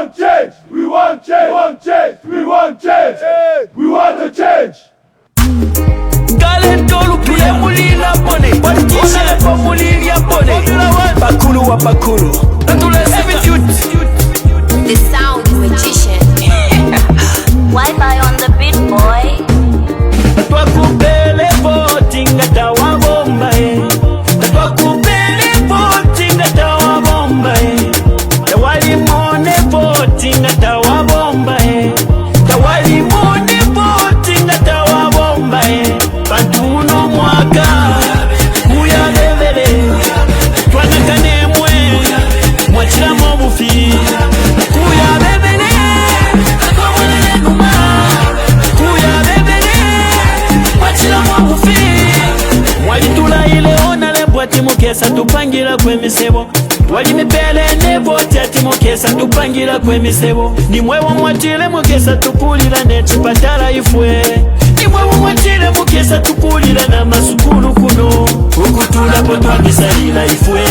want change. We want change. We want change. We want change. We want a change. Electoral pule mulila pone. Politician po mulilia pone. Bakulu wa bakulu. Natule 7 youth. The sound magician. Wi-Fi on the beat, boy. Natwa kupele voting atawa bomba eh. Natwa kupele voting atawa bomba eh. Tawali mone voting atawa bomba eh. Tawali mone voting atawa bomba eh. Bantuno mwaka kuya levele twanakane mwe mwachira mobufi kuya levele akomone numa kuya levele mwachira mobufi mwalitula ile ona lebwati mukesa tupangira kwemisebo wali mipele neboti ati mukesa tupangira kwemisebo nimwewo mwatile mukesa tupulira nechipatala ifwe nimwewo mwatile mukesa tupulira na masukulu kuno ukutula potwagisalila ifwe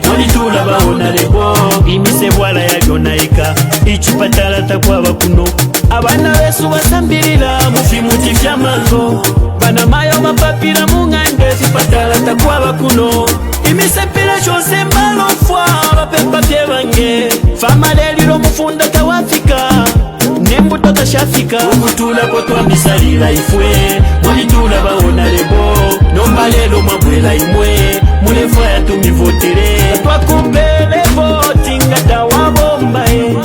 mwalitula baona lebo imisebwala yajonaika ichipatala takwaba kuno abana besu basambilila mufimuti vyamango bana mayo mapapira mungande chipatala takwaba kuno imisepila chose malofwa bapepa vyebange fama lelilo mufunda tawafika nembuto tashafika ukutula potwamisalila ifwe mwalitula baona lebo nomba lelo mabwela imwe mulefwa yatumivotele twakupele votinga tawabomba e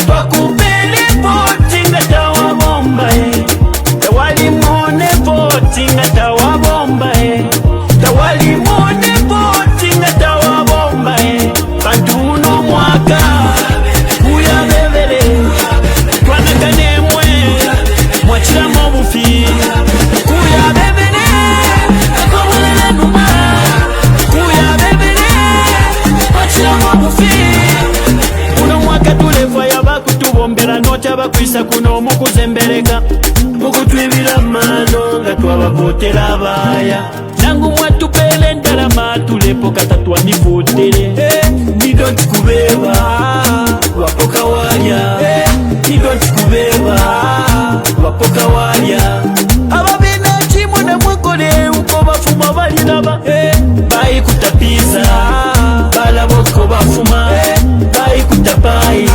twakupele votinga tawabomba e tawalimone votinga tawabomba e tawalimone votinga tawabomba e bantuno mwaka kuya bebele twanakane mwe mwachira mobufi kuya bebele akomole numa kuya bebele mwachira mobufi kuno mwaka tulefwa yabakutubombera nota bakwisa kuno mukuzembereka mukutwibira mano nga twabavotera abaya nangu mwatupele ndalama tulepo katatwa mivotele nidonti kubeba wapoka walya nidonti kubeba wapoka walya ababina chimu na mwekole uko bafuma balilaba bayi kutapiza balaboko bafuma bayi kutapai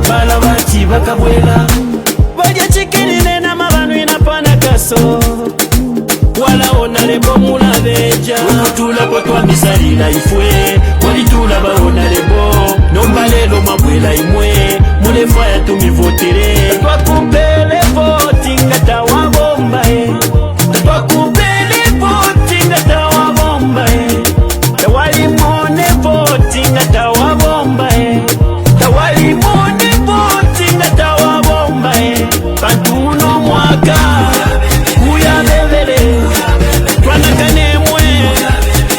balabati bakabwela baja chikinine na mabanu inapana kaso wala ona lebo mulabeja ukutula potwamisalila ifwe walitula baona lebo nomba lelo mabwela imwe mulefwa yatumivotele twakupele votinga tawabomba e twakupele votinga tawabomba e tawalimone votinga tawabomba e tawalimone votinga tawabomba e bantuno mwaka kuya bebele twanakane mwe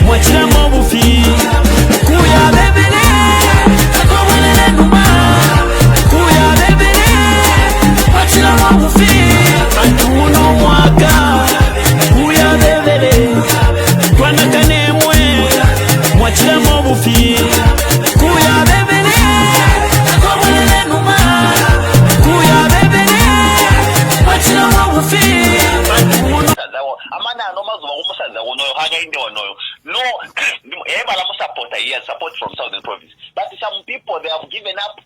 mwachira mobufi kuya bebele akomole numa kuya bebele mwachira mobufi bantuno mwaka kuya bebele twanakane mwe mwachira mobufi kuya bebele akomole numa kuya bebele mwachira mobufi bantuno amana anomazuba kumusaza unoyo hakainde wanoyo no ebala musupporter he has support from Southern Province, but some people they have given up.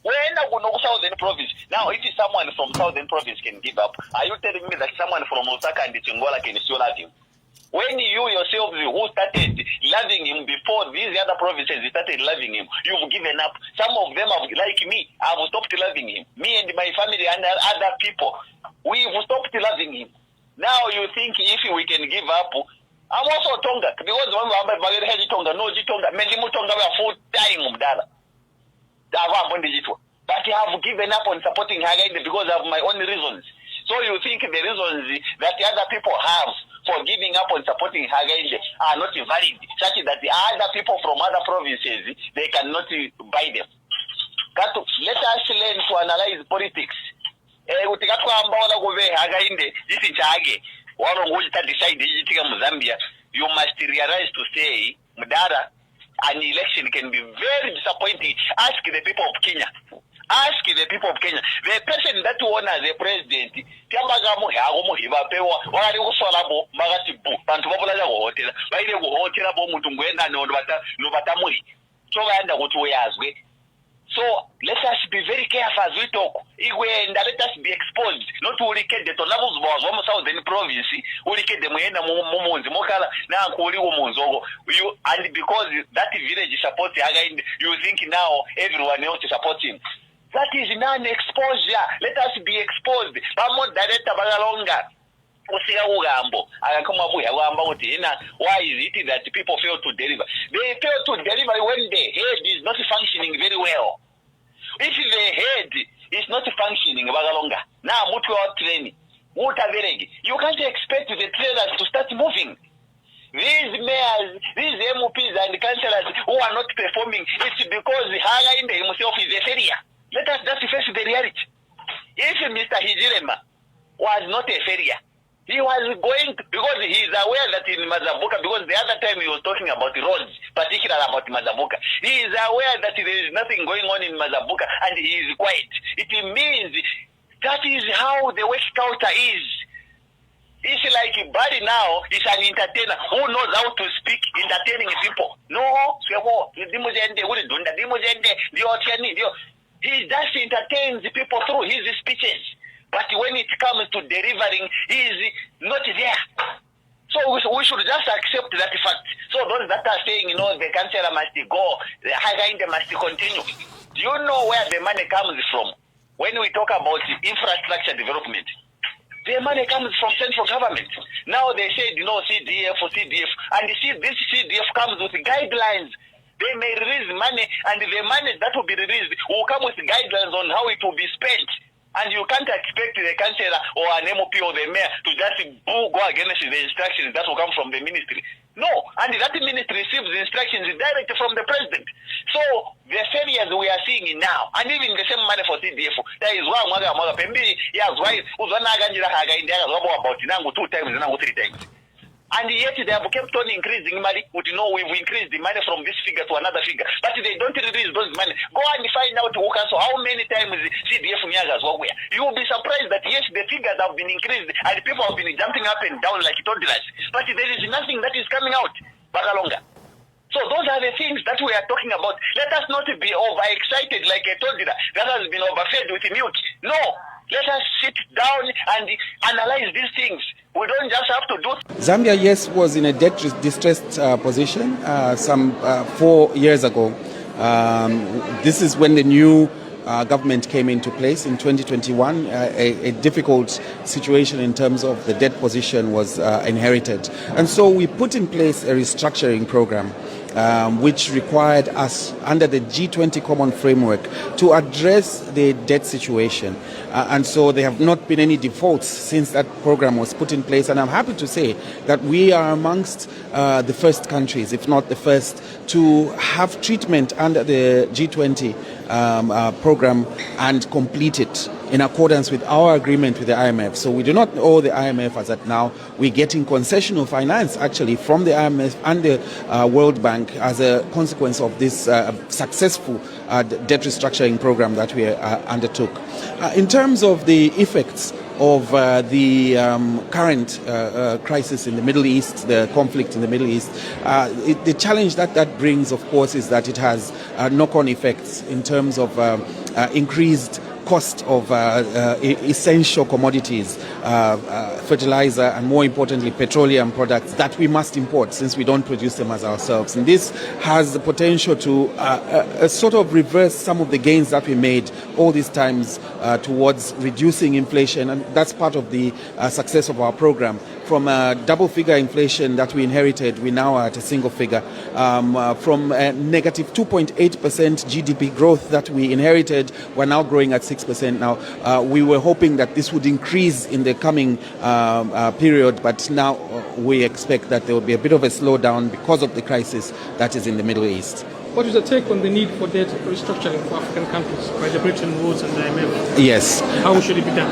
When kuno Southern Province now, if someone from Southern Province can give up, are you telling me that someone from Osaka and Chingola can still love him? When you yourselves who started loving him before these other provinces started loving him, you've given up. Some of them have, like me, have stopped loving him. Me and my family and other people, we've stopped loving him. Now you think if we can give up, I'm also Tonga, because when we have Tonga, no Tonga, many Tonga were full time Mdala. But I have given up on supporting Hagainde because of my own reasons. So you think the reasons that the other people have for giving up on supporting Hagainde are not valid, such that the other people from other provinces, they cannot buy them. Let us learn to analyze politics. Utikatwa ambao gove Hagainde this chage walo ngojita decide ijitika Mozambia, you must realize to say Mdara, an election can be very disappointing. Ask the people of Kenya. Ask the people of Kenya. The person that won as the president, Tiamagamu Hagomu Hivapewa, Wari Solabo, Magatibu, Pantobola Hotel, by the Hotel Bomutungwena, Novatamui. So I under what we ask. So let us be very careful as we talk. And let us be exposed. Not to get the levels was almost out in the province. We get the Muena Mumons, Mokala, now Kuri Womonzogo. And because that village is supporting, you think now everyone else is supporting. That is non-exposure. Let us be exposed. Vamos direct Bagalonga. Why is it that people fail to deliver? They fail to deliver when the head is not functioning very well. If the head is not functioning, now training, you can't expect the trailers to start moving. These mayors, these MPs and councillors who are not performing, it's because Halainde himself is a failure. Let us just face the reality. If Mr. Hijirema was not a failure, he was going to, because he is aware that in Mazabuka, because the other time he was talking about the roads, particularly about Mazabuka, he is aware that there is nothing going on in Mazabuka and he is quiet. It means that is how the West culture is. It's like Buddy now is an entertainer who knows how to speak entertaining people. No, he just entertains people through his speeches. But when it comes to delivering, he is not there. So we should just accept that fact. So those that are saying, the councillor must go, the higher must continue. Do you know where the money comes from? When we talk about infrastructure development, the money comes from central government. Now they said, CDF or CDF. And you see, this CDF comes with guidelines. They may release money, and the money that will be released will come with guidelines on how it will be spent. And you can't expect the councillor or an MOP or the mayor to just go against the instructions that will come from the ministry. No, and that ministry receives the instructions directly from the president. So the failures we are seeing now, and even the same money for CDF, there is one about 2 times, 3 times. And yet they have kept on increasing money. We've increased the money from this figure to another figure. But they don't release those money. Go and find out so how many times CDF Nyagas were where. You will be surprised that yes, the figures have been increased and people have been jumping up and down like toddlers. But there is nothing that is coming out. Bagalonga. So those are the things that we are talking about. Let us not be overexcited like a toddler that has been overfed with milk. No. Let us sit down and analyze these things. We don't just have to do. Zambia, yes, was in a debt distressed position some 4 years ago. This is when the new government came into place in 2021. A difficult situation in terms of the debt position was inherited. And so we put in place a restructuring program which required us, under the G20 Common Framework, to address the debt situation. And so there have not been any defaults since that program was put in place. And I'm happy to say that we are amongst the first countries, if not the first, to have treatment under the G20 program and complete it in accordance with our agreement with the IMF. So we do not owe the IMF as at now. We're getting concessional finance actually from the IMF and the World Bank as a consequence of this successful debt restructuring program that we undertook. In terms of the effects of the current crisis in the Middle East, the conflict in the Middle East, the challenge that brings, of course, is that it has knock-on effects in terms of increased cost of essential commodities, fertilizer, and more importantly, petroleum products that we must import since we don't produce them as ourselves. And this has the potential to sort of reverse some of the gains that we made all these times towards reducing inflation. And that's part of the success of our program. From a double-figure inflation that we inherited, we now are at a single figure. From a negative 2.8% GDP growth that we inherited, we're now growing at 6% now. We were hoping that this would increase in the coming period, but now we expect that there will be a bit of a slowdown because of the crisis that is in the Middle East. What is the take on the need for debt restructuring for African countries by the Bretton Woods and the IMF? Yes. How should it be done?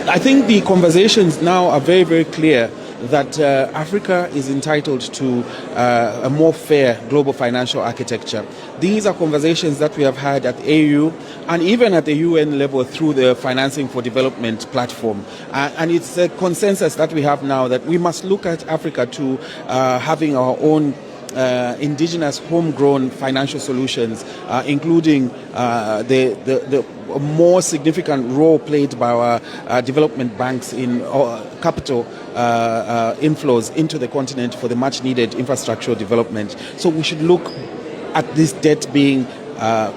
I think the conversations now are very, very clear that Africa is entitled to a more fair global financial architecture. These are conversations that we have had at AU and even at the UN level through the Financing for Development platform. And it's a consensus that we have now that we must look at Africa to having our own indigenous homegrown financial solutions, including the more significant role played by our development banks in capital inflows into the continent for the much needed infrastructural development. So we should look at this debt being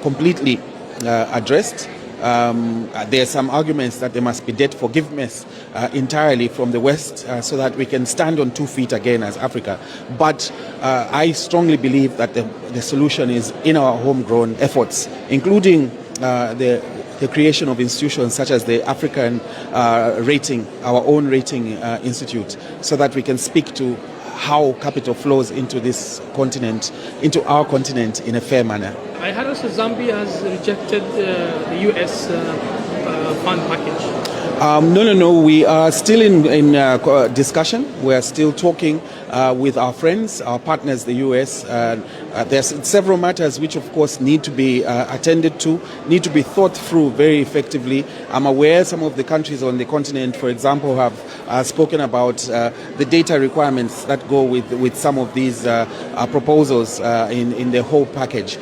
completely addressed. There are some arguments that there must be debt forgiveness entirely from the West so that we can stand on 2 feet again as Africa. But I strongly believe that the solution is in our homegrown efforts, including the creation of institutions such as the African rating, our own rating institute, so that we can speak to how capital flows into this continent, into our continent in a fair manner. I heard also Zambia has rejected the US fund package. No. We are still in discussion. We are still talking with our friends, our partners, the US. There's several matters which, of course, need to be attended to, need to be thought through very effectively. I'm aware some of the countries on the continent, for example, have spoken about the data requirements that go with some of these proposals in the whole package.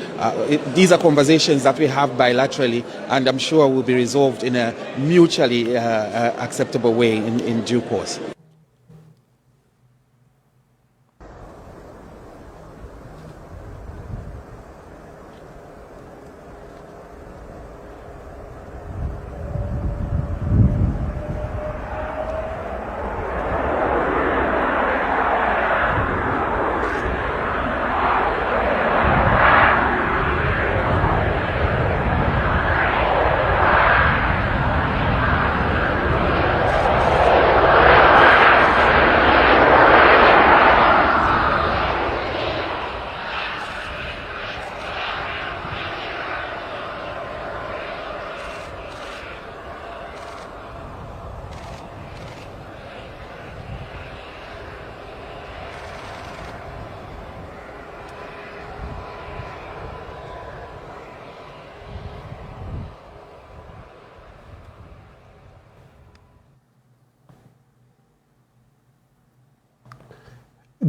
These are conversations that we have bilaterally, and I'm sure will be resolved in a mutually acceptable way in due course.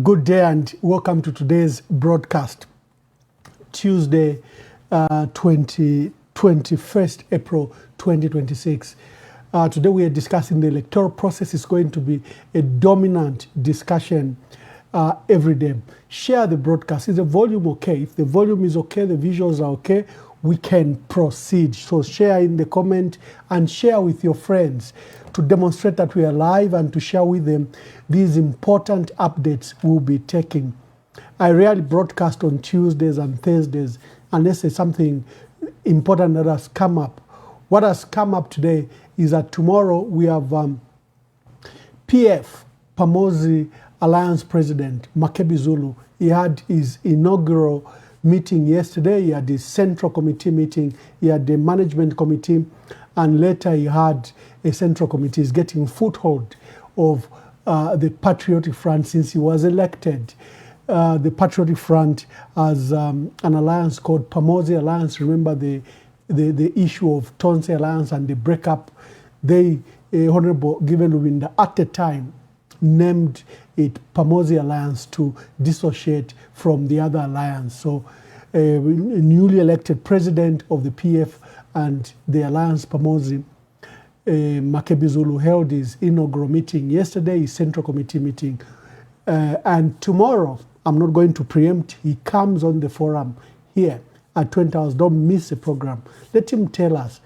Good day and welcome to today's broadcast, Tuesday, 21st April 2026. Today we are discussing the electoral process. Is going to be a dominant discussion every day. Share the broadcast. Is the volume okay? If the volume is okay, the visuals are okay, we can proceed. So share in the comment and share with your friends to demonstrate that we are live and to share with them these important updates we'll be taking. I rarely broadcast on Tuesdays and Thursdays unless there's something important that has come up. What has come up today is that tomorrow we have PF, Pamozi Alliance President, Makebi Zulu. He had his inaugural meeting yesterday. He had his central committee meeting. He had the management committee. And later he had a central committee. He's getting foothold of the Patriotic Front since he was elected. The Patriotic Front has an alliance called Pamozi Alliance. Remember the issue of Tonse Alliance and the breakup. They, Honorable Given Lubinda, at the time, named it Pamozi Alliance to dissociate from the other alliance. So a newly elected president of the PF and the Alliance Pamozi, Makebi Zulu, held his inaugural meeting yesterday, his central committee meeting. And tomorrow, I'm not going to preempt, he comes on the forum here at 20 hours. Don't miss the program. Let him tell us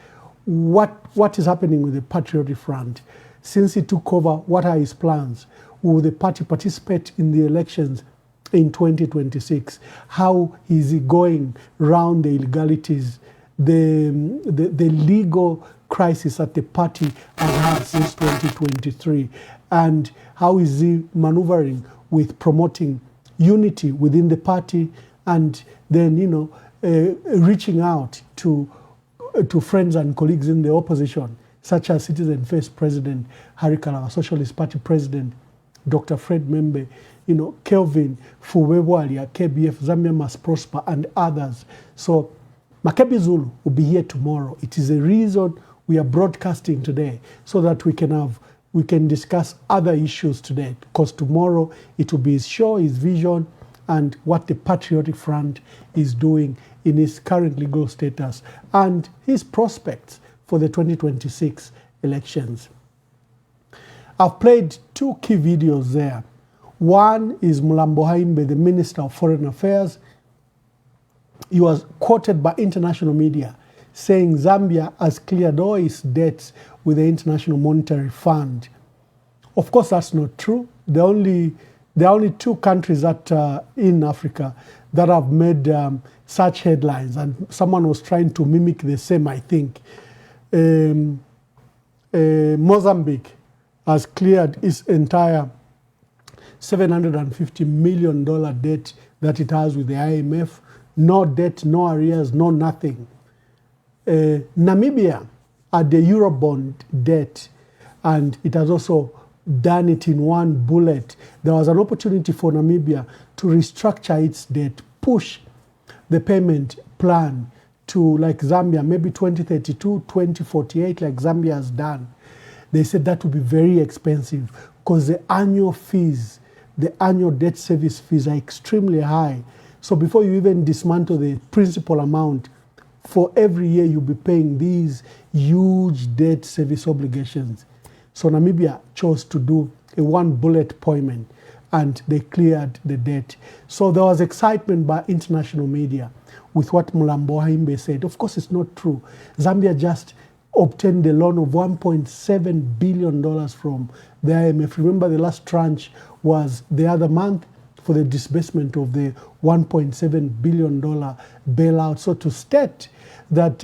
what is happening with the Patriotic Front. Since he took over, what are his plans? Will the party participate in the elections in 2026? How is he going around the illegalities, the legal crisis that the party has had since 2023? And how is he maneuvering with promoting unity within the party and then, reaching out to friends and colleagues in the opposition, such as Citizen First President Harry Kalava, Socialist Party President Dr. Fred Membe, Kelvin Fuwebwalia, KBF, Zambia Must Prosper, and others. So Makebi Zulu will be here tomorrow. It is a reason we are broadcasting today, so that we can discuss other issues today, because tomorrow it will be his show, his vision, and what the Patriotic Front is doing in his current legal status and his prospects for the 2026 elections. I've played 2 key videos there. One is Mulambo Haimbe, the Minister of Foreign Affairs. He was quoted by international media saying Zambia has cleared all its debts with the International Monetary Fund. Of course, that's not true. There are only 2 countries that in Africa that have made such headlines, and someone was trying to mimic the same, I think. Mozambique has cleared its entire $750 million debt that it has with the IMF. No debt, no arrears, no nothing. Namibia had the Eurobond debt, and it has also done it in one bullet. There was an opportunity for Namibia to restructure its debt, push the payment plan to, like Zambia, maybe 2032, 2048, like Zambia has done. They said that would be very expensive because the annual fees, the annual debt service fees are extremely high. So before you even dismantle the principal amount, for every year you'll be paying these huge debt service obligations. So Namibia chose to do a one bullet payment, and they cleared the debt. So there was excitement by international media with what Mulambo Haimbe said. Of course, it's not true. Zambia just obtained a loan of $1.7 billion from the IMF. Remember, the last tranche was the other month for the disbursement of the $1.7 billion bailout. So to state that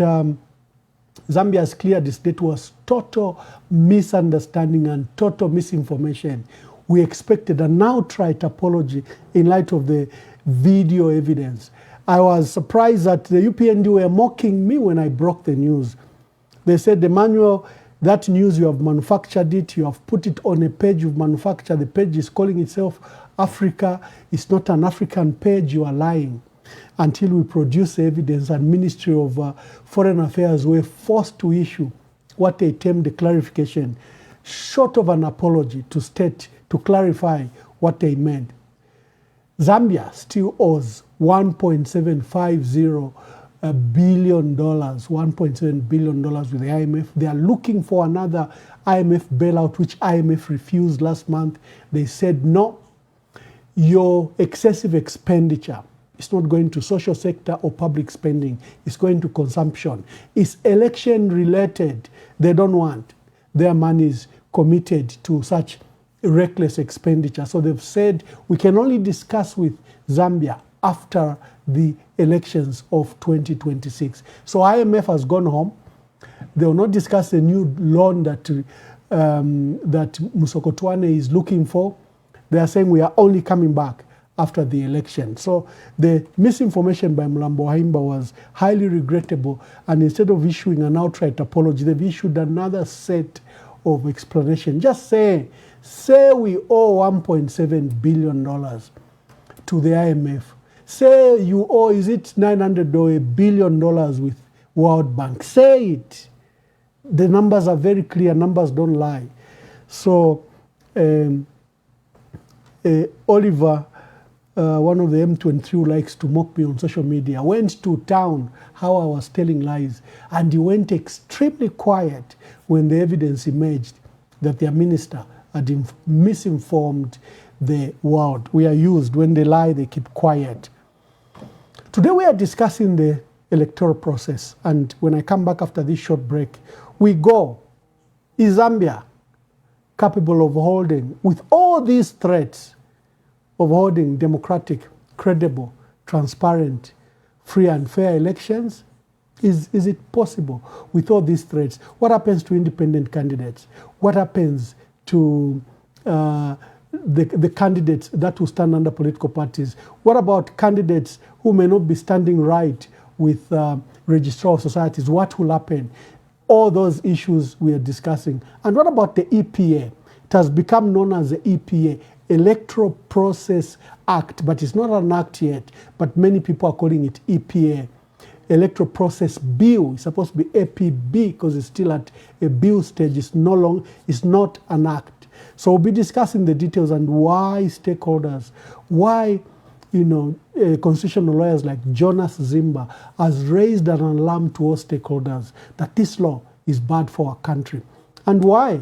Zambia has cleared this debt was total misunderstanding and total misinformation. We expected an outright apology in light of the video evidence. I was surprised that the UPND were mocking me when I broke the news. They said, Emmanuel, that news, you have manufactured it, you have put it on a page you've manufactured. The page is calling itself Africa. It's not an African page, you are lying. Until we produce evidence, and Ministry of Foreign Affairs were forced to issue what they termed a clarification, short of an apology, to state, to clarify what they meant. Zambia still owes $1.750 billion, $1.7 billion with the IMF. They are looking for another IMF bailout, which IMF refused last month. They said, no, your excessive expenditure, it's not going to social sector or public spending. It's going to consumption. It's election related. They don't want their monies committed to such reckless expenditure. So they've said we can only discuss with Zambia after the elections of 2026. So IMF has gone home. They will not discuss the new loan that Musokotwane is looking for. They are saying we are only coming back after the election. So the misinformation by Mulambo Haimba was highly regrettable, and instead of issuing an outright apology, they've issued another set of explanation. Just say we owe $1.7 billion to the IMF. Say you owe, is it $900 or $1 billion with World Bank? Say it. The numbers are very clear. Numbers don't lie. So Oliver, one of the M23 who likes to mock me on social media, went to town how I was telling lies, and he went extremely quiet when the evidence emerged that their minister had misinformed the world. We are used. When they lie, they keep quiet. Today we are discussing the electoral process, and when I come back after this short break, we go, is Zambia capable of holding, with all these threats, of holding democratic, credible, transparent, free and fair elections? Is it possible with all these threats? What happens to independent candidates? What happens to the candidates that will stand under political parties? What about candidates who may not be standing right with registrar of societies? What will happen? All those issues we are discussing. And what about the EPA? It has become known as the EPA, Electoral Process Act, but it's not an act yet, but many people are calling it EPA. Electoral Process Bill. It's supposed to be APB because it's still at a bill stage. It's not an act. So we'll be discussing the details and why stakeholders, why constitutional lawyers like Jonas Zimba has raised an alarm to all stakeholders that this law is bad for our country, and why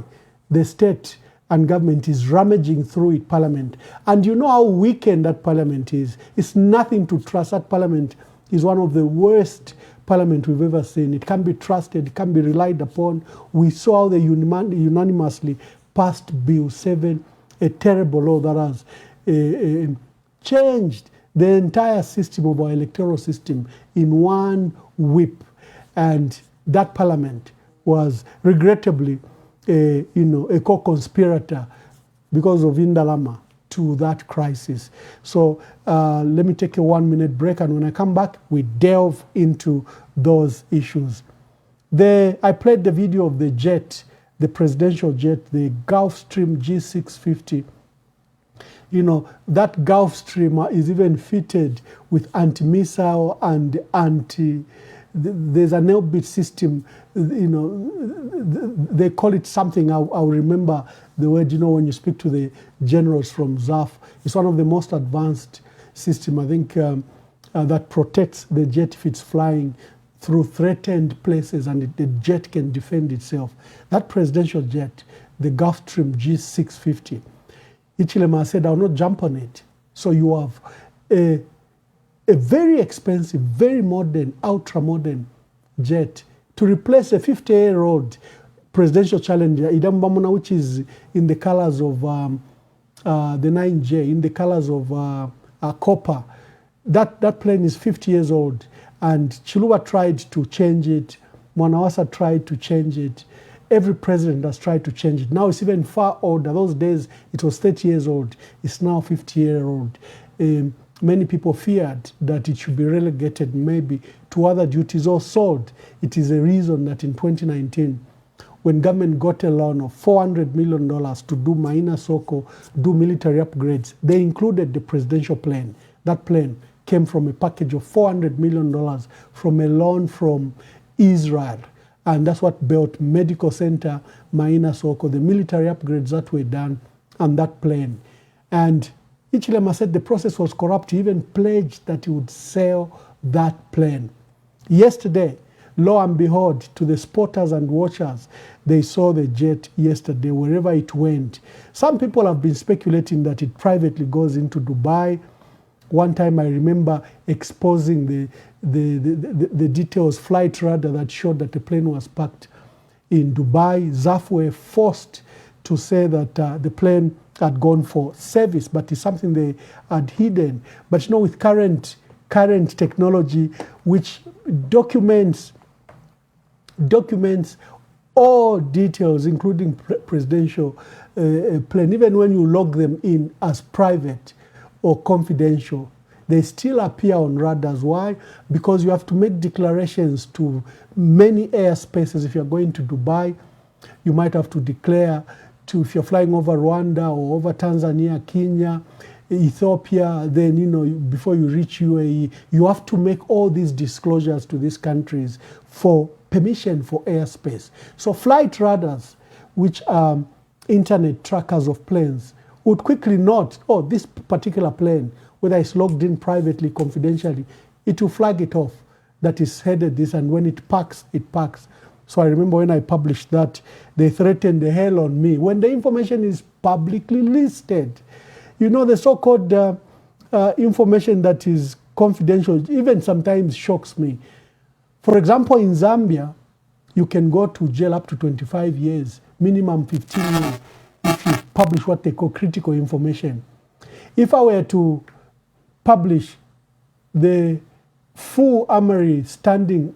the state and government is rummaging through it, parliament. And you know how weakened that parliament is. It's nothing to trust. That parliament is one of the worst parliament we've ever seen. It can't be trusted, it can't be relied upon. We saw how they unanimously passed Bill 7, a terrible law that has changed the entire system of our electoral system in one whip. And that parliament was regrettably a co-conspirator because of Indalama to that crisis. So let me take a 1-minute break, and when I come back, we delve into those issues. I played the video of the jet, the presidential jet, the Gulfstream G650. That Gulfstream is even fitted with anti-missile and there's an L-bit system, they call it something, I'll remember the word, when you speak to the generals from ZAF. It's one of the most advanced system, I think, that protects the jet if it's flying through threatened places and the jet can defend itself. That presidential jet, the Gulfstream G650, Ichilema said, I'll not jump on it. So you have a very expensive, very modern, ultra-modern jet to replace a 50-year-old presidential Challenger, Idambamuna, which is in the colors of the 9J, in the colors of copper. That plane is 50 years old, and Chiluba tried to change it, Mwanawasa tried to change it, every president has tried to change it. Now it's even far older. Those days it was 30 years old, it's now 50-year-old. Many people feared that it should be relegated maybe to other duties or sold. It is a reason that in 2019, when government got a loan of $400 million to do Maina Soko, do military upgrades, they included the presidential plane. That plane came from a package of $400 million from a loan from Israel. And that's what built Medical Center, Maina Soko, the military upgrades that were done on that plane. And Ichilema said the process was corrupt. He even pledged that he would sell that plane. Yesterday, lo and behold, to the spotters and watchers, they saw the jet yesterday, wherever it went. Some people have been speculating that it privately goes into Dubai. One time I remember exposing the details, flight radar that showed that the plane was parked in Dubai. ZAF were forced to say that the plane had gone for service, but it's something they had hidden. But with current technology, which documents all details, including presidential plane, even when you log them in as private or confidential, they still appear on radars. Why? Because you have to make declarations to many airspaces. If you're going to Dubai, you might have to declare if you're flying over Rwanda or over Tanzania, Kenya, Ethiopia, then, before you reach UAE, you have to make all these disclosures to these countries for permission for airspace. So flight radars, which are internet trackers of planes, would quickly note, this particular plane, whether it's logged in privately, confidentially, it will flag it off that is headed this, and when it parks, it parks. So I remember when I published that, they threatened the hell on me. When the information is publicly listed, the so-called information that is confidential even sometimes shocks me. For example, in Zambia, you can go to jail up to 25 years, minimum 15 years, if you publish what they call critical information. If I were to publish the full armory standing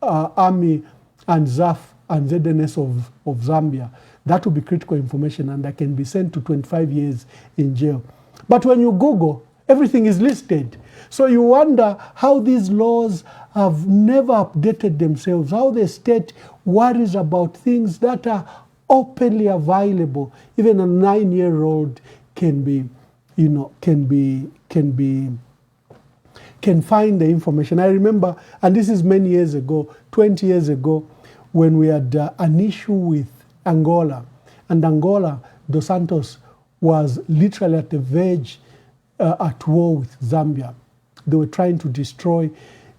army and ZAF and ZNS of Zambia, that would be critical information, and I can be sent to 25 years in jail. But when you Google, everything is listed. So you wonder how these laws have never updated themselves, how the state worries about things that are openly available. Even a 9-year-old can be, can find the information. I remember, and this is many years ago, 20 years ago, when we had an issue with Angola. And Angola, Dos Santos was literally at the verge at war with Zambia. They were trying to destroy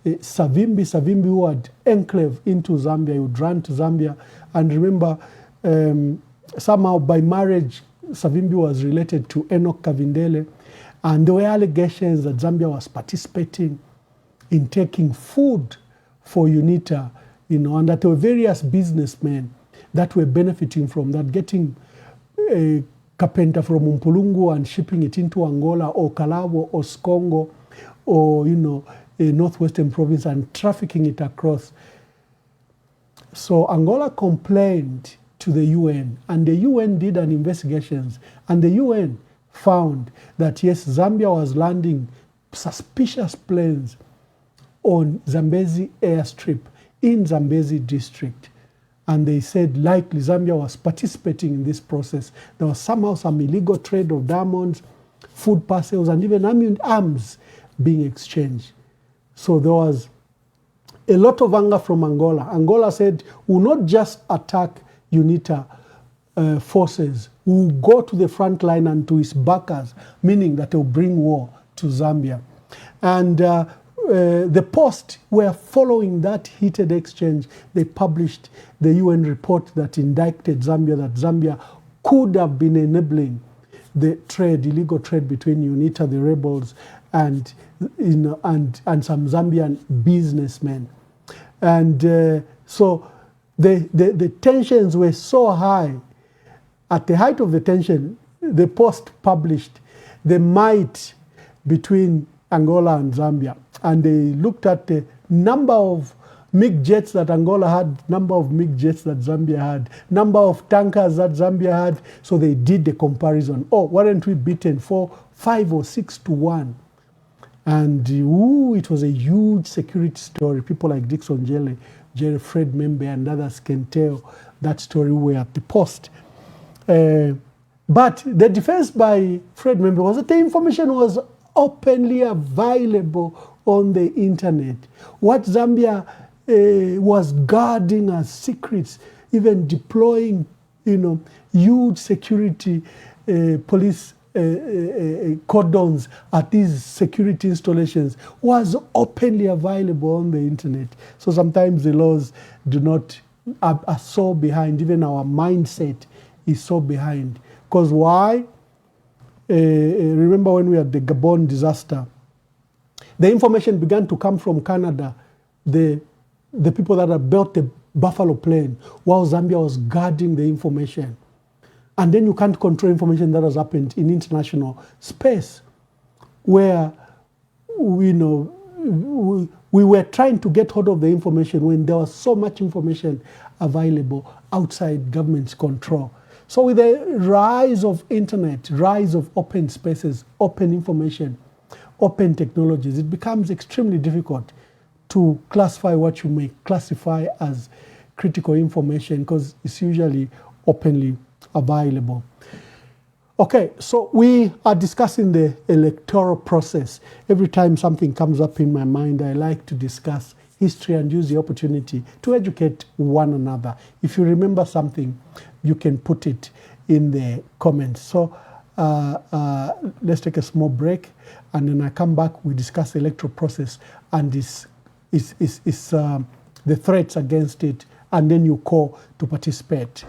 Savimbi, who had enclave into Zambia. He would run to Zambia. And remember, somehow by marriage, Savimbi was related to Enoch Kavindele. And there were allegations that Zambia was participating in taking food for UNITA, and that there were various businessmen that were benefiting from that, getting carpenter from Mpulungu and shipping it into Angola or Kalabo or Skongo or, a northwestern province and trafficking it across. So Angola complained to the UN, and the UN did an investigation, and the UN found that yes, Zambia was landing suspicious planes on Zambezi airstrip in Zambezi district. And they said likely Zambia was participating in this process. There was somehow some illegal trade of diamonds, food parcels, and even arms being exchanged. So there was a lot of anger from Angola. Angola said, we'll not just attack UNITA forces, we'll go to the front line and to its backers, meaning that they'll bring war to Zambia. And the Post were following that heated exchange. They published the UN report that indicted Zambia, that Zambia could have been enabling the trade, illegal trade between UNITA, the rebels, and some Zambian businessmen. And so the tensions were so high. At the height of the tension, the Post published the might between Angola and Zambia. And they looked at the number of MiG jets that Angola had, number of MiG jets that Zambia had, number of tankers that Zambia had. So they did the comparison. Oh, weren't we beaten 4, 5 or 6 to 1? And it was a huge security story. People like Dixon Jelly, Jerry Fred Membe, and others can tell that story. We were at the Post. But the defense by Fred Membe was that the information was openly available on the internet. What Zambia was guarding as secrets, even deploying, huge security police cordons at these security installations, was openly available on the internet. So sometimes the laws are so behind. Even our mindset is so behind. Because why? Remember when we had the Gabon disaster, the information began to come from Canada, the people that had built the Buffalo plane, while Zambia was guarding the information. And then you can't control information that has happened in international space, where we were trying to get hold of the information when there was so much information available outside government's control. So with the rise of internet, rise of open spaces, open information, open technologies, it becomes extremely difficult to classify what you may classify as critical information, because it's usually openly available. Okay, so we are discussing the electoral process. Every time something comes up in my mind, I like to discuss history and use the opportunity to educate one another. If you remember something, you can put it in the comments. So let's take a small break, and then I come back, we discuss the electoral process and the threats against it, and then you call to participate.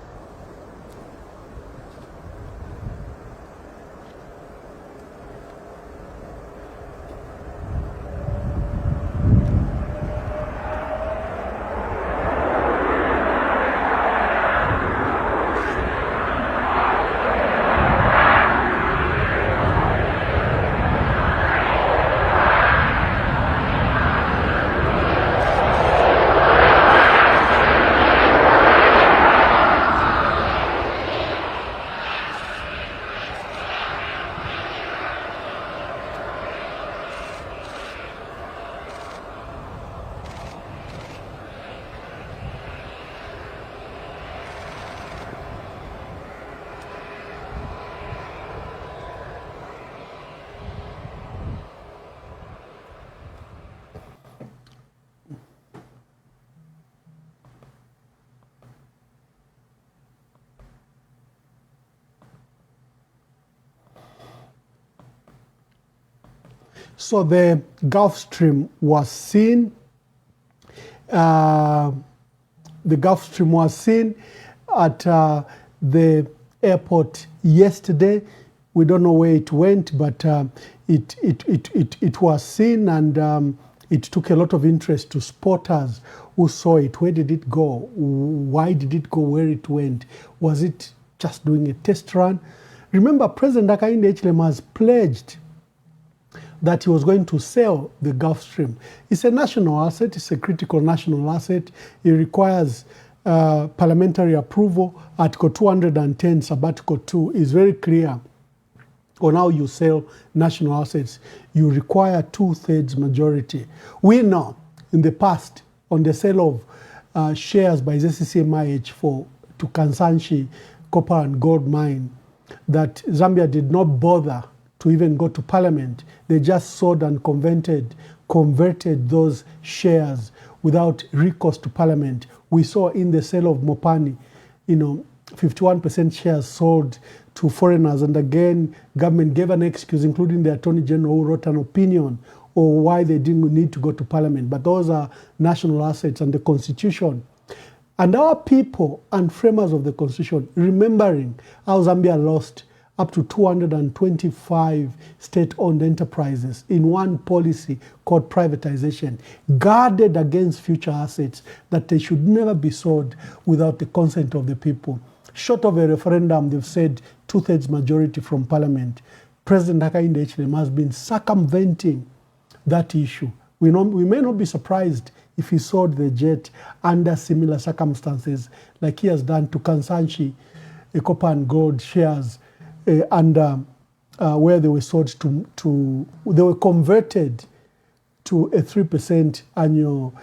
So the Gulf Stream was seen. The Gulf Stream was seen at the airport yesterday. We don't know where it went, but it was seen, and it took a lot of interest to spotters who saw it. Where did it go? Why did it go where it went? Was it just doing a test run? Remember, President Hakainde Hichilema has pledged that he was going to sell the Gulf Stream. It's a national asset. It's a critical national asset. It requires parliamentary approval. Article 210, Sub-Article 2 is very clear on how you sell national assets. You require 2/3 majority. We know in the past on the sale of shares by ZCCMIH to Kansanshi copper and gold mine that Zambia did not bother to even go to parliament. They just sold and converted those shares without recourse to parliament. We saw in the sale of Mopani, 51% shares sold to foreigners, and again, government gave an excuse, including the Attorney General, who wrote an opinion on why they didn't need to go to parliament. But those are national assets and the Constitution. And our people and framers of the Constitution, remembering how Zambia lost up to 225 state-owned enterprises in one policy called privatization, guarded against future assets that they should never be sold without the consent of the people. Short of a referendum, they've said 2/3 majority from parliament. President Hakainde Hichilema has been circumventing that issue. We may not be surprised if he sold the jet under similar circumstances, like he has done to Kansanshi, copper and gold shares, where they were sold they were converted to a 3% annual,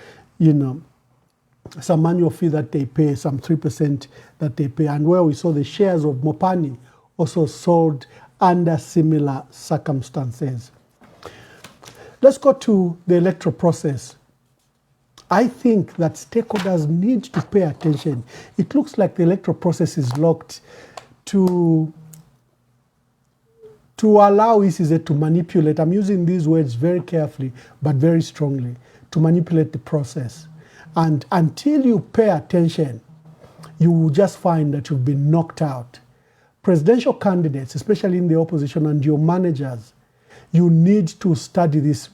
some annual fee that they pay, some 3% that they pay, and where we saw the shares of Mopani also sold under similar circumstances. Let's go to the electoral process. I think that stakeholders need to pay attention. It looks like the electoral process is locked to allow ECZ to manipulate. I'm using these words very carefully, but very strongly, to manipulate the process. And until you pay attention, you will just find that you've been knocked out. Presidential candidates, especially in the opposition, and your managers, you need to study this.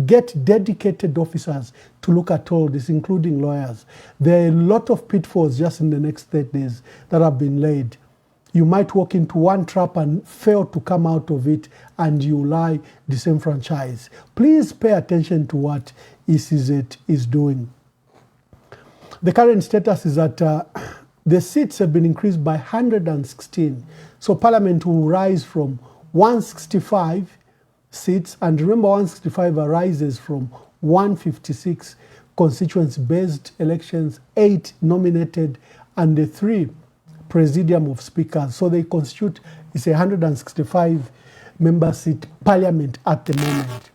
Get dedicated officers to look at all this, including lawyers. There are a lot of pitfalls just in the next 30 days that have been laid. You might walk into one trap and fail to come out of it, and you lie disenfranchised. Please pay attention to what ECZ is doing. The current status is that the seats have been increased by 116. So Parliament will rise from 165 seats, and remember 165 arises from 156 constituency-based elections, 8 nominated, and the 3 presidium of speakers. So they constitute, it's a 165 member seat parliament at the moment.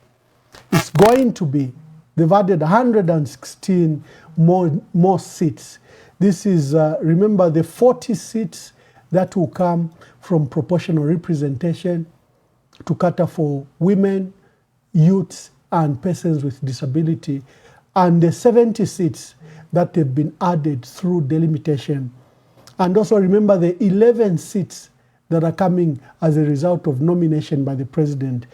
It's going to be, they've added 116 more seats. This is, remember, the 40 seats that will come from proportional representation to cater for women, youths, and persons with disability, and the 70 seats that have been added through delimitation. And also remember the 11 seats that are coming as a result of nomination by the president.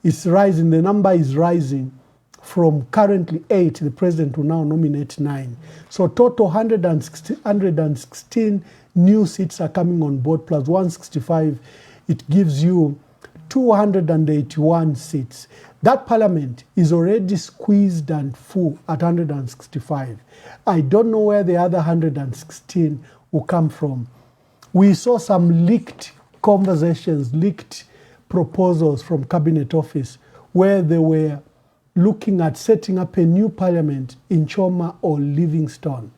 It's rising, the number is rising from currently 8, the president will now nominate 9. So total 116 new seats are coming on board, plus 165. It gives you 281 seats. That parliament is already squeezed and full at 165. I don't know where the other 116 will come from. We saw some leaked conversations, leaked proposals from Cabinet Office where they were looking at setting up a new parliament in Choma or Livingstone.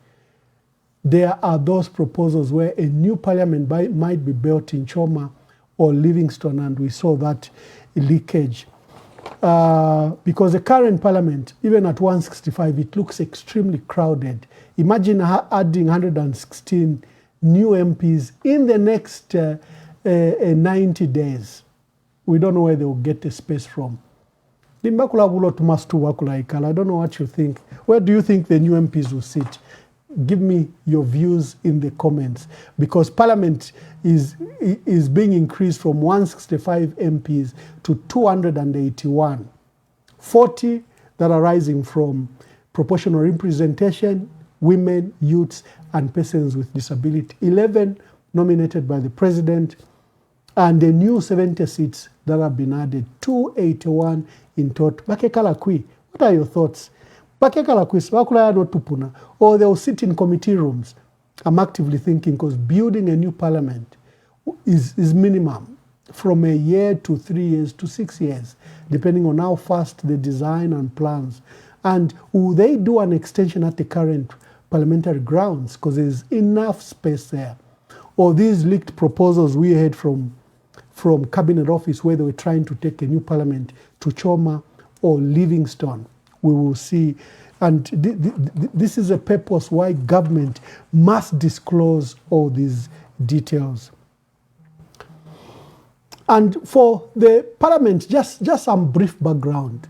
There are those proposals where a new parliament might be built in Choma or Livingstone, and we saw that leakage. Because the current parliament, even at 165, it looks extremely crowded. Imagine adding 116 new MPs in the next 90 days. We don't know where they will get the space from. Limbakula Bulot must to Wakula Ikala. I don't know what you think. Where do you think the new MPs will sit? Give me your views in the comments, because Parliament is being increased from 165 MPs to 281. 40 that are rising from proportional representation, women, youths, and persons with disability. 11 nominated by the president, and the new 70 seats that have been added, 281 in total. Bakekalakwi, what are your thoughts? Bakekalakwi, Swakulaya no Tupuna, or they'll sit in committee rooms. I'm actively thinking, because building a new parliament is minimum from a year to 3 years to 6 years, depending on how fast the design and plans. And will they do an extension at the current parliamentary grounds, because there's enough space there? Or these leaked proposals we heard from Cabinet Office, where they were trying to take a new parliament to Choma or Livingstone. We will see. And this is a purpose why government must disclose all these details. And for the parliament, just some brief background.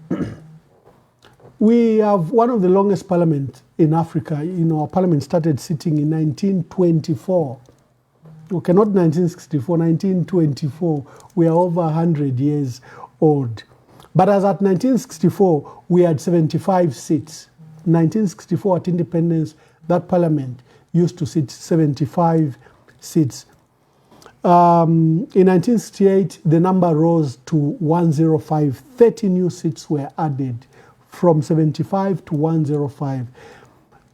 We have one of the longest parliaments in Africa. You know, our parliament started sitting in 1924. Okay, not 1964, 1924. We are over 100 years old. But as at 1964, we had 75 seats. 1964 at independence, that parliament used to sit 75 seats. In 1968, the number rose to 105. 30 new seats were added from 75 to 105.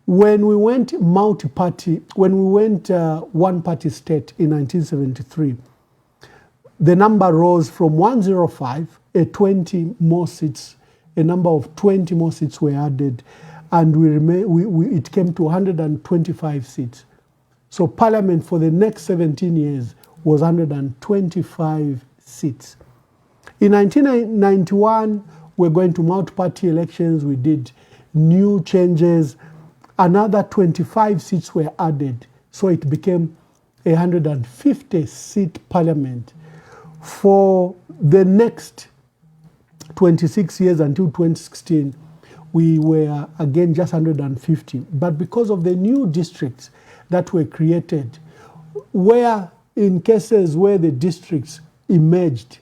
When we went multi-party, when we went one-party state in 1973, the number rose from 105, 20 more seats, a number of 20 more seats were added, and it came to 125 seats. So Parliament for the next 17 years was 125 seats. In 1991, we're going to multi-party elections. We did new changes. Another 25 seats were added. So it became a 150-seat parliament. For the next 26 years until 2016, we were again just 150. But because of the new districts that were created, where in cases where the districts emerged,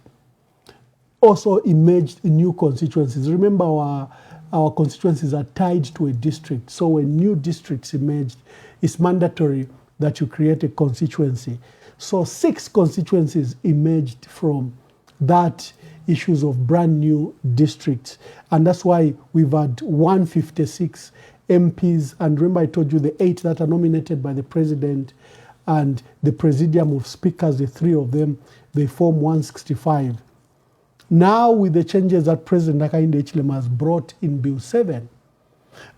also emerged in new constituencies. Remember, our constituencies are tied to a district. So when new districts emerged, it's mandatory that you create a constituency. So 6 constituencies emerged from that issues of brand new districts. And that's why we've had 156 MPs. And remember I told you the 8 that are nominated by the president and the Presidium of Speakers, the 3 of them, they form 165. Now with the changes that President Hakainde Hichilema has brought in Bill 7,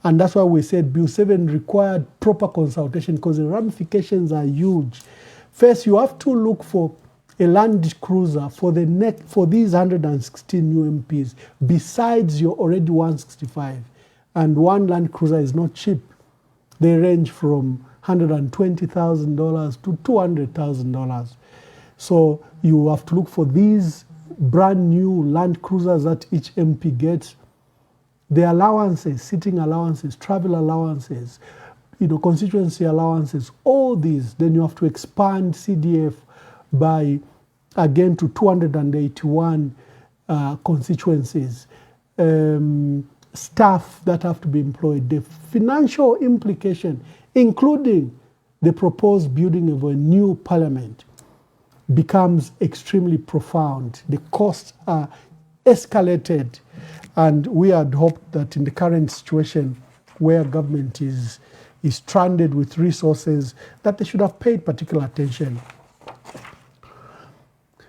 and that's why we said Bill 7 required proper consultation, because the ramifications are huge. First, you have to look for a land cruiser for these 116 new MPs, besides your already 165. And one land cruiser is not cheap. They range from $120,000 to $200,000. So you have to look for these brand new land cruisers that each MP gets. The allowances, sitting allowances, travel allowances, constituency allowances, all these. Then you have to expand CDF by, again, to 281 constituencies. Staff that have to be employed. The financial implication, including the proposed building of a new parliament, becomes extremely profound. The costs are escalated, and we had hoped that in the current situation where government is stranded with resources, that they should have paid particular attention.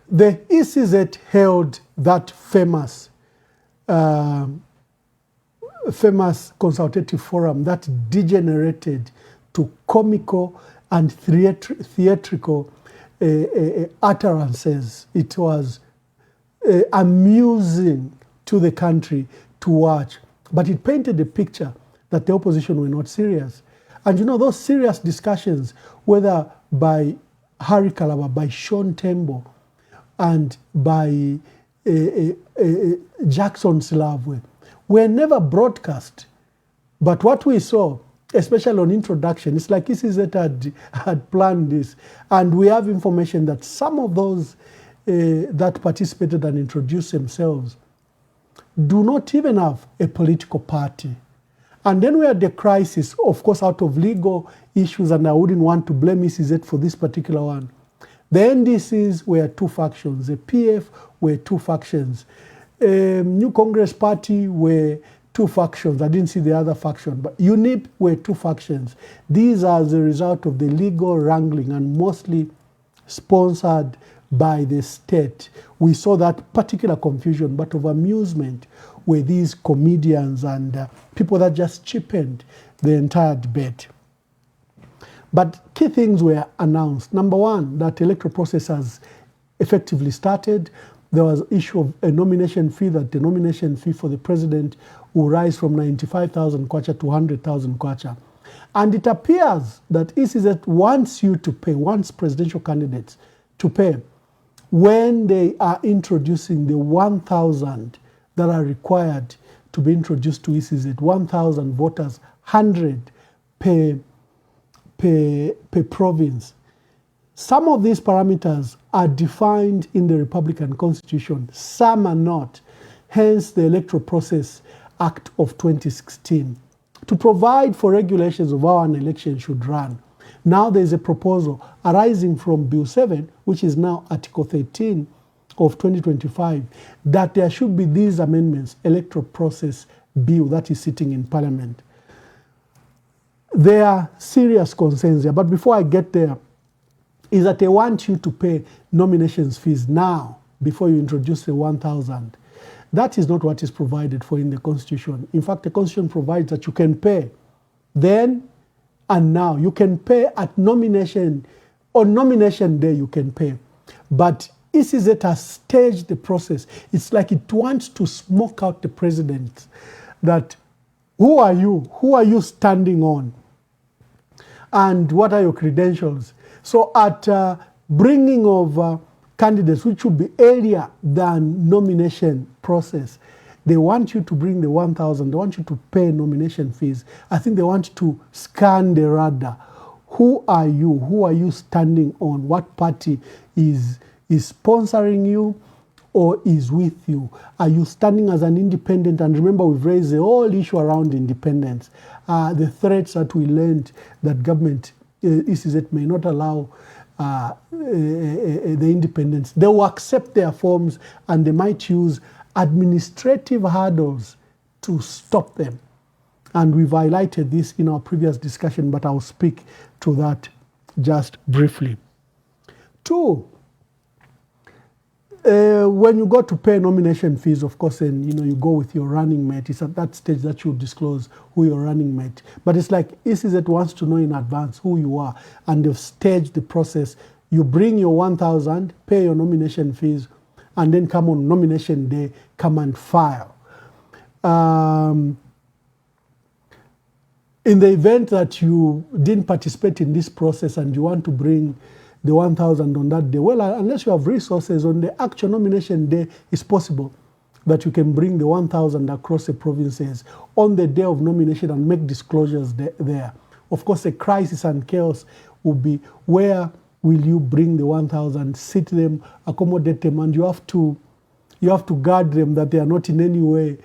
The ECZ held that famous consultative forum that degenerated to comical and theatrical utterances. It was amusing to the country to watch, but it painted a picture that the opposition were not serious. And those serious discussions, whether by Harry Kalaba, by Sean Tembo, and by Jackson Silavwe were never broadcast. But what we saw, especially on introduction, it's like ECZ had planned this. And we have information that some of those that participated and introduced themselves do not even have a political party. And then we had the crisis, of course, out of legal issues, and I wouldn't want to blame ECZ for this particular one. The NDCs were two factions. The PF were two factions. New Congress Party were two factions. I didn't see the other faction, but UNIP were two factions. These are the result of the legal wrangling and mostly sponsored by the state. We saw that particular confusion, but of amusement were these comedians and people that just cheapened the entire debate. But key things were announced. Number one, that electoral process has effectively started. There was issue of a nomination fee, that the nomination fee for the president will rise from 95,000 kwacha to 100,000 kwacha. And it appears that ECZ wants you to pay, wants presidential candidates to pay when they are introducing the 1,000 that are required to be introduced to ECZ, 1,000 voters, 100 per province. Some of these parameters are defined in the Republican Constitution, some are not. Hence the Electoral Process Act of 2016 to provide for regulations of how an election should run. Now there is a proposal arising from Bill 7, which is now Article 13 of 2025, that there should be these amendments, Electoral Process Bill, that is sitting in Parliament. There are serious concerns there, but before I get there, is that they want you to pay nominations fees now before you introduce the 1,000. That is not what is provided for in the Constitution. In fact, the Constitution provides that you can pay then and now. You can pay at nomination, on nomination day you can pay. But ECZ has staged the process. It's like it wants to smoke out the president. That who are you? Who are you standing on? And what are your credentials? So at bringing of candidates, which would be earlier than nomination process, they want you to bring the 1,000. They want you to pay nomination fees. I think they want to scan the radar. Who are you? Who are you standing on? What party is sponsoring you or is with you? Are you standing as an independent? And remember, we've raised the whole issue around independence. The threats that we learned that government, ECZ, may not allow the independents. They will accept their forms and they might use administrative hurdles to stop them. And we've highlighted this in our previous discussion, but I'll speak to that just briefly. Two, when you go to pay nomination fees, of course, and you go with your running mate, it's at that stage that you disclose who your running mate. But it's like ECZ wants to know in advance who you are, and they've staged the process. You bring your 1,000, pay your nomination fees, and then come on nomination day, come and file. In the event that you didn't participate in this process and you want to bring the 1,000 on that day, well, unless you have resources on the actual nomination day, it's possible that you can bring the 1,000 across the provinces on the day of nomination and make disclosures there. Of course, a crisis and chaos will be where will you bring the 1,000, sit them, accommodate them, and you have to guard them that they are not in any way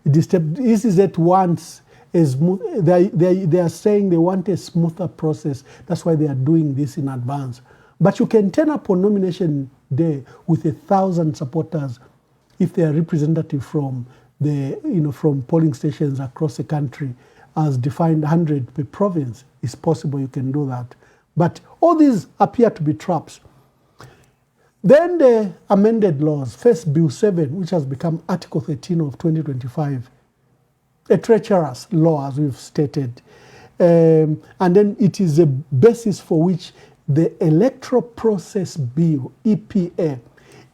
disturbed. ECZ wants a smooth, they are saying they want a smoother process. That's why they are doing this in advance. But you can turn up on nomination day with 1,000 supporters if they are representative from from polling stations across the country, as defined 100 per province. It's possible you can do that. But all these appear to be traps. Then the amended laws, first Bill 7, which has become Article 13 of 2025, a treacherous law, as we've stated. And then it is a basis for which the Electoral Process Bill, EPA,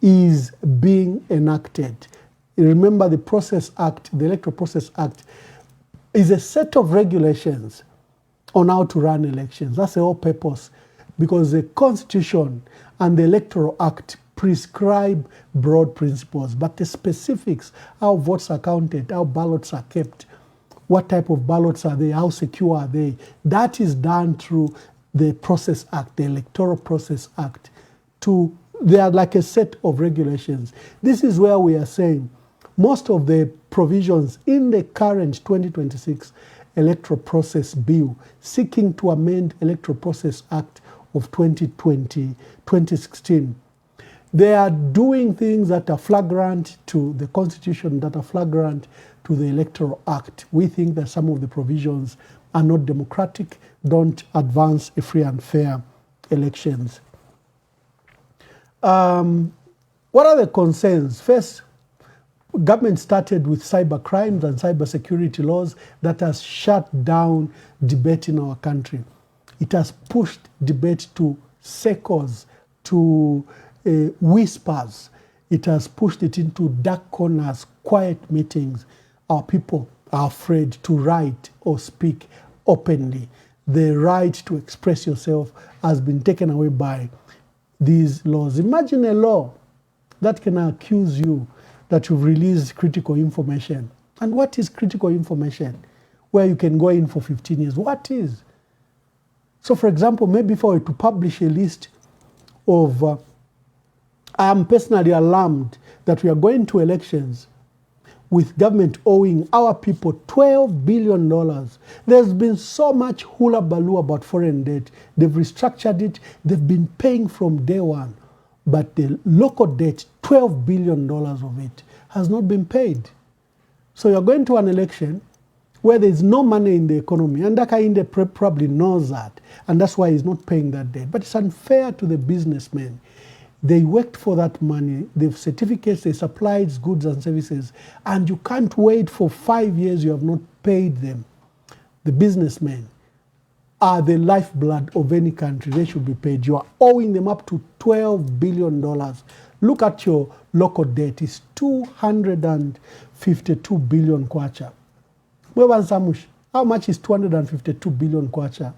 is being enacted. Remember, the Process Act, the Electoral Process Act, is a set of regulations on how to run elections. That's the whole purpose, because the Constitution and the Electoral Act prescribe broad principles, but the specifics, how votes are counted, how ballots are kept, what type of ballots are they, how secure are they, that is done through the Process Act, the Electoral Process Act. They are like a set of regulations. This is where we are saying most of the provisions in the current 2026 Electoral Process Bill seeking to amend Electoral Process Act of 2016. They are doing things that are flagrant to the Constitution, that are flagrant to the Electoral Act. We think that some of the provisions are not democratic, don't advance a free and fair elections. What are the concerns? First, government started with cyber crimes and cyber security laws that has shut down debate in our country. It has pushed debate to circles, to whispers. It has pushed it into dark corners, quiet meetings. Our people are afraid to write or speak openly. The right to express yourself has been taken away by these laws. Imagine a law that can accuse you that you've released critical information. And what is critical information? Where you can go in for 15 years. What is? So, for example, maybe if I were to publish a list of, I am personally alarmed that we are going to elections with government owing our people $12 billion. There's been so much hula baloo about foreign debt. They've restructured it. They've been paying from day one. But the local debt, $12 billion of it, has not been paid. So you're going to an election where there's no money in the economy, and Dakainde probably knows that, and that's why he's not paying that debt. But it's unfair to the businessmen. They worked for that money, they've certificates, they supplied goods and services, and you can't wait for 5 years you have not paid them. The businessmen are the lifeblood of any country. They should be paid. You are owing them up to $12 billion. Look at your local debt. It's 252 billion kwacha. How much is 252 billion kwacha?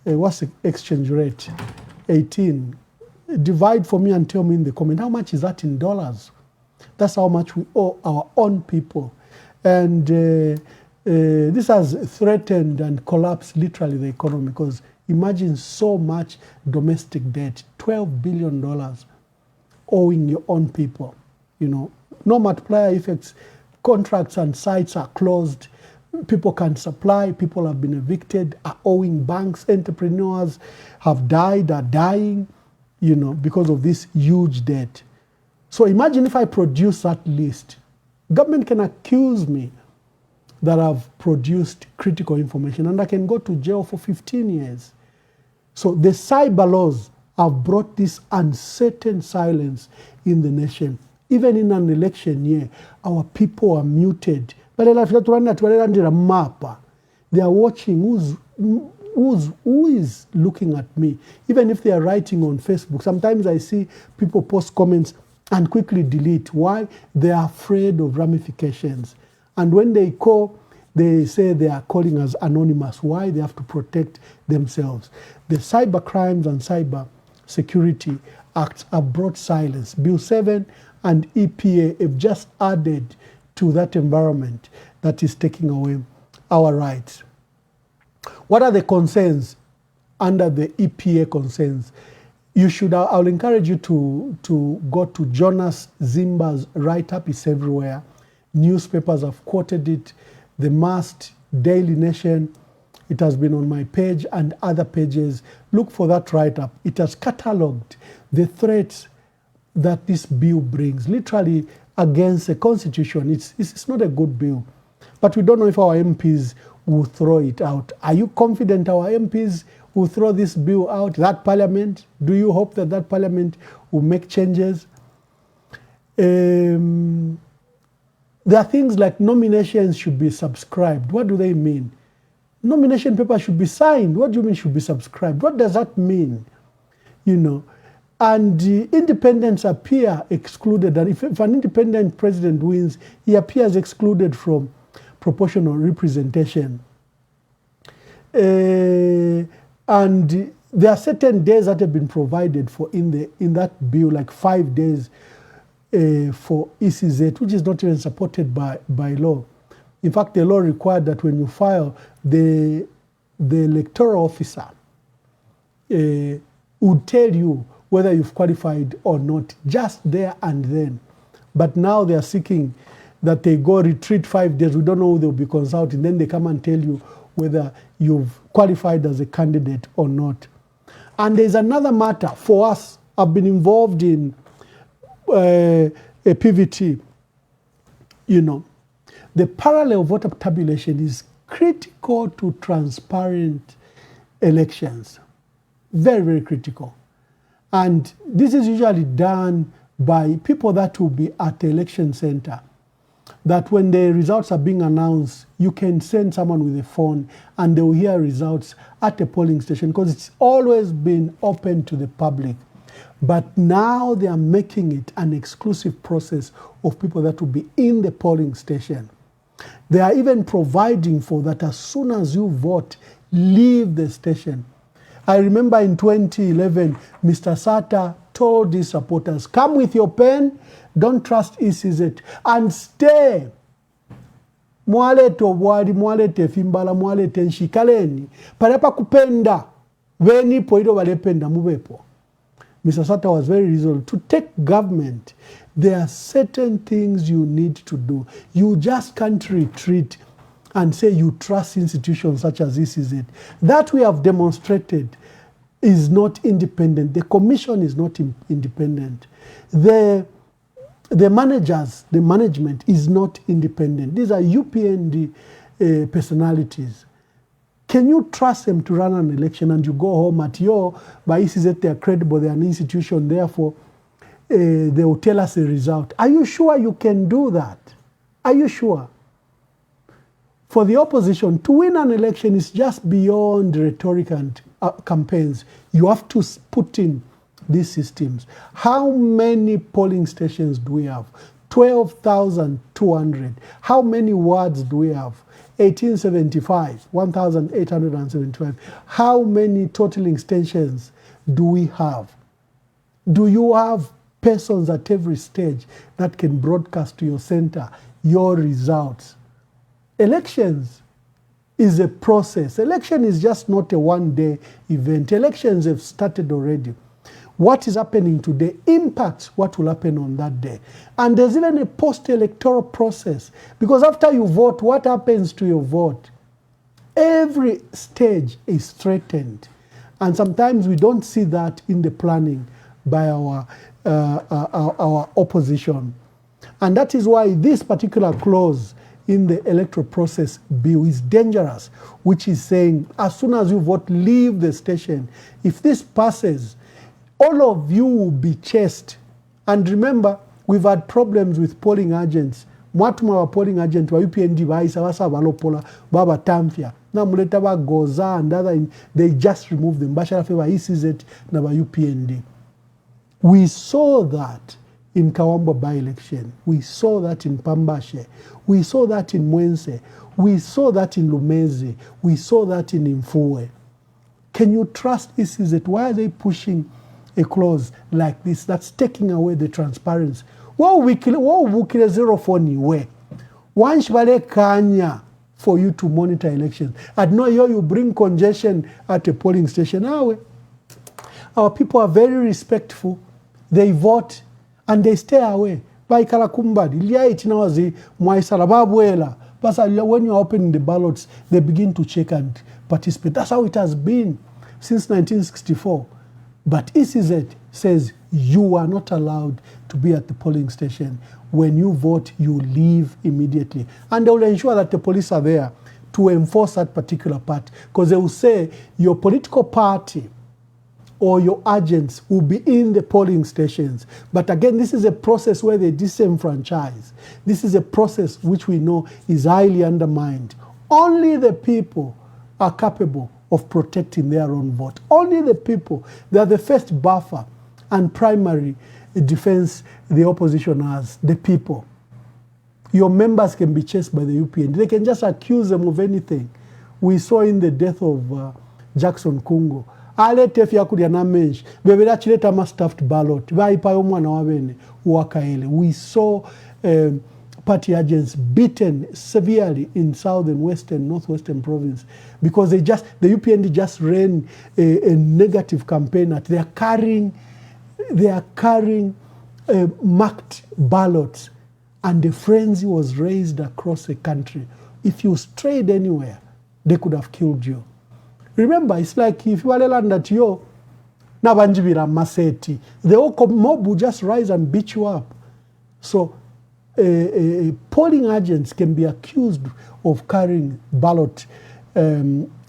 What's the exchange rate? 18. Divide for me and tell me in the comment, how much is that in dollars? That's how much we owe our own people. And this has threatened and collapsed literally the economy, because imagine so much domestic debt, $12 billion owing your own people. You know, no multiplier effects, contracts and sites are closed, people can't supply, people have been evicted, are owing banks, entrepreneurs have died, are dying, you know, because of this huge debt. So imagine if I produce that list. Government can accuse me that I've produced critical information, and I can go to jail for 15 years. So the cyber laws have brought this uncertain silence in the nation. Even in an election year, our people are muted. They are watching who is looking at me. Even if they are writing on Facebook, sometimes I see people post comments and quickly delete. Why? They are afraid of ramifications. And when they call, they say they are calling as anonymous. Why? They have to protect themselves. The Cyber Crimes and Cyber Security Acts have brought silence. Bill 7 and EPA have just added to that environment that is taking away our rights. What are the concerns under the EPA concerns? I'll encourage you to go to Jonas Zimba's write-up. It's everywhere. Newspapers have quoted it. The Must, Daily Nation, it has been on my page and other pages. Look for that write-up. It has catalogued the threats that this bill brings, literally against the Constitution. It's not a good bill. But we don't know if our MPs will throw it out. Are you confident our MPs will throw this bill out? That parliament? Do you hope that that parliament will make changes? There are things like nominations should be subscribed. What do they mean? Nomination paper should be signed. What do you mean should be subscribed? What does that mean? You know, and independents appear excluded. And if an independent president wins, he appears excluded from proportional representation. And there are certain days that have been provided for in that bill, like 5 days for ECZ, which is not even supported by law. In fact, the law required that when you file, the electoral officer would tell you whether you've qualified or not, just there and then. But now they are seeking that they go retreat 5 days. We don't know who they'll be consulting. Then they come and tell you whether you've qualified as a candidate or not. And there's another matter for us. I've been involved in a PVT. You know, the parallel voter tabulation is critical to transparent elections. Very, very critical. And this is usually done by people that will be at the election center. That when the results are being announced, you can send someone with a phone and they will hear results at a polling station, because it's always been open to the public. But now they are making it an exclusive process of people that will be in the polling station. They are even providing for that as soon as you vote, leave the station. I remember in 2011, Mr. Sata told his supporters, come with your pen, don't trust ECZ, and stay. Mwalete obwali, mwalete fimbala, mwalete nshikaleni. Parepa kupenda, veni poido walependa mubepo. Mr. Sata was very resolved to take government. There are certain things you need to do. You just can't retreat and say you trust institutions such as ECZ. That we have demonstrated is not independent. The commission is not independent. The management is not independent. These are UPND personalities. Can you trust them to run an election and you go home at by ECZ, they are credible, they are an institution, therefore they will tell us the result. Are you sure you can do that? Are you sure? For the opposition, to win an election is just beyond rhetoric and campaigns. You have to put in these systems. How many polling stations do we have? 12,200. How many wards do we have? 1875, 1,875. How many totaling stations do we have? Do you have persons at every stage that can broadcast to your center your results? Elections is a process. Election is just not a one-day event. Elections have started already. What is happening today impacts what will happen on that day. And there's even a post-electoral process, because after you vote, what happens to your vote? Every stage is threatened. And sometimes we don't see that in the planning by our opposition. And that is why this particular clause in the electoral process bill is dangerous, which is saying as soon as you vote, leave the station. If this passes, all of you will be chased. And remember, we've had problems with polling agents. Mwatuma wa polling agent wa UPND baisa wasa balopola baba tamfia. Na muleta ba goza and other, they just remove them. Bashara feva ECZ na ba UPND. We saw that in Kawamba by-election. We saw that in Pambashe. We saw that in Mwense. We saw that in Lumezi. We saw that in Imfuwe. Can you trust ECZ? Why are they pushing a clause like this that's taking away the transparency? What wukile zero phone way? Once vale kanya for you to monitor elections. At no you bring congestion at a polling station. Our people are very respectful. They vote and they stay away. When you're opening the ballots, they begin to check and participate. That's how it has been since 1964. But ECZ says you are not allowed to be at the polling station. When you vote, you leave immediately. And they will ensure that the police are there to enforce that particular part. Because they will say your political party or your agents will be in the polling stations. But again, this is a process where they disenfranchise. This is a process which we know is highly undermined. Only the people are capable of protecting their own vote. Only the people. They are the first buffer and primary defense the opposition has, the people. Your members can be chased by the UPN. They can just accuse them of anything. We saw in the death of Jackson Kungo, alete fyakulya namenshi bebera chileta ma stuffed ballot baipayo mwana wabene wakaele. We saw party agents beaten severely in southern, western, northwestern province because the UPND just ran a negative campaign at they are carrying marked ballots, and the frenzy was raised across the country. If you strayed anywhere, they could have killed you. Remember, it's like if you are land at yo, nabanjibira maseti, the whole mob will just rise and beat you up. So polling agents can be accused of carrying ballot,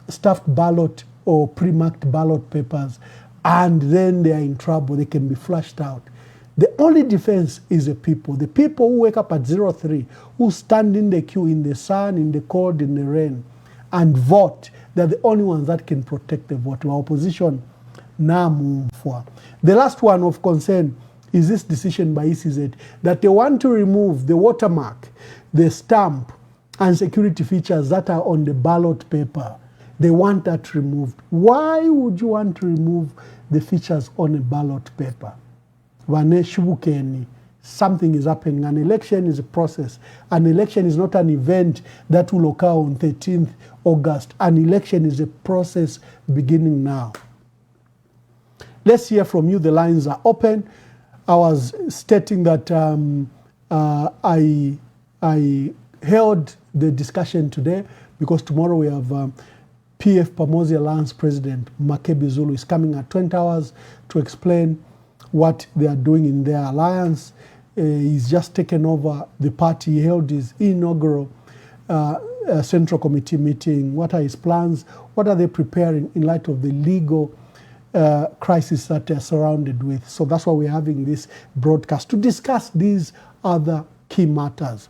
stuffed ballot or pre-marked ballot papers, and then they are in trouble. They can be flushed out. The only defense is the people who wake up at 03, who stand in the queue in the sun, in the cold, in the rain, and vote. They're the only ones that can protect the vote. Our opposition, the last one of concern is this decision by ECZ that they want to remove the watermark, the stamp, and security features that are on the ballot paper. They want that removed. Why would you want to remove the features on a ballot paper? Something is happening. An election is a process. An election is not an event that will occur on 13th August. An election is a process beginning now. Let's hear from you. The lines are open. I was stating that I held the discussion today because tomorrow we have PF Pamosi Alliance President Makebi Zulu is coming at 20 hours to explain what they are doing in their alliance. He's just taken over the party. He held his inaugural Central Committee meeting. What are his plans? What are they preparing in light of the legal crisis that they're surrounded with? So that's why we're having this broadcast to discuss these other key matters.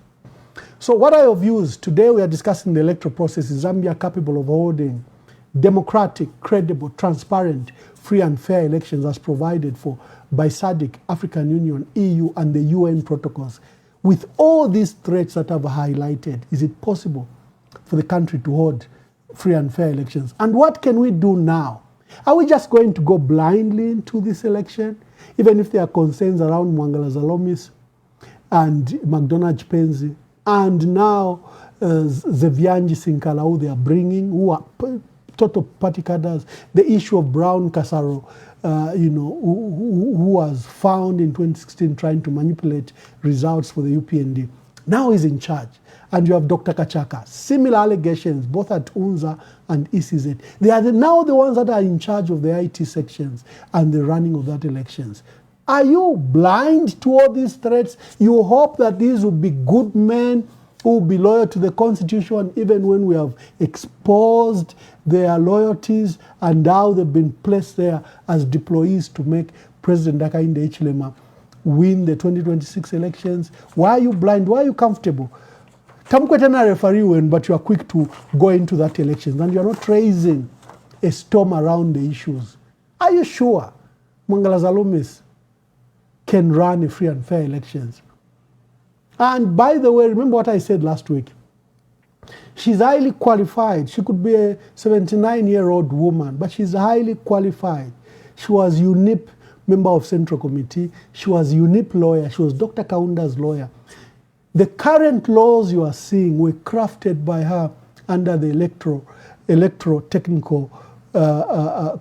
So what are your views? Today we are discussing the electoral process. Is Zambia capable of holding democratic, credible, transparent, free and fair elections as provided for by SADC, African Union, EU, and the UN protocols? With all these threats that I've highlighted, is it possible for the country to hold free and fair elections? And what can we do now? Are we just going to go blindly into this election, even if there are concerns around Mwangala Zalomis and McDonald Penzi, and now Zevyanji Sinkala, who they are bringing, who are total party cadres, the issue of Brown Kasaro, who was found in 2016 trying to manipulate results for the UPND. Now he's in charge. And you have Dr. Kachaka. Similar allegations, both at UNZA and ECZ. They are now the ones that are in charge of the IT sections and the running of that elections. Are you blind to all these threats? You hope that these will be good men who will be loyal to the Constitution even when we have exposed their loyalties and how they've been placed there as deployees to make President Hakainde Hichilema win the 2026 elections. Why are you blind? Why are you comfortable? Tamkwetana referee when, but you are quick to go into that election and you are not raising a storm around the issues. Are you sure Mwangala Zalomis can run a free and fair elections? And by the way, remember what I said last week. She's highly qualified. She could be a 79-year-old woman, but she's highly qualified. She was UNIP member of Central Committee. She was UNIP lawyer. She was Dr. Kaunda's lawyer. The current laws you are seeing were crafted by her under the electoral technical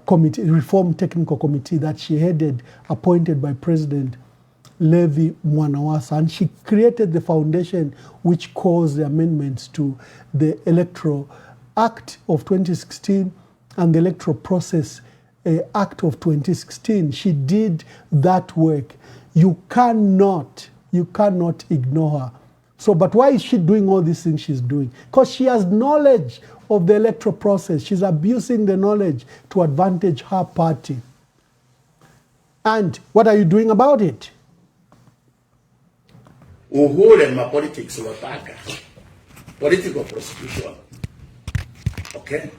committee, reform technical committee that she headed, appointed by President Levi Mwanawasa, and she created the foundation which caused the amendments to the Electoral Act of 2016 and the Electoral Process Act of 2016. She did that work. You cannot ignore her. So, but why is she doing all these things she's doing? Because she has knowledge of the electoral process. She's abusing the knowledge to advantage her party. And what are you doing about it? Uhuru and my politics were political prosecution. Okay?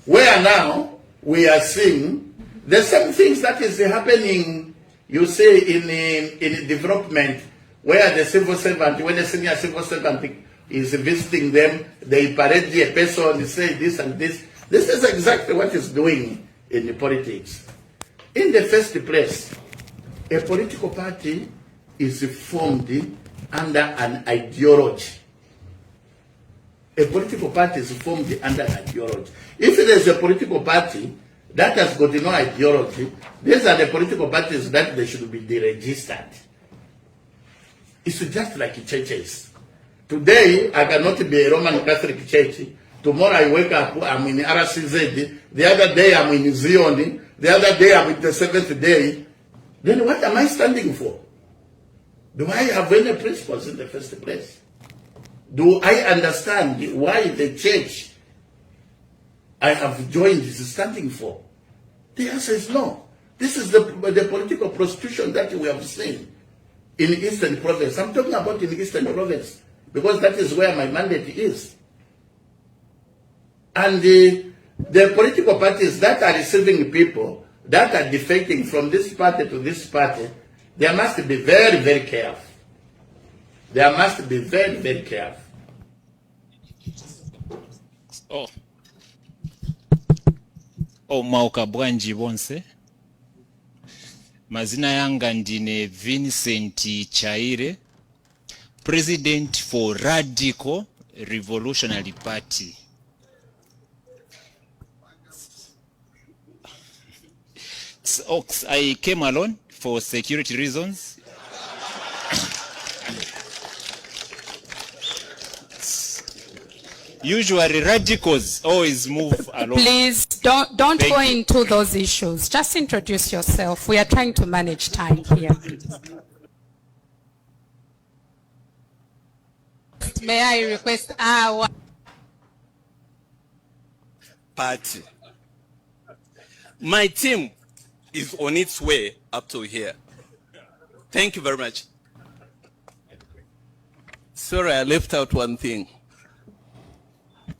Where now we are seeing the same things that is happening, you say, in development, where the civil servant, when the senior civil servant is visiting them, they parade a person, they say this and this. This is exactly what is doing in politics. In the first place, a political party is formed under an ideology. A political party is formed under an ideology. If there's a political party that has got no ideology, these are the political parties that they should be deregistered. It's just like churches. Today, I cannot be a Roman Catholic church. Tomorrow I wake up, I'm in RCZ. The other day I'm in Zion. The other day I'm in the Seventh Day. Then what am I standing for? Do I have any principles in the first place? Do I understand why the church I have joined is standing for? The answer is no. This is the political prostitution that we have seen in Eastern Province. I'm talking about in Eastern Province because that is where my mandate is. And the political parties that are receiving people, that are defecting from this party to this party, they must be very, very careful. They must be very, very careful. Mauka bwanji bonse. Mazina yanga ndine Vincent Chaire, President for Radical Revolutionary Party. I came alone for security reasons. Usually radicals always move along. Please don't go into those issues. Just introduce yourself. We are trying to manage time here. May I request our party? My team is on its way up to here. Thank you very much. Sorry, I left out one thing.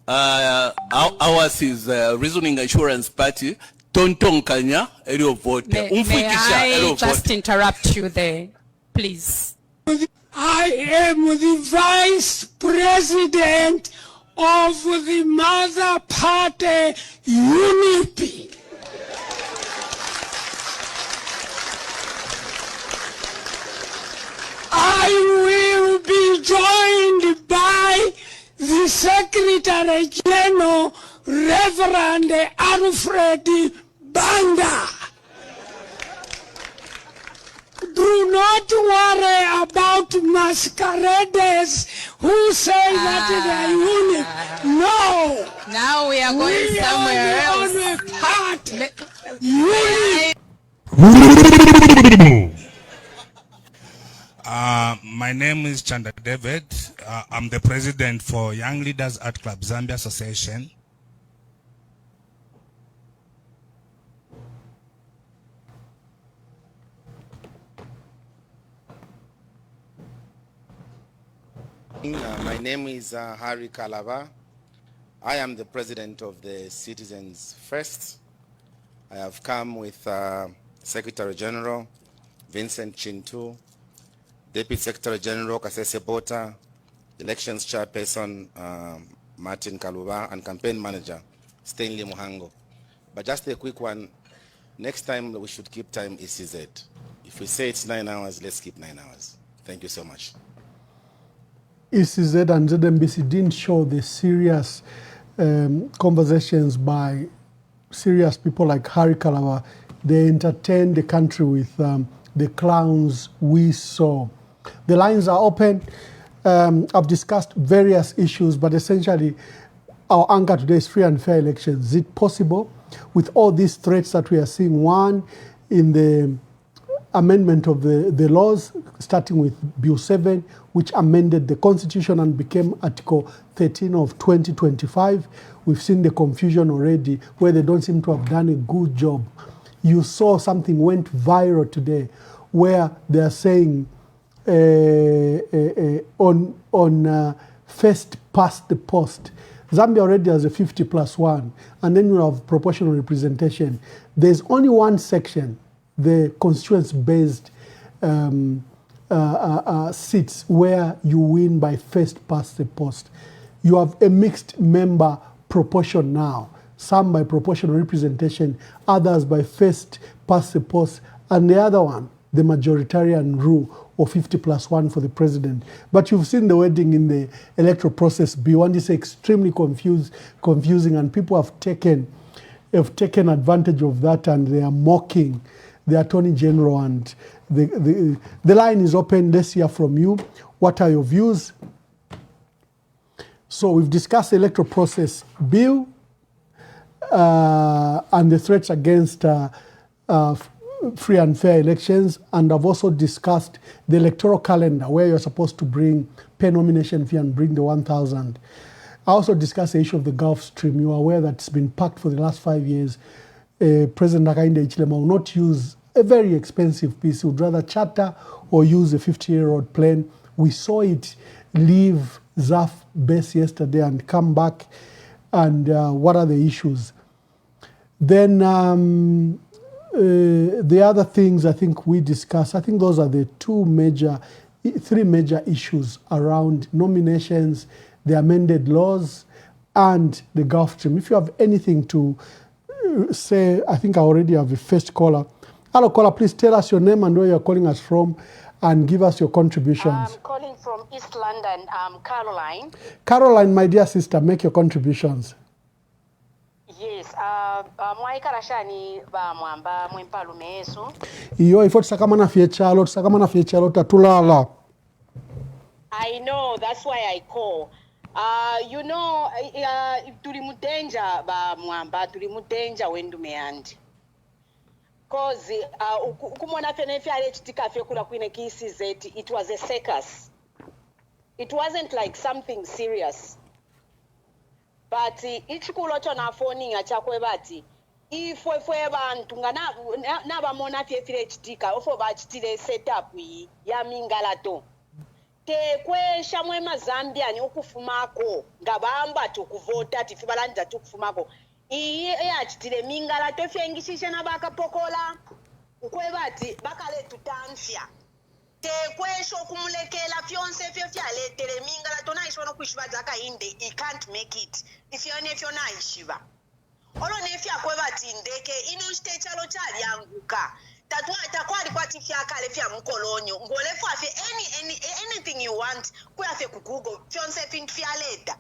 Ours is Reasoning Assurance Party. Tonton Kanya, area vote. May I just interrupt you there, please? I am the Vice President of the Mother Party, UNIP. I will be joined by the Secretary General, Reverend Alfred Banda. Do not worry about masqueraders who say that they are unique. No. Now we are going somewhere else. My name is Chanda David. I'm the president for Young Leaders Art Club Zambia Association. My name is Harry Kalaba. I am the president of the Citizens First. I have come with Secretary General Vincent Chintu, Deputy Secretary General Kasese Bota, Elections Chairperson Martin Kaluba, and Campaign Manager Stanley Muhango. But just a quick one, next time we should keep time ECZ. If we say it's 9 hours, let's keep 9 hours. Thank you so much. ECZ and ZMBC didn't show the serious conversations by serious people like Harry Kalaba. They entertained the country with the clowns we saw. The lines are open. I've discussed various issues, but essentially our anchor today is free and fair elections. Is it possible with all these threats that we are seeing? One, in the amendment of the laws, starting with Bill 7, which amended the Constitution and became Article 13 of 2025. We've seen the confusion already, where they don't seem to have done a good job. You saw something went viral today, where they are saying on first past the post, Zambia already has a 50+1, and then you have proportional representation. There's only one section, the constituency-based seats, where you win by first past the post. You have a mixed member proportion now. some by proportional representation, others by first past the post, and the other one, the majoritarian rule of 50+1 for the president. But you've seen the wording in the electoral process bill, and it's extremely confusing, and people have taken advantage of that, and they are mocking the Attorney General. And the line is open. Let's hear from you. What are your views? So we've discussed the electoral process bill and the threats against free and fair elections, and I've also discussed the electoral calendar, where you're supposed to pay nomination fee and bring the 1,000. I also discussed the issue of the Gulf Stream. You are aware that it's been packed for the last 5 years. President Hakainde Hichilema will not use a very expensive piece. He would rather charter or use a 50-year-old plane. We saw it leave ZAF base yesterday and come back. And what are the issues? Then the other things I think we discussed, I think those are the three major issues around nominations, the amended laws, and the Gulf Stream. If you have anything to say, I think I already have a first caller. Hello, caller, please tell us your name and where you're calling us from, and give us your contributions. I'm calling from East London, Caroline. Caroline, my dear sister, make your contributions. Yes, mwaikarashani ba mwamba mwempalume yesu. Iyo ifo tusakamana fiechalo tatulala. I know, that's why I call. You know, tulimudenja ba mwamba, tulimudenja wendume andi. Cause ukumona fene fyale chitika fye kula kwine KCZ, it was a circus. It wasn't like something serious. But ichikulo chona phoning achakwe bati ifwe bantu ngana nabamona fyefire chitika ofo bachitire setup ya mingalato tekwesha mwema Zambian okufumako ngabamba tukuvota tifibalanda tukufumako iye achitire mingalato fyengishisha nabakapokola ukwebati bakale tutamfya tekwesho kumulekela fyonse fyo fyaletere mingala tona ishono kwishiba zaka inde I can't make it ifyo naishiba olo nefya kwebati ndeke ino chitechalo chalyanguka takwali kwati fyakale fya mukolonyo ngolefu afye anything you want kuyafye ku Google fyonse fintu fyaleta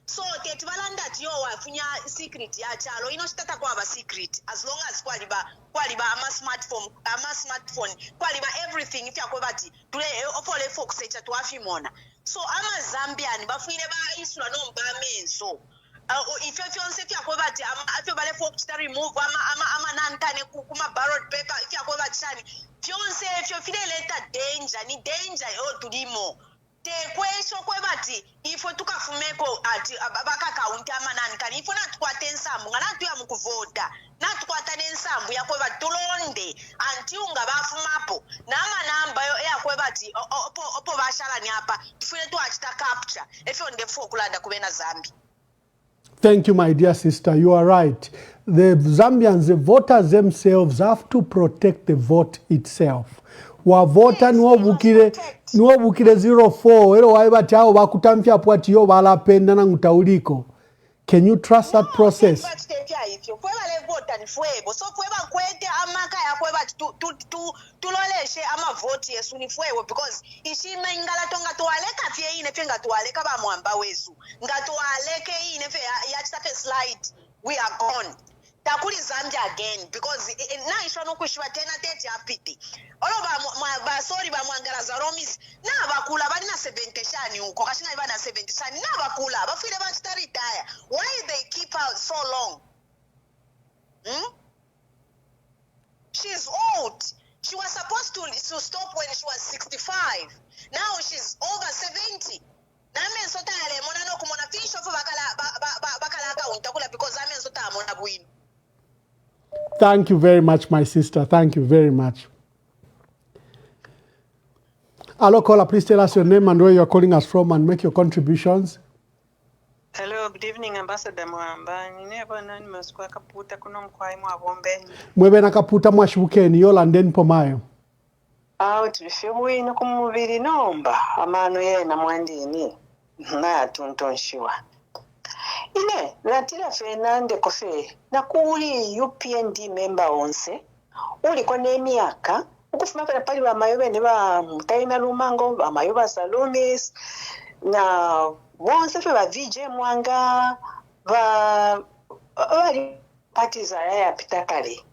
so tetibalanda tiyo wafunya secret ya chalo ino chitata kwa ba secret as long as kwaliba ama smartphone kwaliba everything if yakwebati tule ofole folks echa twafimona so ama Zambian bafuine ba isula no mbamenso if fyonse fyakwebati afyo bale folk to remove ama nankane kuma ballot paper if yakwebati chani fyonse fyo file leta danger tulimo tekwesho kwebati ifo tukafumeko ati baka kaunti amanani kani ifo natukwate ensambu nga natuya mukuvota natukwata nensambu yakwebati tulonde anti unga bafumapo namanamba yakwebati opo bashalani apa tufune tuachita capture efyo ndefo okulanda kubena Zambi. Thank you, my dear sister. You are right. The Zambians, the voters themselves have to protect the vote itself. Wavota niwobukire 04 ero waibati hao bakutamfya pwati yo balapenda na ngutauliko. Can you trust that process? So kweba kwete amaka ya kweba tuloleshe ama vote yesu ni fwewe because ishima ingala tonga tuwaleka fye ine fye nga tuwaleka ba mwamba wesu nga tuwaleke ine fye ya chitafe slide we are gone takuli Zambia again because na ishono kushiba tena tete apiti olo ba sorry ba mwangala za romis na bakula bali na 70 shani uko kashina iba na 70 shani na bakula bafile ba retire why they keep out so long? She's old. She was supposed to stop when she was 65. Now she's over 70. Thank you very much, my sister. Thank you very much. Hello, caller. Please tell us your name and where you're calling us from and make your contributions. Hello, good evening, Ambassador Mwamba. Nineva nani masukwa kaputa kuno mkwai mwa bombeni. Mwebe na kaputa mwashibukeni yola ndeni pomayo. Tufiwe ino kumubiri nomba amano ye na mwandini na tuntonshiwa. ine natira Fernande kofe nakuli UPND member onse uliko n'emyaka ukufuma pala pali bamayo bene ba Mutaina Lumango bamayo ba Salomis na bonse fe ba VJ Mwanga abali parties ya pitakale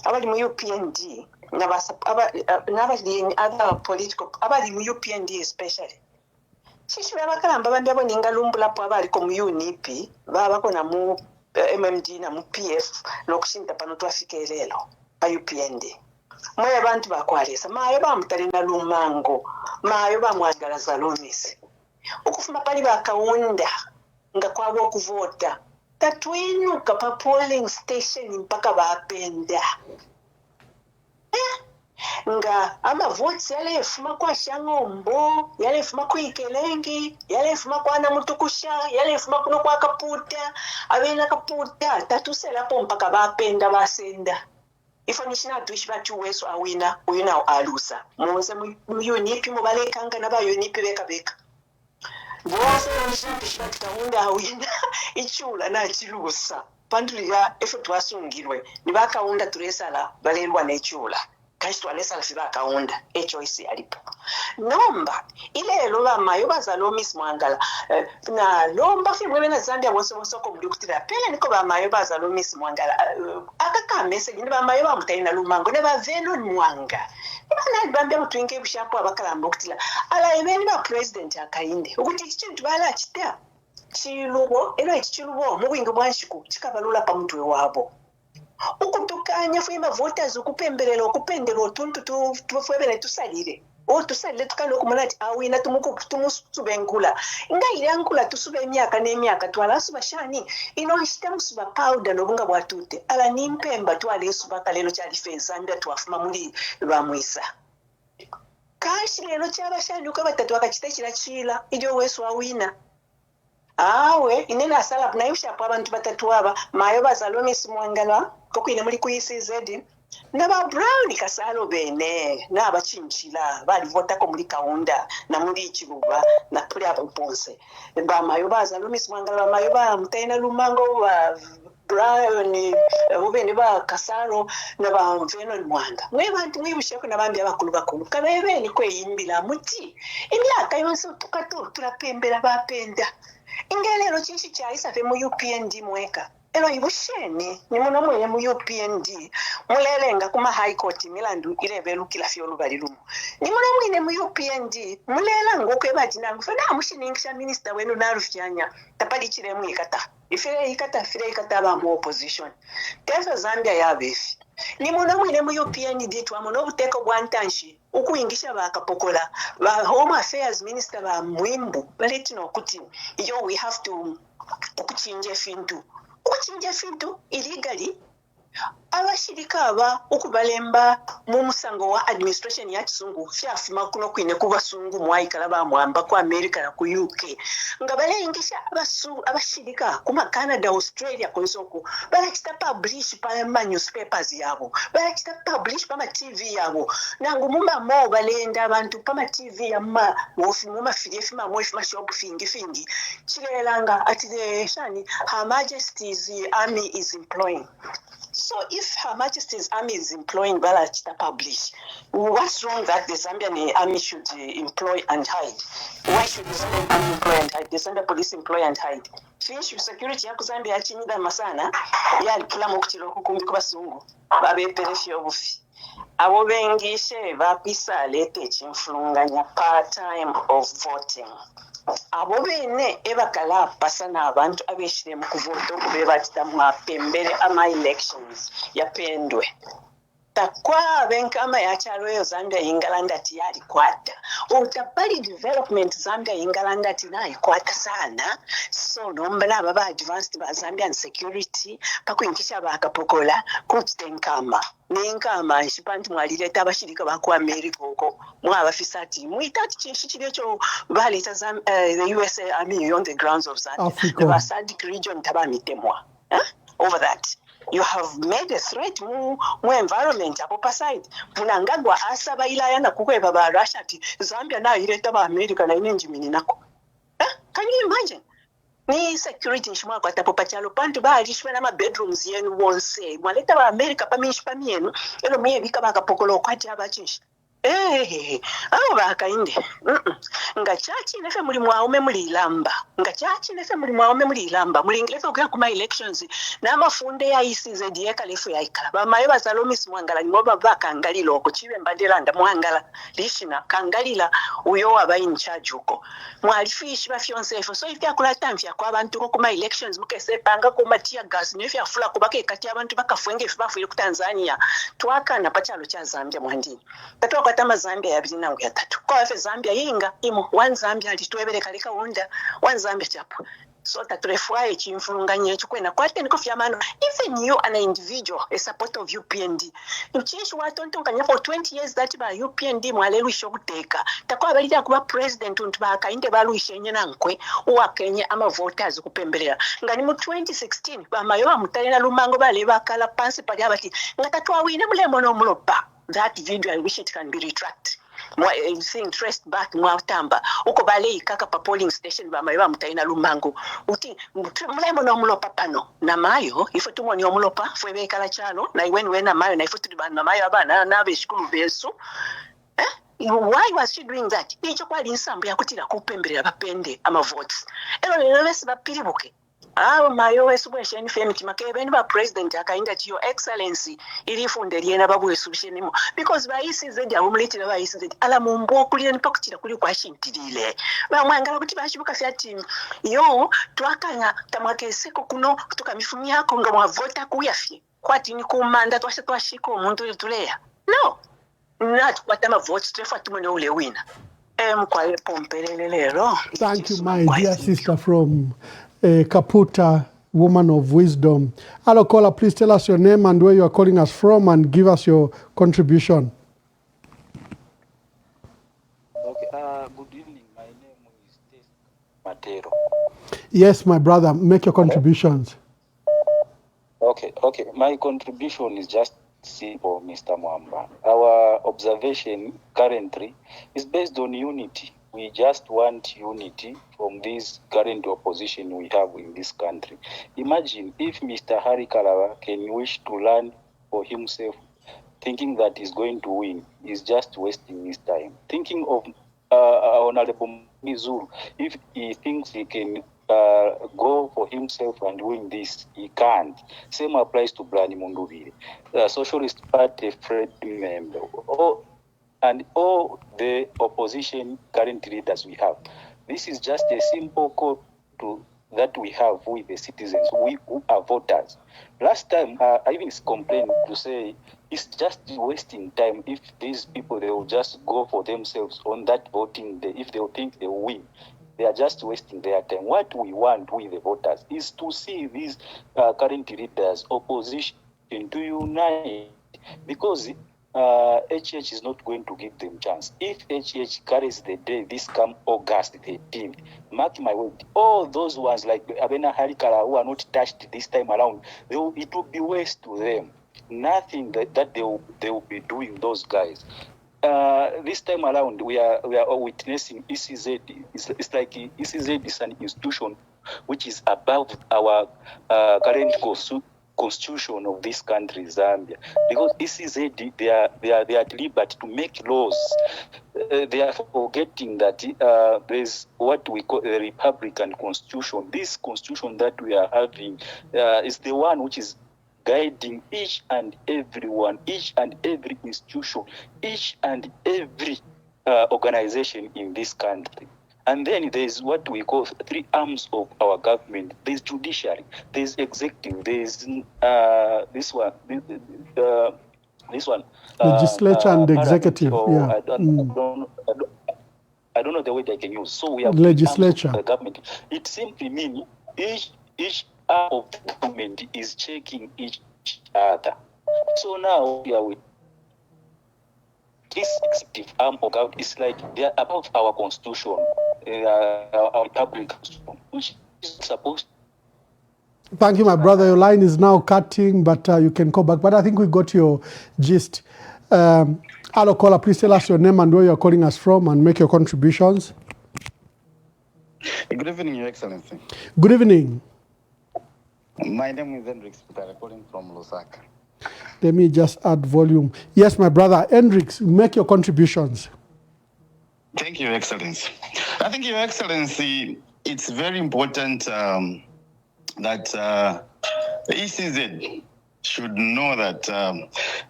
abali mu UPND n'abali other political abali mu UPND especially sisi babakalamba bandi abo ningalumbulapo abaliko mu UNIP babako na mu MMD na mu PF n'okushinta pano twafika elelo pa UPND mwe abantu bakwalesa mayo bamutalina Lumango mayo bamwagala Zalomis ukufuma pali bakawunda nga kwabo okuvota tatwinuka pa polling station mpaka bapenda nga amavoti yalefuma kwa Shangombo yalefuma ku Ikelengi yalefuma kwa Namutukusha yalefuma kuno kwa Kaputa abena Kaputa tatuselapo mpaka bapenda basenda ifonishina tuishi batu weso awina uyina alusa muze mu UNIP mubalekanga na ba UNIP beka bose nishipishwa tutawunda awina ichula na chilusa pandulira efe twasungirwe nibakaunda turesala balelwa nechula kaisi twalesala sibakaunda choice yalipo nomba ile lola mayo bazalomis mwangala na lomba fimwe bena Zambia wosoko mudukutira pele niko ba mayo bazalomis mwangala akaka message ni ba mayo ba Mutaina Lumango ne ba Venon Mwanga ibana bambya mutwinge bushapo abakalamba okutira ala ebeni ba president akainde ukuthi ikintu bala kitya chilubo eno ekichilubo mu bwingi bwanshiku kikabalula pa mutwe wabo ukutukanya fuyima voters ukupemberera okupendera otuntu tufwebere tusalire tusalire tukana okumana ati awina tumusubengula nga irankula tusube emyaka n'emyaka twalasuba shani ino nshitamusuba powder nobunga bwatute ala nimpemba twalesuba kalero kyali Zambia twafuma muri lwamwisa kashi lero kyabashanduka batatu akakitekira kila ijo wesu awina awe inena asala na yushapo abantu batatu aba mayo bazalomis mwangala kokwine muri kuyisizedi naba Brown kasalo bene n'abachinchila bali vota ko muri kaunda na muri kibuba na puli abaponse ba mayo bazalomis mwangala mayo ba Mutaina Lumango ba Brown ubene ba kasalo na ba Venon Mwanga mwe bantu mwibusheko nabambi abakulu kabebe ni kweyimbira muti imyaka yonse tukato turapembera bapenda ingelero chinshi chaisa fe mu UPND mweka elo ibusheni ni muno mwe mu UPND mulelenga kuma high court milandu ilevelu kila fyolu balilumu ni muno mwe mu UPND mulela ngokwe batinangu fana mushiningisha minister wenu narufyanya tapali chire mu ikata ifire ikata ba mu opposition tefa Zambia yabefi ni muno mwe mu UPND twamo no buteko bwantanshi ukuyingisha bakapokola ba home affairs minister ba mwimbu baletino kuti yo we have to kuchinja fintu illegally abashirika aba ukubalemba mu musango wa administration ya kisungu fyafuma kuno kwine kubasungu mwaikala ba mwamba ku America na ku UK ngabale ingisha abashirika kuma Canada Australia konsoko balakita publish pa newspapers yabo balakita publish pa TV yabo nangu mumba mo balenda abantu pa TV yamma wofuma filefi ma mwefi shop fingi chilelanga ati the shani Her Majesty's Army is employing. So if Her Majesty's Army is employing Balachita publish, what's wrong that the Zambian Army should employ and hide? Why should the Zambian Army employ and hide? The Zambian Police employ and hide? Finch security ya Zambia yachimida masana ya kila mukutiro kukumbi kubasungu babepere obufi abo bengishe bapisa lete chimfulunganya part time of voting. Abo bene ebakala pasana abantu abeshire mu kuvota okube batita mwapembere ama elections yapendwe takwa benkama ya chalo Zambia Ingalanda tiyari kwata utapali development Zambia Ingalanda tinai kwata sana so nombala baba advanced ba Zambian security pakuinkisha bakapokola kutitenkama nenkama nshipantu mwalileta abashirika baku America uko mwabafisati muitati chinshikire cyo baleta the USA Army on the grounds of Zambia the Sadic region tabamitemwa over that. You have made a threat mu environment apo side. Punangagwa asaba ilaya na kukweba ba Russia ti Zambia na ileta ba America na inenji mini nako. Can you imagine? ni security nshimwa kwa tapo pachalo pantu ba alishwe na ma bedrooms yenu wonse mwaleta ba America pamishi pamienu elo mie bika bakapokolo kwati abachinshi abo bakainde nga chachi nefe muri mwaume muri ilamba nga chachi nefe muri mwaume muri ilamba muri inglefe okuya kuma elections na mafunde ya ICZ yeka lefu ya ikala bamaye bazalomisi mwangala ngoba bakangalilo okuchibe mbandera nda mwangala lishina kangalila uyo waba in charge uko mwalifishi bafyonse efo so ifya kula tamfya kwa abantu ko kuma elections mukese panga kuma tear gas nefya fula kubake kati abantu bakafwenge bafuye ku Tanzania twakana pachalo cha Zambia mwandini tatwa kwa tama Zambia ya bina ngu ya tatu kwa fe Zambia yinga imo one Zambia litwebele kalika unda one Zambia chapo so tatulefwaye chimfunganye chukwena kwate niko fyamano even you an individual a support of UPND mchinshi watonto kanya for 20 years that ba UPND mwalewisho kuteka takwa balija kuba president untu bakainde baluishenye nankwe uwa Kenya ama voters kupembelera ngani mu 2016 bamayo amutayina lumango bale bakala pansi pali abati ngatatwa wine mulemo no mulopa that video I wish it can be retracted seeing traced back mwatamba uko bale ikaka pa polling station ba mayo mutaina lumango uti mulemo no mulopa pano na mayo ifo tumoni omulopa fwebe kala chalo na iweni na mayo na ifo na mayo abana na beshikulu besu why was she doing that icho kwa linsambu yakutira kupembelera bapende ama votes elo lelo bese bapiribuke mayo wesu bwesheni femiti makebe ni ba president akainda to your excellency ilifunde liena babu wesusheni mo because ba ICZ abumulitira ba ICZ ala mumbo okulira nipakutira kuli kwa shintilile ba mwangala kuti bashibuka fyati yo twakanya tamwakeseko kuno kutoka mifumu yako nga mwavota kuyafye kwati ni kumanda twashiko umuntu tuleya no not kwata ma votes trefa tumone ule wina kwa pompelelero. Thank you my dear sister from Kaputa, woman of wisdom. Hello, caller, please tell us your name and where you are calling us from and give us your contribution. Okay, good evening. My name is Matero. Yes, my brother, make your contributions. Okay. My contribution is just simple, Mr. Mwamba. Our observation currently is based on unity. We just want unity from this current opposition we have in this country. Imagine if Mr. Hari Kalaba can wish to learn for himself, thinking that he's going to win, he's just wasting his time. Thinking of Honorable Mizuru, if he thinks he can go for himself and win this, he can't. Same applies to Brani Munduvire, the Socialist Party Fred member. And all the opposition current leaders we have. This is just a simple call that we have with the citizens, we who are voters. Last time, I even complained to say it's just wasting time if these people, they will just go for themselves on that voting day, if they will think they will win. They are just wasting their time. What we want with the voters is to see these current leaders, opposition, to unite, because HH is not going to give them chance. If HH carries the day this come August 13th, mark my word, all those ones like Abena Harikara who are not touched this time around, it will be waste to them. Nothing that they will be doing, those guys. This time around, we are all witnessing ECZ. It's like ECZ is an institution which is above our current constitution of this country, Zambia, because ECZ, they are at liberty to make laws. They are forgetting that there's what we call a Republican constitution. This constitution that we are having is the one which is guiding each and everyone, each and every institution, each and every organization in this country. And then there's what we call three arms of our government. There's judiciary, there's executive, there's this one, legislature and executive. Yeah. I don't know the word I can use. So we have legislature. Three arms of the government. It simply means each arm of the government is checking each other. So now we are with this executive arm of government is like they are above our constitution, our public constitution, which is supposed. Thank you, my brother. Your line is now cutting, but you can call back. But I think we got your gist. Hello, caller. Please tell us your name and where you are calling us from, and make your contributions. Good evening, Your Excellency. Good evening. My name is Hendrix Putara, calling from Lusaka. Let me just add volume. Yes, my brother. Hendrix, make your contributions. Thank you, Your Excellency. I think, Your Excellency, it's very important that the ECZ should know that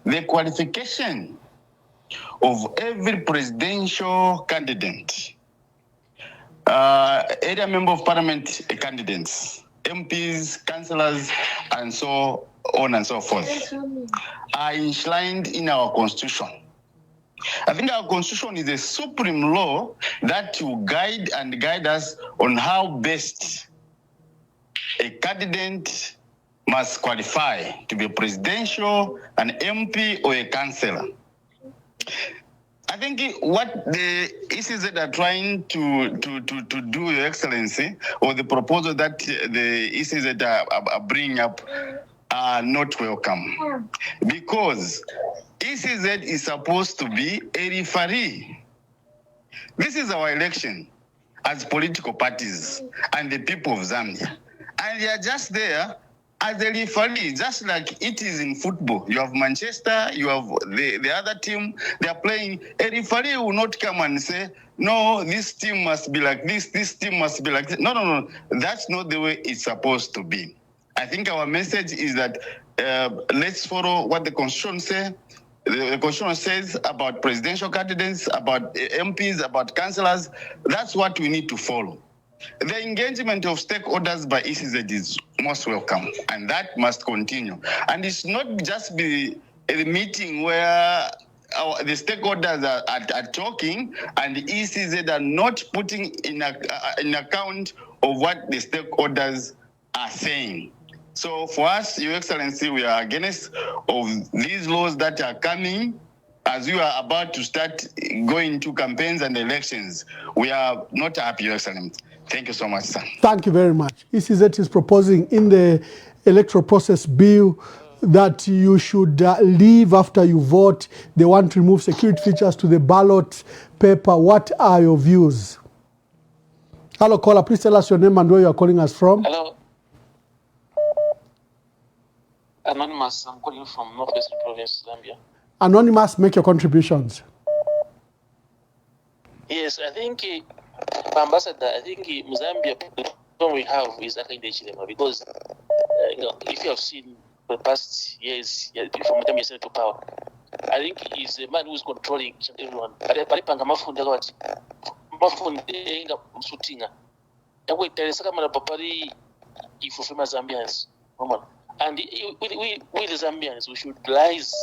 the qualification of every presidential candidate, area member of parliament candidates, MPs, councillors, and so on and so forth, are enshrined in our constitution. I think our constitution is a supreme law that will guide us on how best a candidate must qualify to be a presidential, an MP, or a councillor. I think what the ECZ are trying to do, Your Excellency, or the proposal that the ECZ are bringing up are not welcome. Because ECZ is supposed to be a referee. This is our election as political parties and the people of Zambia. And they are just there as a referee, just like it is in football. You have Manchester, you have the other team, they are playing. A referee will not come and say, no, this team must be like this team must be like this. No. That's not the way it's supposed to be. I think our message is that let's follow what the Constitution says. The Constitution says about presidential candidates, about MPs, about councillors. That's what we need to follow. The engagement of stakeholders by ECZ is most welcome, and that must continue. And it's not just be a meeting where the stakeholders are talking and the ECZ are not putting in account of what the stakeholders are saying. So for us, Your Excellency, we are against of these laws that are coming as we are about to start going to campaigns and elections. We are not happy, Your Excellency. Thank you so much, sir. Thank you very much. ECZ is proposing in the electoral process bill that you should leave after you vote. They want to remove security features to the ballot paper. What are your views? Hello, caller. Please tell us your name and where you are calling us from. Hello. Anonymous, I'm calling from Northwestern Province, Zambia. Anonymous, make your contributions. Yes, I think, Ambassador, I think Zambia, the problem we have is that kind of dilemma because, if you have seen the past years, from the time you to power, I think he's a man who's controlling everyone. Zambians. And we the Zambians, we should rise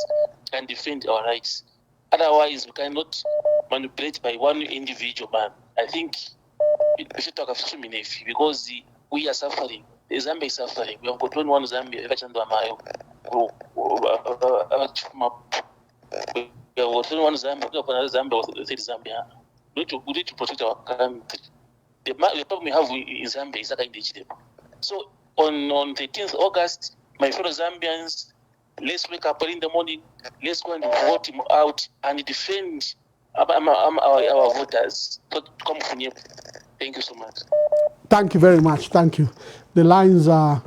and defend our rights. Otherwise, we cannot manipulate by one individual man. I think we should talk of discrimination because we are suffering. The Zambia is suffering. We have got one Zambia. We have got one Zambia. We have another Zambia. We need to protect our country. The problem we have in Zambia is that kind of. So on 13th August, my fellow Zambians, let's wake up early in the morning, let's go and vote him out and defend our voters. Thank you so much. Thank you very much. Thank you. The lines are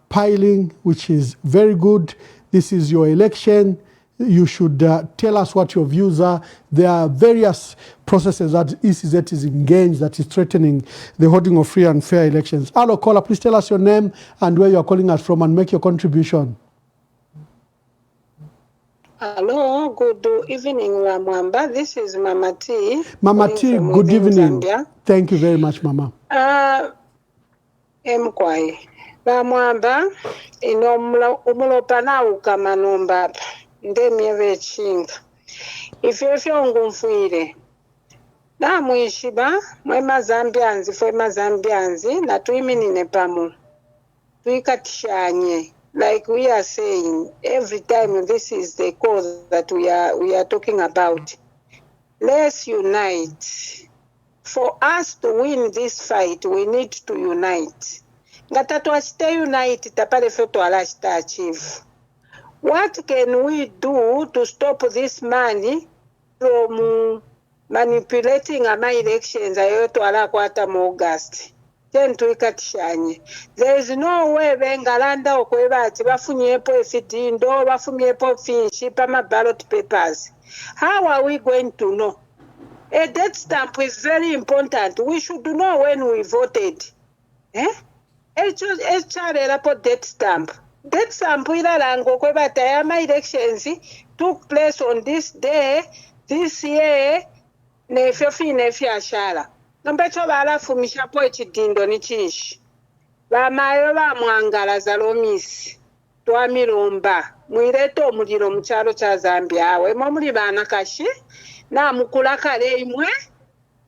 piling, which is very good. This is your election. You should tell us what your views are. There are various processes that ECZ is engaged that is threatening the holding of free and fair elections. Hello, caller, please tell us your name and where you are calling us from and make your contribution. Hello, good evening, Ramwamba. This is Mama T. Mama T, good evening. Zambia. Thank you very much, Mama. Mkwai. Ramwamba, umulopa na ukamanomba. Ndemye vechinga. Ifefyo ngumfuire. Na muishiba, mwema Zambianzi, na tuiminine pamu. Tuikatishanye. Like we are saying, every time this is the cause that we are talking about. Let's unite. For us to win this fight, we need to unite. Ngatatu stay unite, tapale feto alashita achieve. What can we do to stop this money from manipulating ama-elections ayotwala akwata mu August. Tentwikatishanye. There is no way bengalanda okweba ati bafunyepo efidindo, bafunyepo finshi pama ballot papers. How are we going to know? A death stamp is very important. We should know when we voted. Echarerapo death stamp. Death stamp ilalango kweba tayama elections took place on this day, this year, nefyo ashala. Nambecho balafumishapo echidindo ni chinshi. Bamayo bamwangalaza lomisi. Twamirumba. Mwirete omuliro mu kyalo kya Zambia awe. Mwe muli baana kashi. Na mukula kale imwe.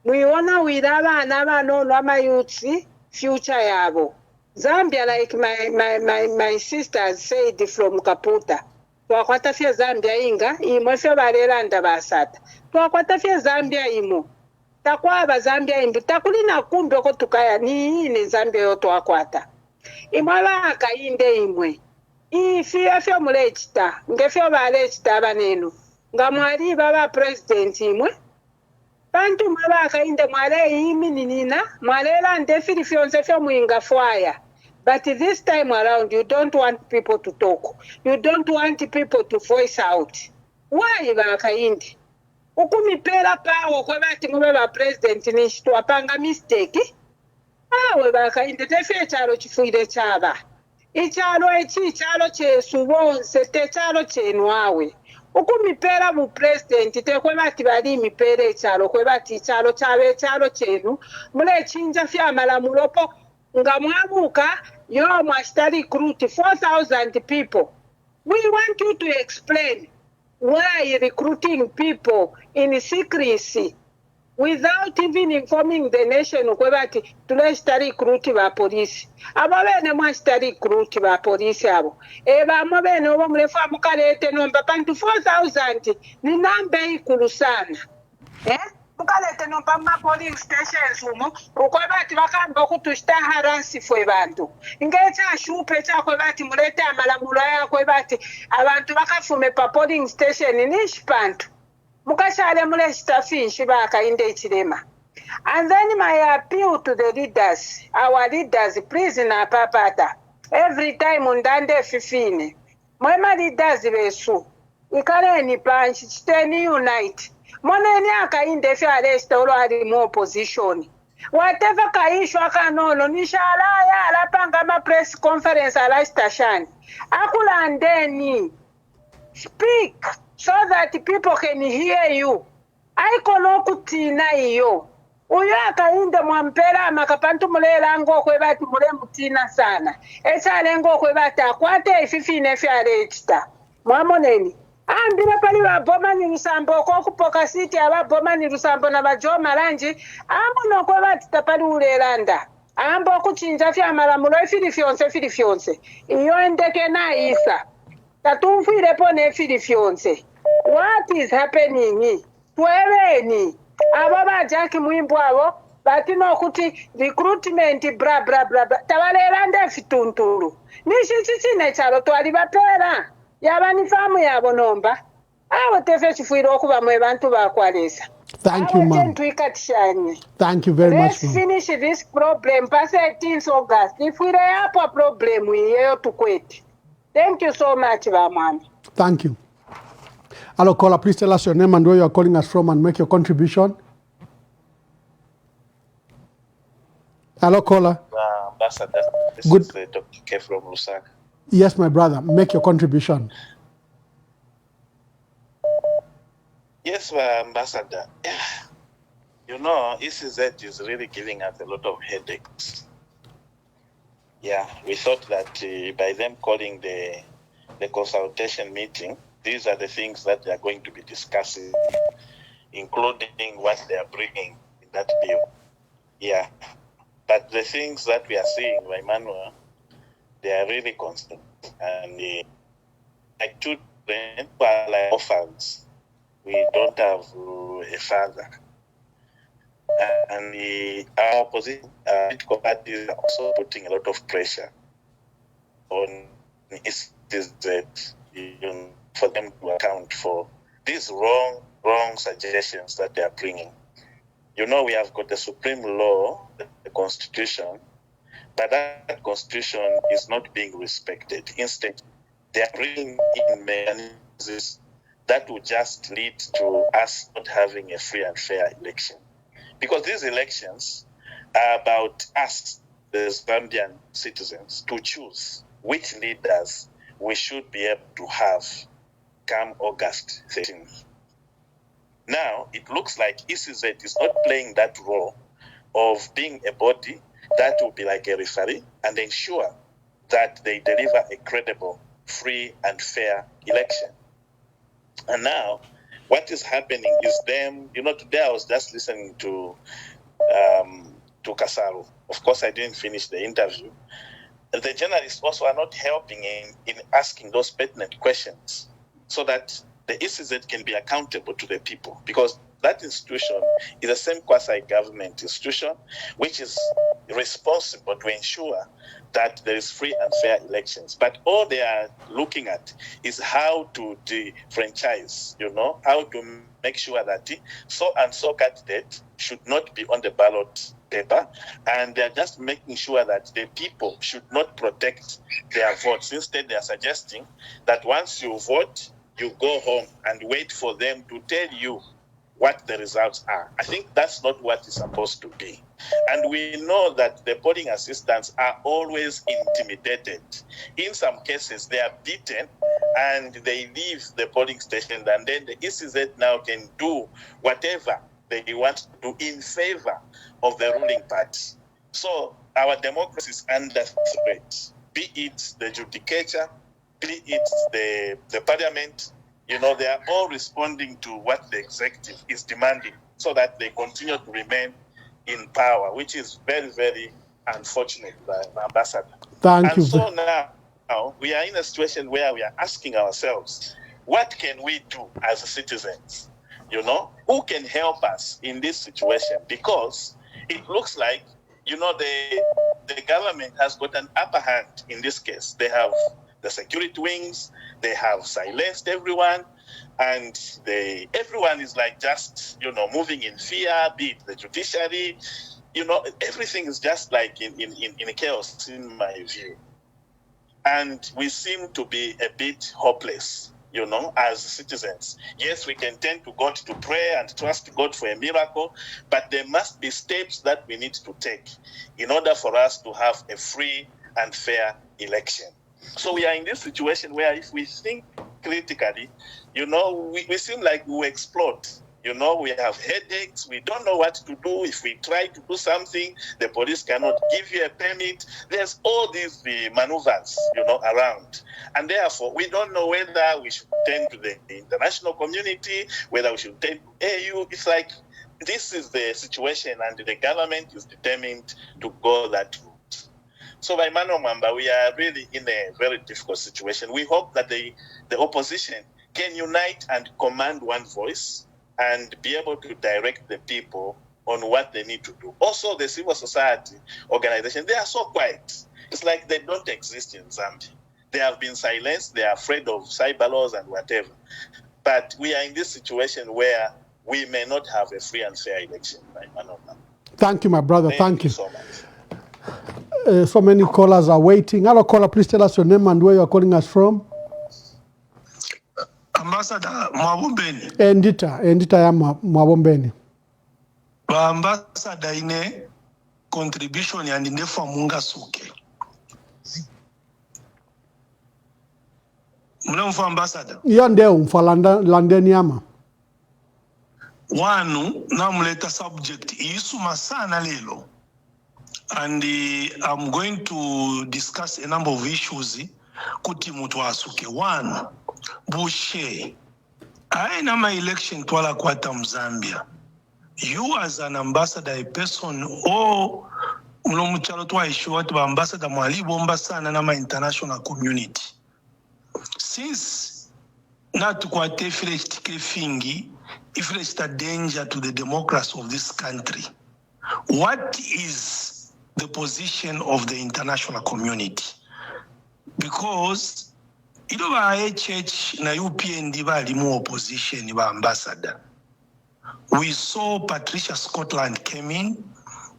Mwiwona wira abaana bano amayuthi future yabo. Zambia, like my sisters said from Kaputa. Twakwata fye Zambia inga. Imwe fye barelanda basata. Twakwata fye Zambia imo. Takwaba Zambia imbu takulina kumbe ko tukaya ni Zambia yo twakwata imwe bakayinde imwe ifia fyo mulechita ngefyo balechita baneno nga mwali baba president imwe bantu mwabakayinde mwale imininina mwalela ndefiri fyonse fyo muinga fwaya. But this time around you don't want people to talk, you don't want people to voice out. Why bakayinde ukumipela pawo kwebati mube ba president nishitu apanga mistake awe bakainde tefe chalo chifuire chaba ichalo ichalo chesu bonse te chalo chenu awe ukumipela mu president te kwebati bali mipele chalo kwebati chalo chabe chalo chenu mule chinja fya malamulopo nga mwabuka yo mwashtari recruit 4,000 people. We want you to explain why recruiting people in secrecy without even informing the nation kwebati tulesta recruit ba police. Abo bene mwasta recruit ba police abo. Bamwe bene obo mulefu amukalete nomba pantu 4,000 ni namba ikulu sana. Mukalete nomba ma polling stations umo ukwebati bakamba okutushita haransi fwe bantu. Ngecha shupe cha kwebati mulete amalamulo ya kwebati abantu bakafume pa polling station nishipantu. Mukashale mule stafinshi bakayinde ichilema. And then my appeal to the leaders, our leaders, please na papata. Every time undande fifine. Mwema leaders besu. Ikale ni panchi, chiteni unite. Moneni akayinde fi arrest olo ali mu opposition. Whatever kaishu akanono nishala ya alapanga ma press conference ala stashani. Akula andeni. Speak so that people can hear you. Aikono kutina iyo. Uyo akainde mwampera makapantu mulela ngo kwebati mule mutina sana. Echale ngo kwebati akwate ififine fya register. Mwamoneni. Ambira pali wa boma ni rusambo ko kupoka city aba boma ni rusambo na bajoma lanji ambo no kwebati tapali ulelanda. Ambo kuchinja fya malamulo fili fyonse. Iyo endeke na isa. Tatumfire pone fili fyonse. What is happening? Tueleni. Abo bajaki muimbo abo batino kuti recruitment bra bra bra bra tabalelanda fituntulu. Nishichine chalo twali batera. Yabani famu yabo nomba. Abo tefe chifuire okuba mwe bantu bakwalesa. Thank you, ma'am. Thank you very much, ma'am. Let's finish this problem. Pass 18th August. If we have a problem, we have to quit. Thank you so much, ma'am. Thank you. Hello, caller. Please tell us your name and where you are calling us from and make your contribution. Hello, caller. Ambassador, this Good. is Dr. K from Lusaka. Yes, my brother. Make your contribution. Yes, Ambassador. You know, ECZ is really giving us a lot of headaches. Yeah, we thought that by them calling the consultation meeting, these are the things that they are going to be discussing, including what they are bringing in that bill. Yeah, but the things that we are seeing by Manuel, they are really constant. And like children who are like orphans, we don't have a father. And our opposition political parties are also putting a lot of pressure on ECZ for them to account for these wrong suggestions that they are bringing. You know, we have got the supreme law, the constitution, but that constitution is not being respected. Instead, they are bringing in mechanisms that will just lead to us not having a free and fair election. Because these elections are about us, the Zambian citizens, to choose which leaders we should be able to have come August 13th. Now, it looks like ECZ is not playing that role of being a body that will be like a referee and ensure that they deliver a credible, free, and fair election. And now, what is happening is them, you know, today I was just listening to Kasaru. Of course, I didn't finish the interview. The journalists also are not helping in asking those pertinent questions so that the ECZ can be accountable to the people, because that institution is the same quasi-government institution which is responsible to ensure that there is free and fair elections. But all they are looking at is how to defranchise, you know, how to make sure that so and so candidate should not be on the ballot paper, and they're just making sure that the people should not protect their votes. Instead, they are suggesting that once you vote, you go home and wait for them to tell you what the results are. I think that's not what it's supposed to be. And we know that the polling assistants are always intimidated. In some cases, they are beaten and they leave the polling station, and then the ECZ now can do whatever they want to do in favor of the ruling party. So our democracy is under threat, be it the judicature, be it the parliament. You know, they are all responding to what the executive is demanding so that they continue to remain in power, which is very, very unfortunate, Ambassador. Thank you. So now we are in a situation where we are asking ourselves, what can we do as citizens? You know, who can help us in this situation? Because it looks like, you know, the government has got an upper hand in this case. They have the security wings, they have silenced everyone, and everyone is like just, you know, moving in fear, be it the judiciary, you know, everything is just like in chaos in my view. And we seem to be a bit hopeless, you know, as citizens. Yes, we can tend to God to pray and trust God for a miracle, but there must be steps that we need to take in order for us to have a free and fair election. So we are in this situation where if we think critically, you know, we seem like we will explode. You know, we have headaches. We don't know what to do. If we try to do something, the police cannot give you a permit. There's all these maneuvers, you know, around. And therefore, we don't know whether we should turn to the international community, whether we should turn to AU. It's like this is the situation, and the government is determined to go that route. So by Mano Mamba, we are really in a very difficult situation. We hope that the opposition can unite and command one voice and be able to direct the people on what they need to do. Also, the civil society organization, they are so quiet. It's like they don't exist in Zambia. They have been silenced. They are afraid of cyber laws and whatever. But we are in this situation where we may not have a free and fair election by Mano Mamba. Thank you, my brother. Thank you so much. So many callers are waiting. Hello, caller, please tell us your name and where you are calling us from. Ambassador Mwabombeni. Endita ya Mwabombeni. Ambassador ine contribution ya ndinefa munga suke. Mnamfa ambassador? Iyo ndio mfa London yama. Wanu namuleta subject isuma sana lelo. And I'm going to discuss a number of issues kuti mutu asuke. One, Bushe. I na my election twala kwata Zambia. You as an ambassador, a person, or mlomuchalo twa issue watu ambassador mwali bomba sana na ma international community. Since not kwate fresh kefingi, if it's a danger to the democracy of this country, what is the position of the international community? Because Ilo ba church na UPND bali mu opposition ba ambassador. We saw Patricia Scotland came in.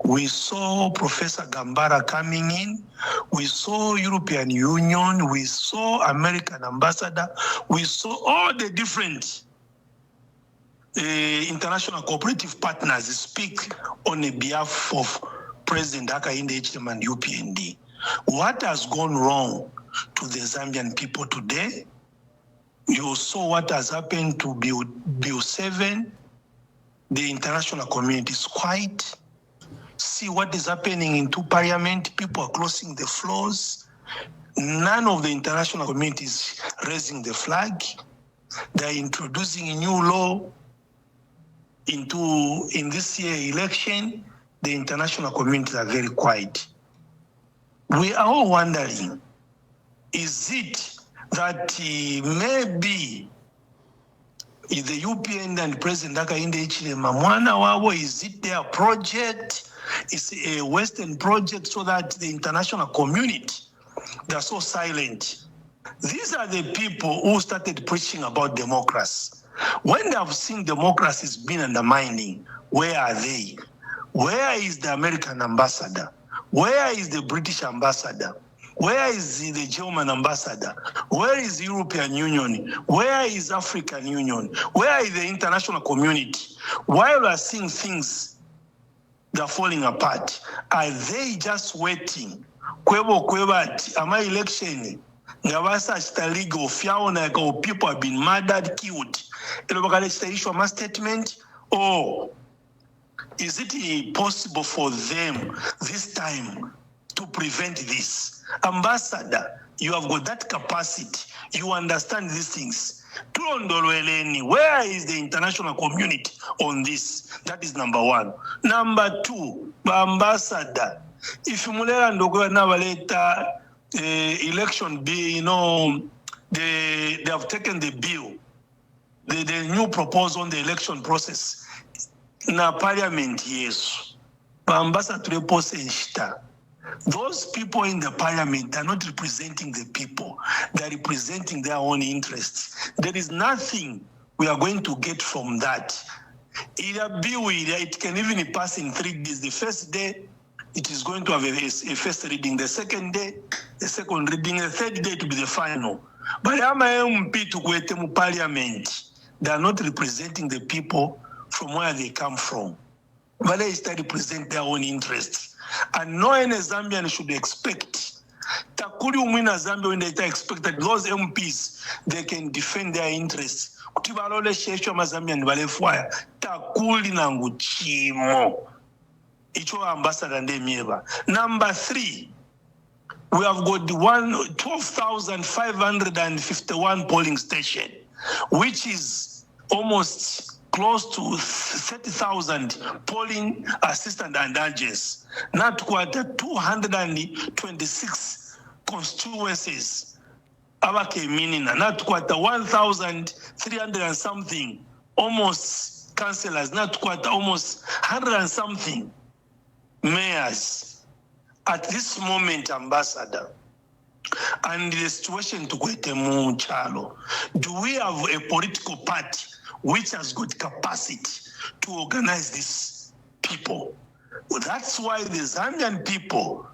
We saw Professor Gambara coming in. We saw European Union. We saw American ambassador. We saw all the different international cooperative partners speak on the behalf of President Hakainde Hichilema and UPND. What has gone wrong to the Zambian people today? You saw what has happened to Bill 7. The international community is quiet. See what is happening into parliament. People are closing the floors. None of the international community is raising the flag. They are introducing a new law in this year election. The international communities are very quiet. We are all wondering, is it that maybe the UPN and President Hakainde Hichilema mwana wawo, is it their project? It's a Western project so that the international community, they're so silent. These are the people who started preaching about democracy. When they have seen democracy is being undermining, where are they? Where is the American ambassador? Where is the British ambassador? Where is the German ambassador? Where is the European Union? Where is African Union? Where is the international community? While we are seeing things that are falling apart, are they just waiting? Ama election, legal, people have been murdered, killed. Issue a statement, or is it possible for them this time to prevent this? Ambassador, you have got that capacity. You understand these things. Where is the international community on this? That is number one. Number two, ambassador, if you later election bill, they have taken the bill, the new proposal on the election process. Na parliament, yes. Ambassador those people in the parliament are not representing the people. They are representing their own interests. There is nothing we are going to get from that. It can even pass in 3 days. The first day, it is going to have a first reading. The second day, the second reading. The third day to be the final. But MP to go to parliament, they are not representing the people from where they come from. But they start to represent their own interests. And no any Zambian should expect. Takuli umwina Zambia when they expect that those MPs, they can defend their interests. Kutibalole shesho mazambian balefwaya. Takuli nangu chimo. Icho ambassador ndemieba. Number 3, we have got 12,551 polling station, which is almost close to 30,000 polling assistant and agents. Not quite 226 constituencies. Not quite 1,300 and something, almost councillors, not quite almost 100 and something mayors. At this moment, ambassador, and the situation to Gwetemu Chalo, do we have a political party which has got capacity to organize these people? Well, that's why the Zambian people,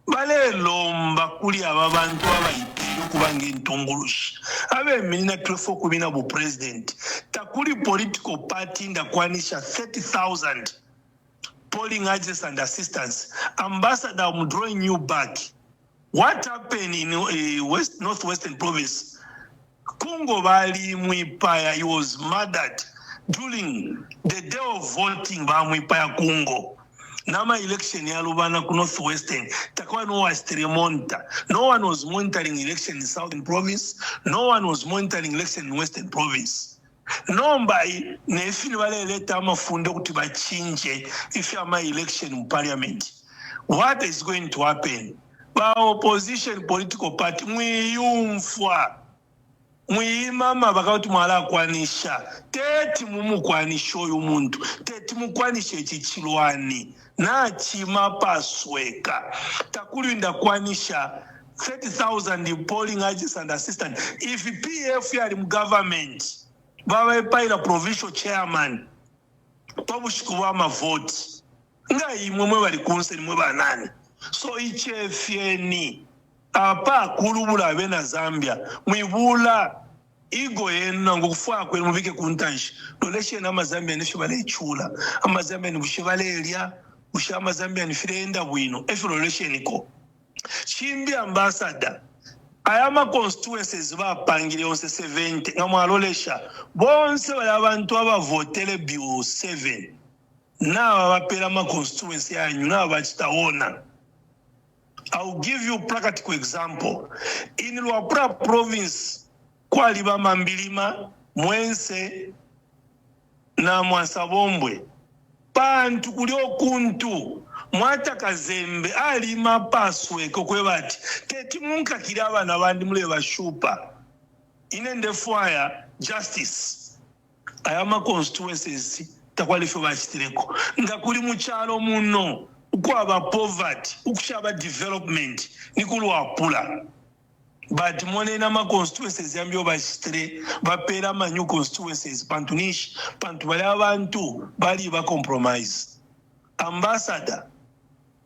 balelomba kuli ababantu abayitiro kubanga entongolushi abemina twefo kubina bu president takuli political party ndakwanisha 30,000 polling agents and assistants. Ambassador, I'm drawing you back. What happened in northwestern province? Kungo Bali Mwipaya, he was murdered during the day of voting by Mwipaya Kungo. Nama election ya Lubana ku northwestern. Takwa no was remonta. No one was monitoring election in southern province. No one was monitoring election in western province. Nombai nefini wale leta amafundo kuti bachinje if you my election in parliament. What is going to happen? Ba opposition political party mwiyumfwa. Mwimama bakauti mwala kwanisha. Teti mumu kwanisho yumuntu. Teti mukwanishe chichilwani. Na chima pasweka. Takuli nda kwanisha 30,000 polling agents and assistants. If PF are in government, bawe paira provincial chairman, pabushikuwa ma vote. Nga imwe bali konseni mwe banani. So ichefyeni apa kulubula bena Zambia mwibula igo yena ngokufa kwe mubike kuntanshi noleshe na Mazambia nisho balechula amazambia ni bushibalelia bushama Zambia ni firenda bwino efiloleshe niko chimbi ambassador ayama constituencies bapangire onse 70 ngamwalolesha bonse bali abantu abavotele bio 7 na bapela ma constituency yanyu na bachitaona. I'll give you a practical example. In Luapura province, kwaliba mambilima, mwense, na mwasabombwe. Pantu kulio kuntu, mwata kazembe, alima paswe kokwebati. Teti munka kiraba na bandi mule bashupa. Inende fire, justice. Ayama constituencies, takwalife bachitireko. Nga kuli muchalo muno. Ukwaba poverty, ukushaba development, nikulu apula. But mwone na ma constituencies yambio bashitre, bapera ma new constituencies, pantunish, bali abantu, bali ba compromise. Ambassador,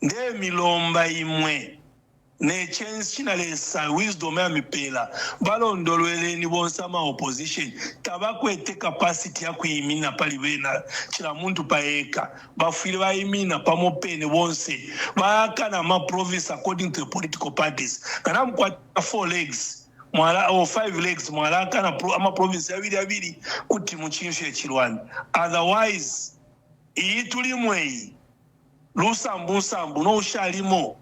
nde milomba imwe, ne chance chinalesa wisdom ya mipela, balondolwele ni bonsama opposition, tabakwete capacity ya kuimina palibena, chila muntu paeka, bafili ba imina pamopene bonse, baka na ma province according to the political parties. Kana mkwata 4 legs, mwala or 5 legs, mwala kana ama province ya vili kuti muchinshe chilwani. Otherwise, itulimwei, lusambu, no shalimo,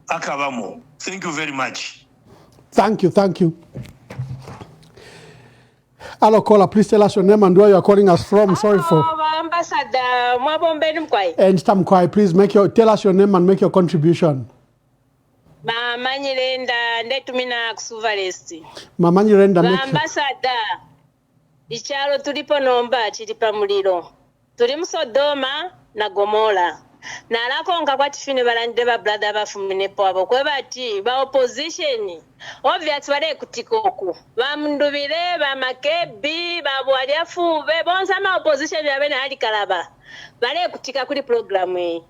akabamo. Thank you very much. Thank you. Hello, caller. Please tell us your name and where you are calling us from. Sorry for. Ambassador, mwabombe mkwai. And Stamkwai, please tell us your name and make your contribution. Mamanyirenda ndetumina kusuvalesti. Mamanyirenda Ambassador, ichalo tulipo nomba chilipa muliro. Tulimu Sodoma na Gomora. Na lakonga kwa tifine balande ba brother bafuminepo abo kwe bati ba opposition obvious bale kutikoku ba mndubire ba makebi ba bwaliafube bonza ma opposition yabene ali kalaba bale kutika kuli program hii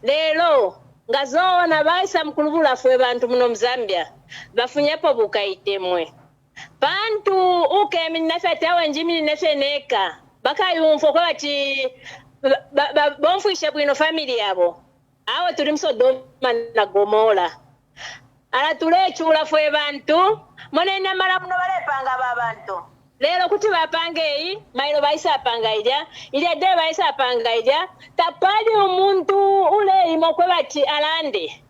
lelo ngazoona baisa mkulubula fwe bantu muno Mzambia bafunyepo bukaitemwe bantu ukemi nafete awenjimi nefeneka bakayumfo kwa bati bonfuisha bwino family yabo awo tuli Sodoma na Gomora ala tulechula fwe bantu monena mala muno balepanga babantu lero kuti bapange yi mailo baisa apanga ilya de baisa apanga ilya tapali umuntu ule imokwe bati alande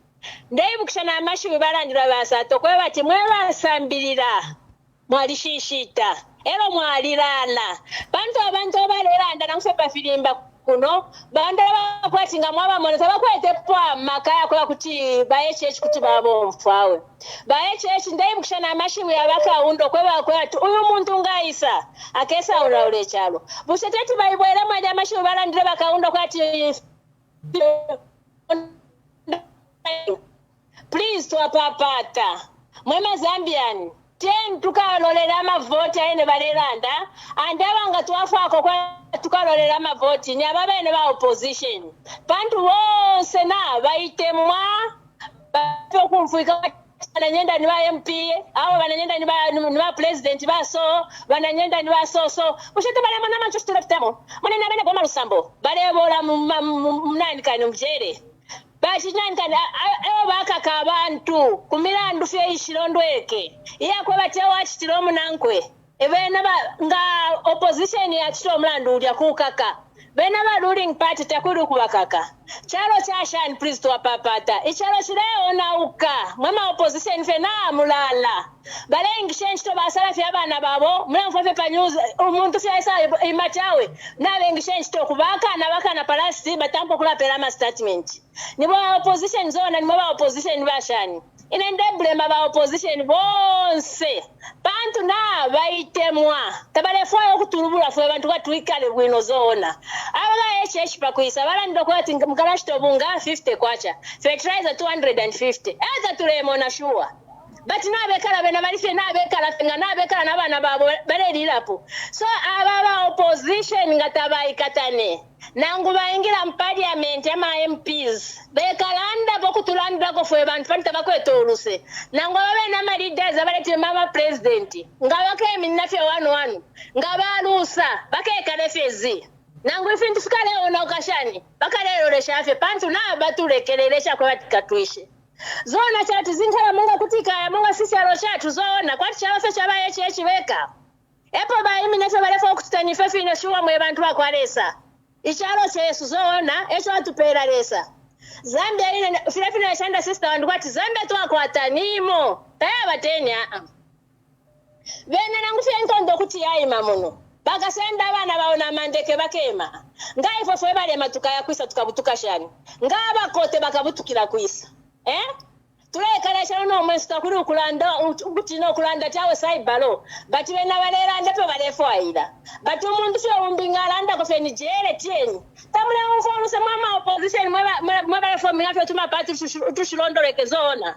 ndeyibukishana amashi balandira basato kwe bati mweba sambilira mwalishishita ero mwalirana abantu abalelanda nakusepa filimba kuno bandala bakwatinga mwaba moneza bakwete pwa makaya kwa kuti bayechechi kuti babo mfawe bayechechi ndeyibukishana amashiwe yabaka undo kwe bakwati uyu muntu ngaisa akesa ulaule chalo buseteti bayibwera mwaja amashiwe balandire bakaunda kwati please twapapata mwema Zambian ten tukalolera amavoti aine balelanda andabanga twafako kwa tukalolera amavoti ni ababene ba opposition bantu bose na baitemwa bakumfuika bananyenda ni ba MP abo bananyenda ni ba president baso bananyenda ni baso ushite bale mwana mancho tuletemo mwana nabene goma lusambo bale bola mnani kani mjere bachi nani kani ebo bakaka abantu kumirandu fye ishirondweke iyakwe batewa achitiro munankwe ebena nga opposition ya chito mlandu ulya kukaka bena ba ruling party takuru kubakaka chalo cha shan please to papata ichalo chileo na uka mwema opposition fe na mulala balengi change to basala fya bana babo mlemfo fe pa news umuntu fya isa imachawe na bengi change to kubaka na baka na palasi batampo kula pelama statement nibo opposition zona nibo opposition bashani inendebule maba opposition bonse bantu na baitemwa tabale fwa okutulubula fwe bantu batwikale bwino zona abala HH pakuisa bala ndo kwati mkalashito bunga 50 kwacha fertilizer 250 eza tulemo na sure but nabekala bena balife nabekala fenga nabekala nabana babo balelirapo so ababa opposition ngatabaikatane nangu baingira mu parliament ama MPs bekalanda bokutulanda ko fwe bantu fanta bakwetoluse nangu babe na leaders abalete mama president ngabake minafye wanu ngabalusa bakekale fezi nangu ifintu fikale ona okashani bakalero leshafe pantu na batulekelelesha kwa batikatwishe zona chati zinkala munga kutika ya munga sisi aloshatu zona kwati chalafe chabaye chechiweka epo baimi nefe balefo okutitani fefi ineshuwa mwe bantu bakwalesa ichalo chesu zona echo atupera lesa Zambia ine filafina shanda sister wandu kwati Zambia twakwatanimo taya batenya bene nangu fyentondo kuti yaima muno bakasenda abana baona mandeke bakema ngaifo fwe bale matuka ya kwisa tukabutuka shani ngaba kote bakabutukira kwisa tulekala shano mwezi takuri ukulanda ukuthi no kulanda chawe saibalo bati bena balera ndapo balefo aida bati umuntu fyo umbingalanda ko feni jere tieni tamule umfonu se mama opposition mwe balefo mingafyo tuma pati tushilondoleke zona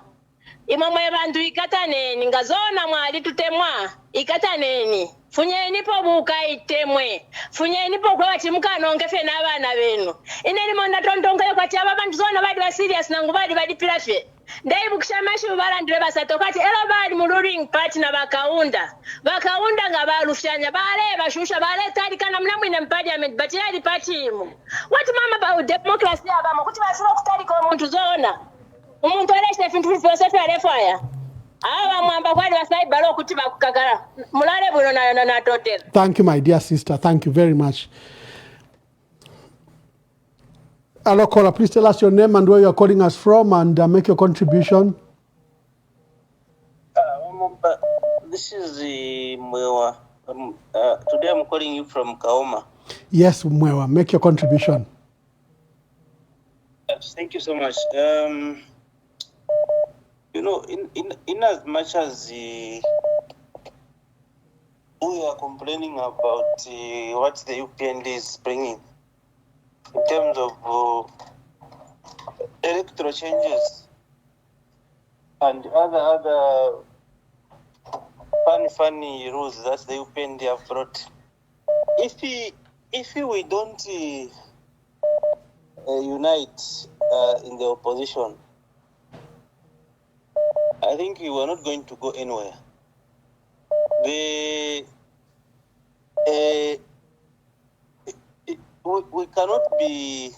imamwe bantu ikataneni ngazona mwali tutemwa ikataneni funyeni po buka itemwe funyeni po kwa chimukano ngefe na abana benu ineli monda tondonga yo kwati abantu zona badi ba serious nangu badi pilafye ndai bukishamashi balandire basatokati elo badi mu ruling party na bakaunda ngabalufyanya bale bashusha bale tali kana mnamwine mu parliament but yali party imu what mama ba democracy abamo kuti bafuna kutali ko muntu zona umuntu aleshe fintu filosofi alefaya aba mwamba kwali basai balo kuti bakukagala mulale buno na totela. Thank you, my dear sister. Thank you very much. Hello, caller. Please tell us your name and where you are calling us from and make your contribution. This is Mwewa. Today I'm calling you from Kaoma. Yes, Mwewa. Make your contribution. Yes, thank you so much. You know, in as much as we are complaining about what the UPND is bringing in terms of electoral changes and other funny rules that the UPND have brought, if we don't unite in the opposition, I think we are not going to go anywhere. We cannot be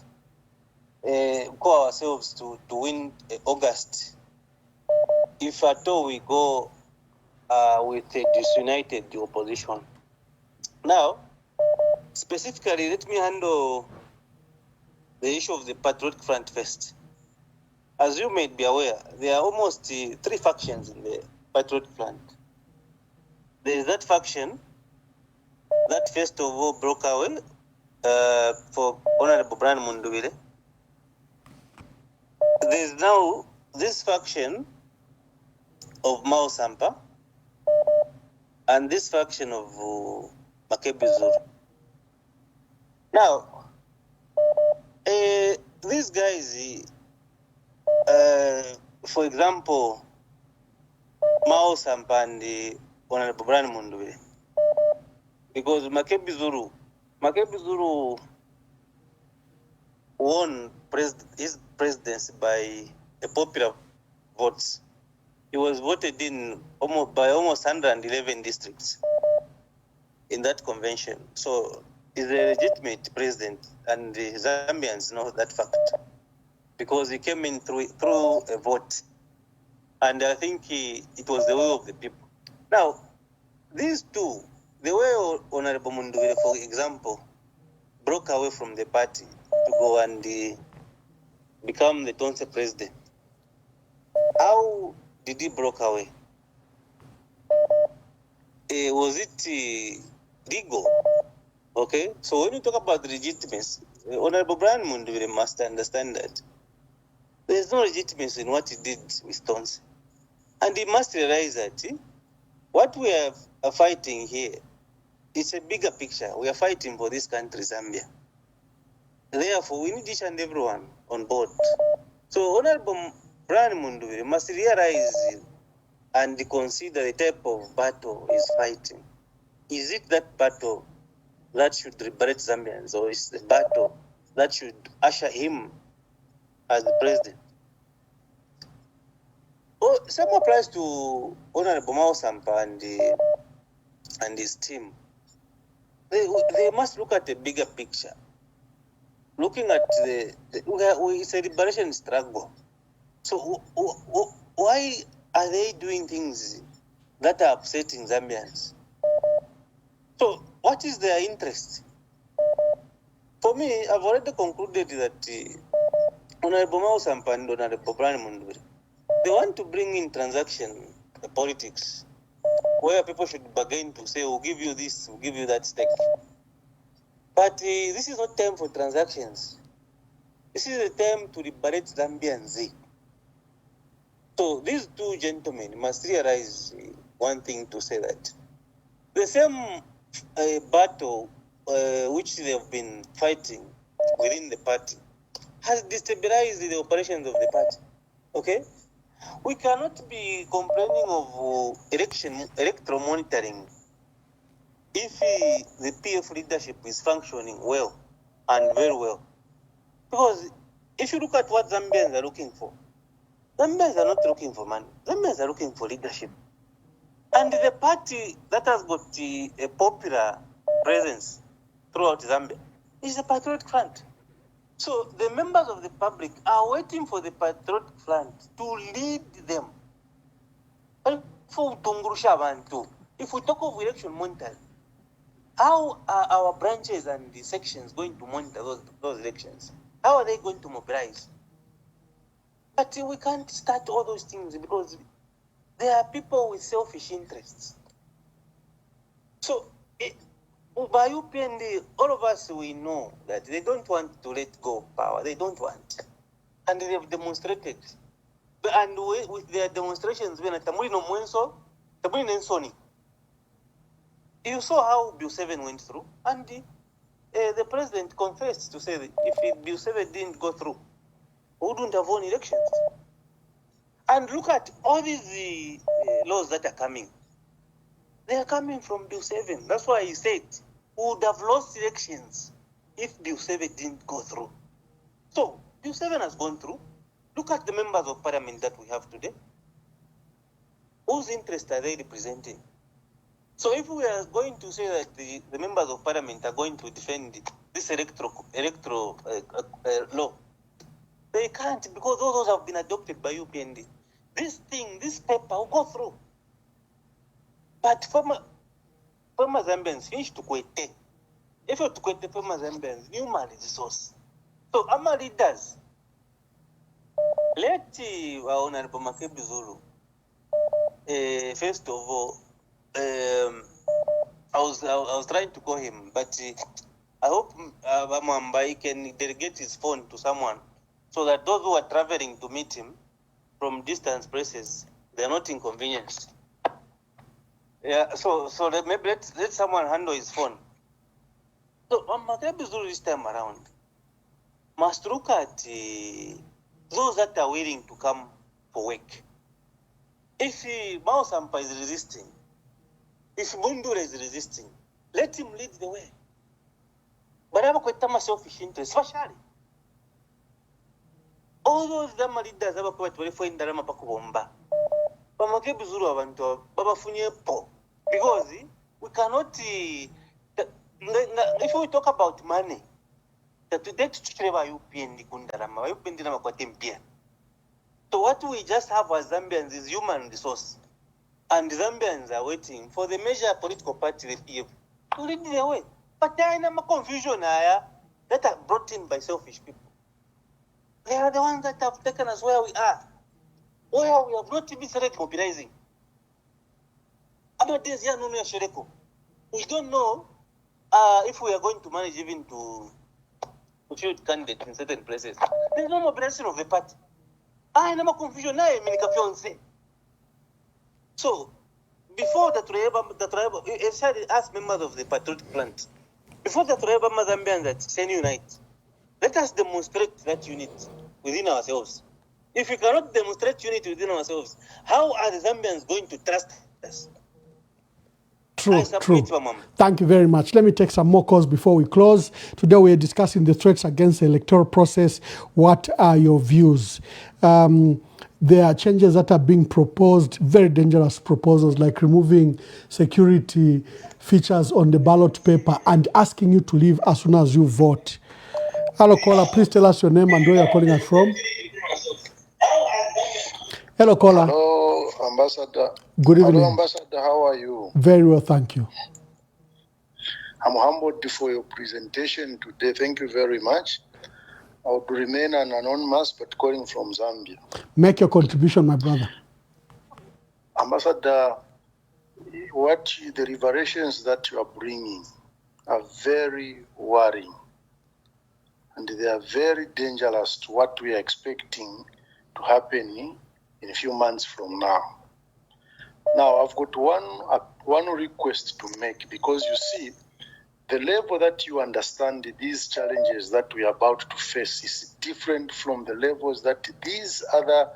call ourselves to win August if at all we go with a disunited opposition. Now, specifically, let me handle the issue of the Patriotic Front first. As you may be aware, there are almost 3 factions in the Patriotic Front. There is that faction that first of all broke away for Honorable Brian Mundubile. There is now this faction of Mao Sampa and this faction of Makebi Zuru. Now, these guys, for example, Mao Sampa and Honorable Brian Mundubile, because Makebi Zuru won his presidency by a popular votes. He was voted in by almost 111 districts in that convention. So he's a legitimate president, and the Zambians know that fact because he came in through a vote, and I think it was the will of the people. Now, these two, the way Honorable Mundubile, for example, broke away from the party to go and become the Tonse president. How did he broke away? Was it legal? Okay, so when you talk about legitimacy, Honorable Brian Mundubile must understand that there is no legitimacy in what he did with Tonse. And he must realize that what we are fighting here is a bigger picture. We are fighting for this country, Zambia. Therefore, we need each and everyone on board. So Honorable Brian Mundubile must realize and consider the type of battle he's fighting. Is it that battle that should liberate Zambians, or is the battle that should usher him as the president? Oh, same applies to Honorable Mao Sampa and his team. They must look at the bigger picture. Looking at it's a liberation struggle. So why are they doing things that are upsetting Zambians? So what is their interest? For me, I've already concluded that Honorable Mao Sampa and Honorable Brian Munduri, they want to bring in transaction politics, where people should bargain to say, we'll give you this, we'll give you that stake. But this is not time for transactions. This is a time to liberate Zambians. So these two gentlemen must realize one thing, to say that the same battle which they have been fighting within the party has destabilized the operations of the party. Okay? We cannot be complaining of electoral monitoring if the PF leadership is functioning well and very well. Because if you look at what Zambians are looking for, Zambians are not looking for money. Zambians are looking for leadership. And the party that has got a popular presence throughout Zambia is the Patriotic Front. So the members of the public are waiting for the Patriotic Front to lead them. If we talk of election monitoring, how are our branches and the sections going to monitor those elections? How are they going to mobilize? But we can't start all those things because there are people with selfish interests. So, by UPND, all of us, we know that they don't want to let go of power. They don't want. And they have demonstrated. And with their demonstrations, you saw how Bill 7 went through, and the president confessed to say that if Bill 7 didn't go through, we wouldn't have won elections. And look at all these laws that are coming. They are coming from Bill 7. That's why he said we would have lost elections if Bill 7 didn't go through. So, Bill 7 has gone through. Look at the members of parliament that we have today. Whose interests are they representing? So if we are going to say that the members of parliament are going to defend this electoral law, they can't, because all those have been adopted by UPND. This paper will go through. But former Zambians finish to Kwete. If you to Kwete former Zambians, new man is the source. So our leaders, let Honorable Makebi Zulu, first of all, I was trying to call him, but I hope Bamwamba can delegate his phone to someone so that those who are traveling to meet him from distant places, they are not inconvenienced. Yeah, so maybe let someone handle his phone. So Makebi Zulu this time around must look at those that are willing to come for work. If Mao Sampa is resisting, if Mundure is resisting, let him lead the way. But I'm quite selfish interest, especially. All those Dama leaders have quite very fine Darama Pakubomba. But Makebi Zulu Avanto, Baba Funyepo. Because we cannot, if we talk about money, that today to Chileva UPND Kundarama, UPND Namakwatempian. So what we just have as Zambians is human resource. And Zambians are waiting for the major political party, the PF, to lead the way. But there is a confusion that are brought in by selfish people. They are the ones that have taken us where we are. Where we have not been started mobilizing. We don't know if we are going to manage even to field candidates in certain places. There is no mobilization of the party. No confusion. So, before the tribe, ask members of the Patriotic Front, before the tribe Zambians that can unite, let us demonstrate that unity within ourselves. If we cannot demonstrate unity within ourselves, how are the Zambians going to trust us? True, true. Thank you very much. Let me take some more calls before we close. Today we are discussing the threats against the electoral process. What are your views? There are changes that are being proposed, very dangerous proposals, like removing security features on the ballot paper and asking you to leave as soon as you vote. Hello, caller. Please tell us your name and where you're calling us from. Hello, caller. Hello, Ambassador. Good evening. Hello, Ambassador. How are you? Very well, thank you. I'm humbled for your presentation today. Thank you very much. I would remain an anonymous, but calling from Zambia. Make your contribution, my brother. Ambassador, the revelations that you are bringing are very worrying, and they are very dangerous to what we are expecting to happen in a few months from now. Now, I've got one request to make, because you see, the level that you understand these challenges that we are about to face is different from the levels that these other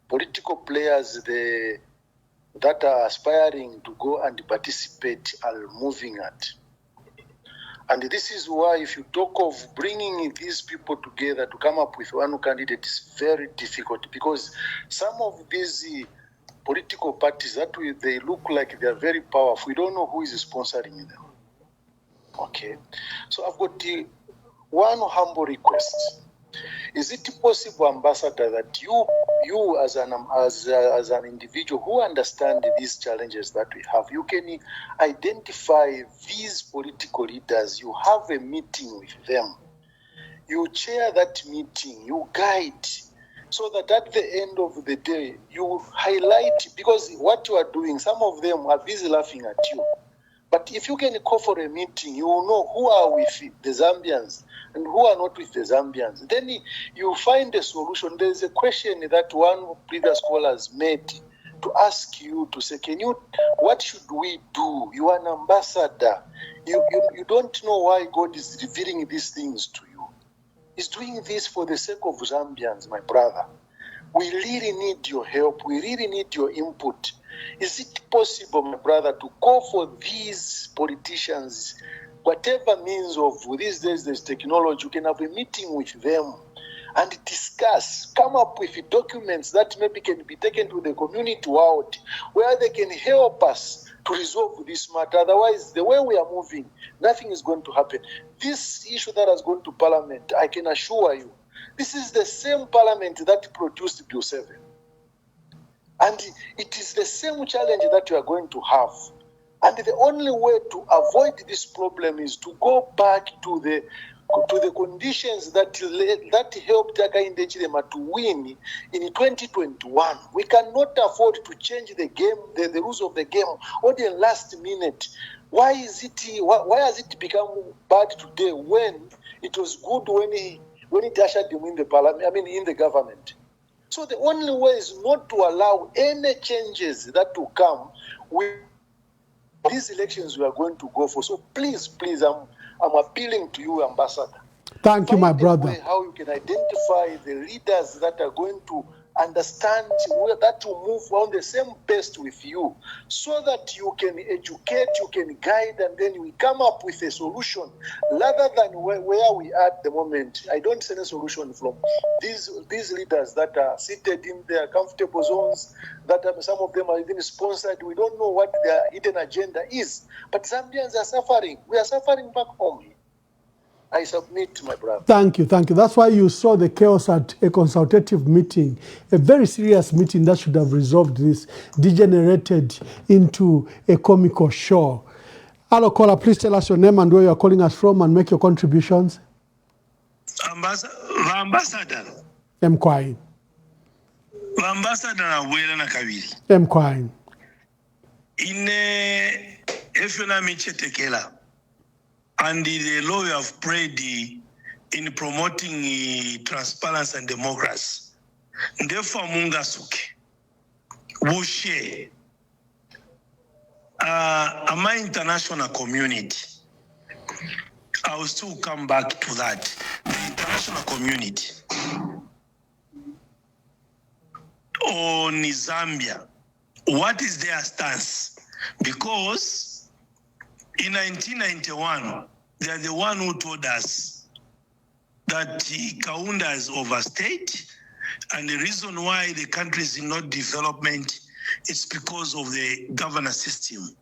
political players that are aspiring to go and participate are moving at. And this is why, if you talk of bringing these people together to come up with one candidate, is very difficult, because some of these political parties they look like they are very powerful. We don't know who is sponsoring them. Okay, so I've got one humble request. Is it possible, Ambassador, that you as an individual who understands these challenges that we have, you can identify these political leaders, you have a meeting with them, you chair that meeting, you guide, so that at the end of the day, you highlight, because what you are doing, some of them are busy laughing at you. But if you can call for a meeting, you will know who are with the Zambians and who are not with the Zambians. Then you find a solution. There is a question that one previous caller has made to ask you to say, what should we do? You are an ambassador. You don't know why God is revealing these things to you. He's doing this for the sake of Zambians, my brother. We really need your help. We really need your input. Is it possible, my brother, to call for these politicians, whatever means of these days there's technology, you can have a meeting with them and discuss, come up with documents that maybe can be taken to the community world, where they can help us to resolve this matter. Otherwise, the way we are moving, nothing is going to happen. This issue that has gone to Parliament, I can assure you, this is the same Parliament that produced Bill 7. And it is the same challenge that you are going to have. And the only way to avoid this problem is to go back to the conditions that helped Hakainde Hichilema to win in 2021. We cannot afford to change the game, the rules of the game, or the last minute. Why has it become bad today when it was good when it ushered him in the parliament, in the government? So the only way is not to allow any changes that will come with these elections we are going to go for. So please, I'm appealing to you, Ambassador. Thank you, my brother. How you can identify the leaders that are going to understand that to move on the same pace with you, so that you can educate, you can guide, and then we come up with a solution rather than where we are at the moment. I don't see any solution from these leaders that are seated in their comfortable zones, that some of them are even sponsored. We don't know what their hidden agenda is, but Zambians are suffering. We are suffering back home. I submit, my brother. Thank you, thank you. That's why you saw the chaos at a consultative meeting, a very serious meeting that should have resolved this, degenerated into a comical show. Hello, caller, please tell us your name and where you are calling us from and make your contributions. Ambassador. Mkwai. Ambassador Awela na Kaviri. Mkwai. Ine Efuna Michetekela. And the law you have prayed in promoting transparency and democracy. Therefore, Mungasuke, Bushe, my international community, I will still come back to that. The international community, on Zambia. What is their stance? Because in 1991, they are the one who told us that Kaunda has overstayed, and the reason why the country is in not development is because of the governance system.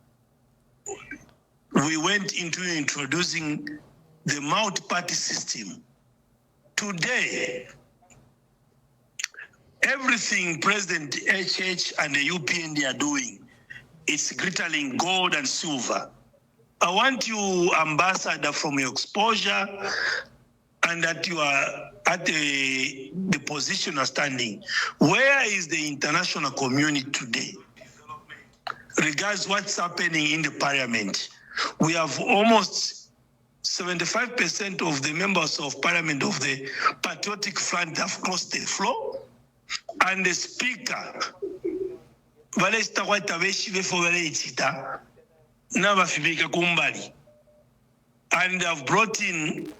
We went into introducing the multi-party system. Today, everything President HH and the UPND are doing is glittering gold and silver. I want you, Ambassador, from your exposure and that you are at the position of standing. Where is the international community today? Regards what's happening in the parliament. We have almost 75% of the members of parliament of the Patriotic Front have crossed the floor. And the speaker, and have brought in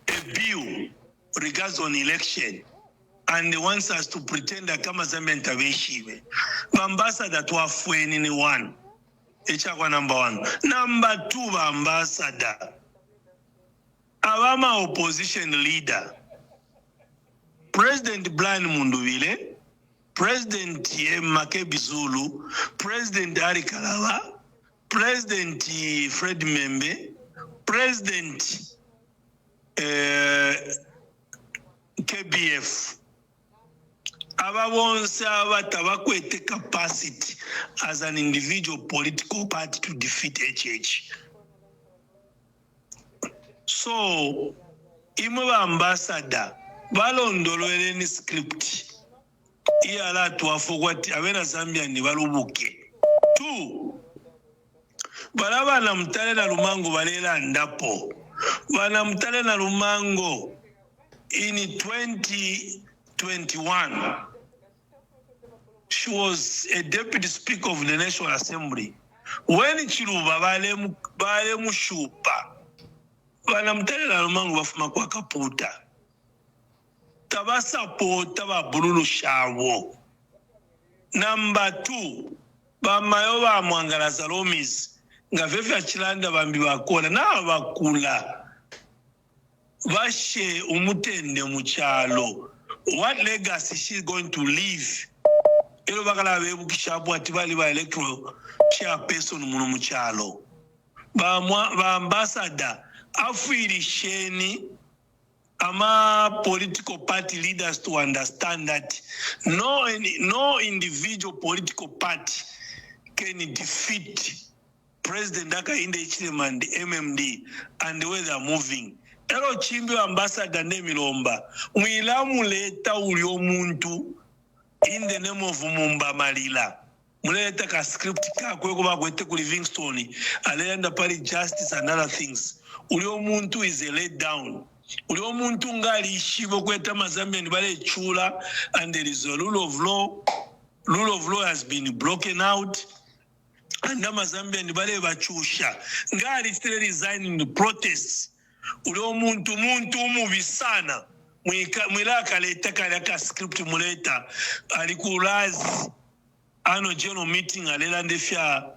a bill regards on election, and they want us to pretend that kama Zambia ntabeshiwe. Ambassador to afweni ni one. Echakwa number one. Number two, ambassador. Awama opposition leader. President Brian Munduvile, President Makebi Zulu, President Ari Kalawa, President Fred Membe, President KBF. Abawonse abatabakwete capacity as an individual political party to defeat HH. So, imwe ambassador balondolwele ni script iyala tuwafogwati abena Zambia ni balubuke. 2, balaba na mtale na lumango balela ndapo. Bana mtale na lumango in 2021. She was a deputy speaker of the National Assembly. When Chiluba bale mushupa, bana mtale na lumango bafuma kwa kaputa. Tabasapota ba bululu shawo. Number 2, bamayo ba mwangala zalomis nga vefe achilanda bambi bakola na bakula bashe umutende muchalo. What legacy she's going to leave? Elo bakala bebukishabu ati bali ba electoral chairperson muno muchalo. Ba ambassador afirisheni ama political party leaders to understand that no individual political party can defeat President Hakainde Hichilema and the MMD and the way they are moving. Ero chimbi ambassador Nemilomba, mwilamu leta uli omuntu in the name of Mumba Malila. Muleta ka script ka kweko bagwete ku Livingstone, alenda pali justice and other things. Uli omuntu is a let down. Uli omuntu ngali ishibo kweta mazambia nibale chula, and there is a rule of law. Rule of law has been broken out. And Zambia nibale bachusha. Ngali still resign in the protests. Uli muntu mubi sana. Mwilaka leta kalaka script muleta. Alikulazi ano general meeting alela ndefya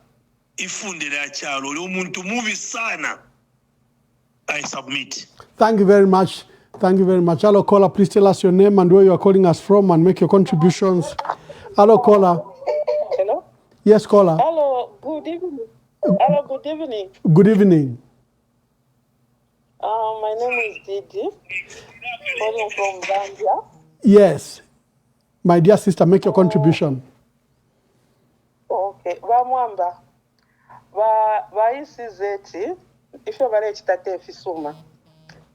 ifunde la chalo. Uli muntu mubi sana. I submit. Thank you very much. Thank you very much. Hello, caller. Please tell us your name and where you are calling us from and make your contributions. Hello, caller. Hello? Yes, caller. Hello, good evening. Hello, good evening. Good evening. My name is Didi, calling from Zambia. Yes. My dear sister, make your contribution. Okay. Vamwamba. Vaisizeti. Ifyo vale chitate fisuma.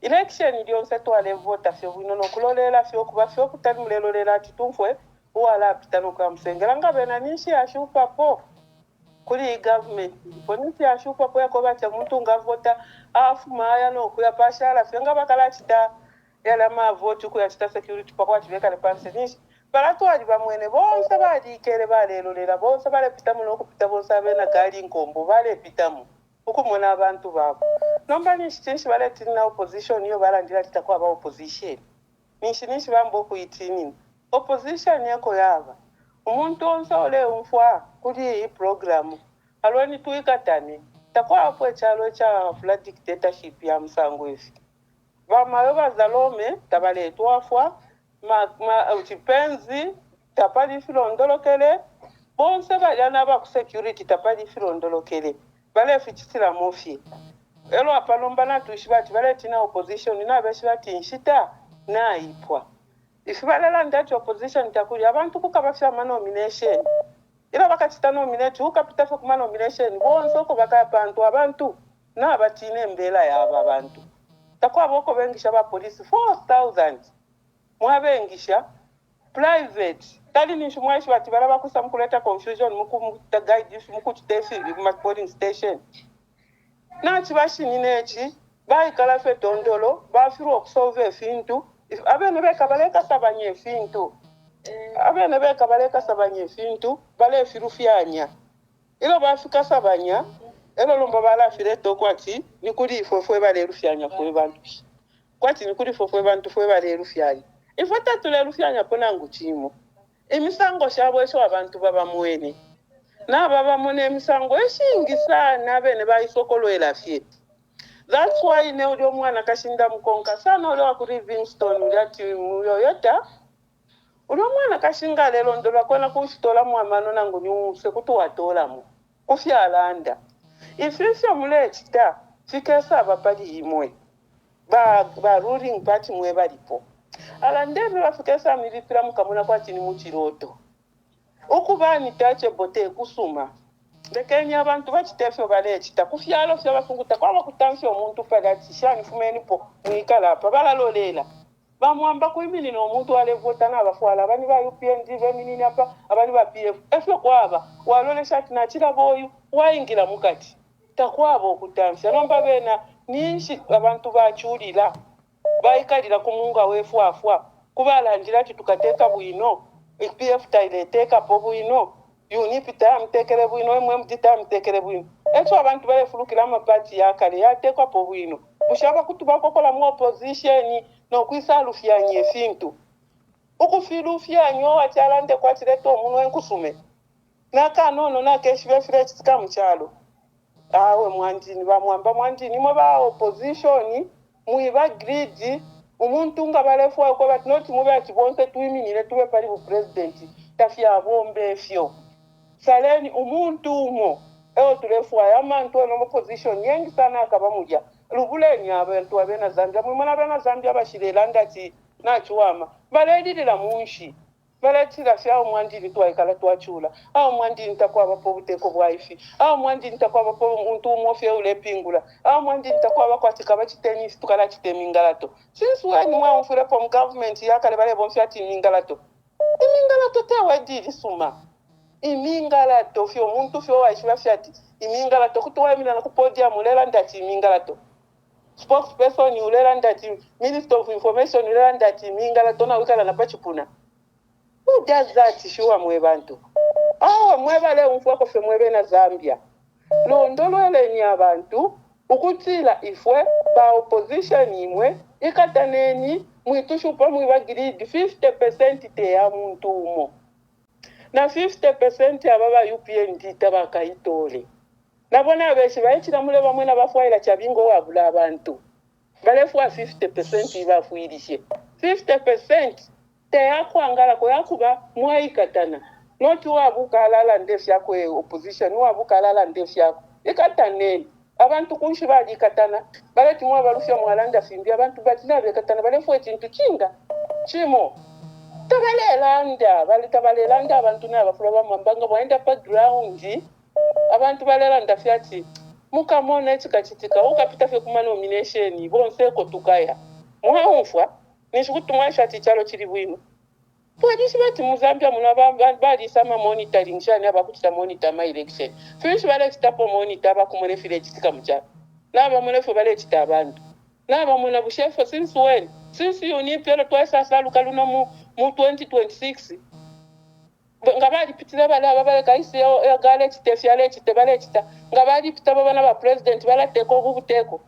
Election ndio mseto wale vota fyo winono kulolela fyo kuba fyo kutali mlelolela titumfwe uwala pitano kwa msengera ngabe na nishi ashupa po kuli government ponisi ashupa po yako bacha muntu ngavota afuma aya no kuya pashala fyo ngaba kala chita yala ma vote kuya chita security pakwa chiveka le panse nishi barato ali bamwene bonse bali kere bale lolela bonse bale pitamu no kupita bonse abena gali nkombo bale pitamu ukumona abantu babo nomba nishitinshi bale tina opposition yo balandira titakuwa ba opposition nishininshi bambo kuitini opposition yako yava umuntu onse ole umfwa kuli iyi program alweni tuikatani takwa apo echalo cha fula dictatorship ya msango ifi vamayo vazalome tabaletwa afwa uchipenzi tapali filondolokele bonse balyana ba security tapali filondolokele bale fichisila mofi elo apalomba na tushibati bale tina opposition na beshibati nshita na ipwa ifibalela ndati opposition takuli abantu kukabafya nomination ila bakachita nominate ukapita fe kuma nomination bonse ko bakapantu abantu na batine mbela yaba abantu takwa boko bengisha ba police 4000 mwabengisha private tali nishu mwashi bati baraba kusamkuleta confusion muku guide muku tefi mu polling station na chibashi ninechi baikala fe tondolo bafiru okusolve efintu abene bekabaleka sabanye efintu abene bekabaleka sabanye efintu bale firufyanya ilo bafika sabanya elo lomba bala fireto kwati nikuli ifofwe bale rufyanya fwe bantu kwati nikuli fofwe bantu fwe bale rufyanya ifota tule rufyanya pona nguchimo emisango shabo esho abantu baba mwene na baba mwene emisango eshingi sana bene bayisokolwela fye. That's why ne uli omwana kashinda mkonka sana uli wa ku Livingstone uli ati muyoyota uli omwana kashinga lelo ndola kwena kushitola mwamano nangu nyuse kutuwatola mu kufya alanda ifisho mule chita fikesa abapali imwe ba ruling party mwe balipo alandebe bafikesa milipira mukamuna kwa chini muchiroto ukubani tache bote kusuma bekenya abantu bachitefyo balechita kufyalo fya bafunguta kwa kutamfyo omuntu pagati shani fumeni po mwikala pa balalolela bamwamba kuimini no omuntu alevota na bafwala abani ba UPND beminini apa abani ba PF efyo kwaba walole shati na chira boyu waingira mukati takwabo kutamfya nomba bena ninshi abantu bachulila baikalira kumunga wefu afwa kubalandira tukateka bwino PF taileteka po bwino unipita mtekele bwino mwe mdita mtekele bwino echo abantu balefulukira amapati yakale yatekwa po bwino bushaba kutuba kokola mu opposition no kwisalufyanye fintu ukufilufyanyo wachalande kwatireto omuntu enkusume nakanono nakeshibye fresh tsikamuchalo awe mwandini bamwamba mwandini mwe ba opposition muiba grid umuntu nga balefu akwa bat not mube atibonse tuiminire tube pali bu president tafya bombe fyo saleni umuntu umo ewo tulefu ayamantu no position yengi sana akabamuja lubuleni abantu abena Zambia mwana abena Zambia bashirela ndati nachuama baledira munshi baletira fya omwandini twaikala twachula aho mwandini takwa bapo buteko bwaifi aho mwandini takwa bapo umuntu umofye ule pingula aho mwandini takwa bakwatika bachitenisi tukala chitemingalato since when mwamfura from government yakale bale bonfya timingalato imingalato tawadiri suma imingalato fyo omuntu fyo waishwa fyati imingalato kutuwa mina na kupodia mulela ndati imingalato spokesperson ulela ndati minister of information ulela ndati imingalato na wikala na pachipuna. Who does that shuwa mwe bantu mwe bale umfwa kofe mwebe na Zambia londolwele ni abantu ukutila ifwe ba opposition imwe ikataneni mwitushupa mwiba grid 50% te ya muntu umo na 50% ababa UPND tabaka itole nabona abeshi bayitira mule bamwe nabafwaila chabingo wabula abantu balefwa 50% ibafuilishe 50% te yakwangala ko yakuba mwaikatana not wabukalala ndefya ko opposition wabukalala ndefya ikataneni abantu kunshi balikatana baleti mwa balufya mwalanda fimbi abantu batina bekatana balefwa ekintu kinga chimo tabalelanda abantu n'abafula bamwambanga bwaenda pa ground abantu balelanda fyati mukamona ekikakitika ukapita fe kuma nomination bonse ko tukaya mwamfwa nishikutumwa shati chalo chili bwino polisi bati muzambia muno bali sama monitoring shani abakutita monitor my election fish bale chitapo monitor bakumone file chitika mcha naba munefu bale chita abantu naba muna bushefo since when since you need pelo twice saluka luno mu 2026 ngabali pitira bale kaisi gale chitefya le chitebale chita ngabali pitaba bana ba president bala teko kubuteko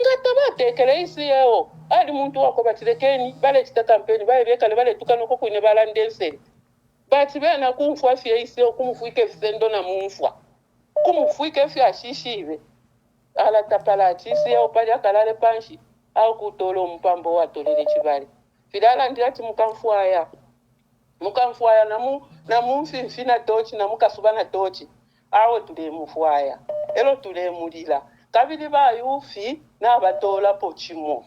ngatabatekele isi yeo ali muntu wako batirekeni bale chita kampeni bale bekale bale tukanoko kuine balandenseri bati bena kumfwa fye isi yeo kumufuike fisendo na mumfwa kumufuike fye ashishive ala tapala isi yeo pali akalale panshi au kutolo mpambo watolele chibali filala ndiati mukamfwaya na mumfimfina tochi na mukasubana tochi awe tule mufwaya elo tule mulila kabili bayufi na batola pochimo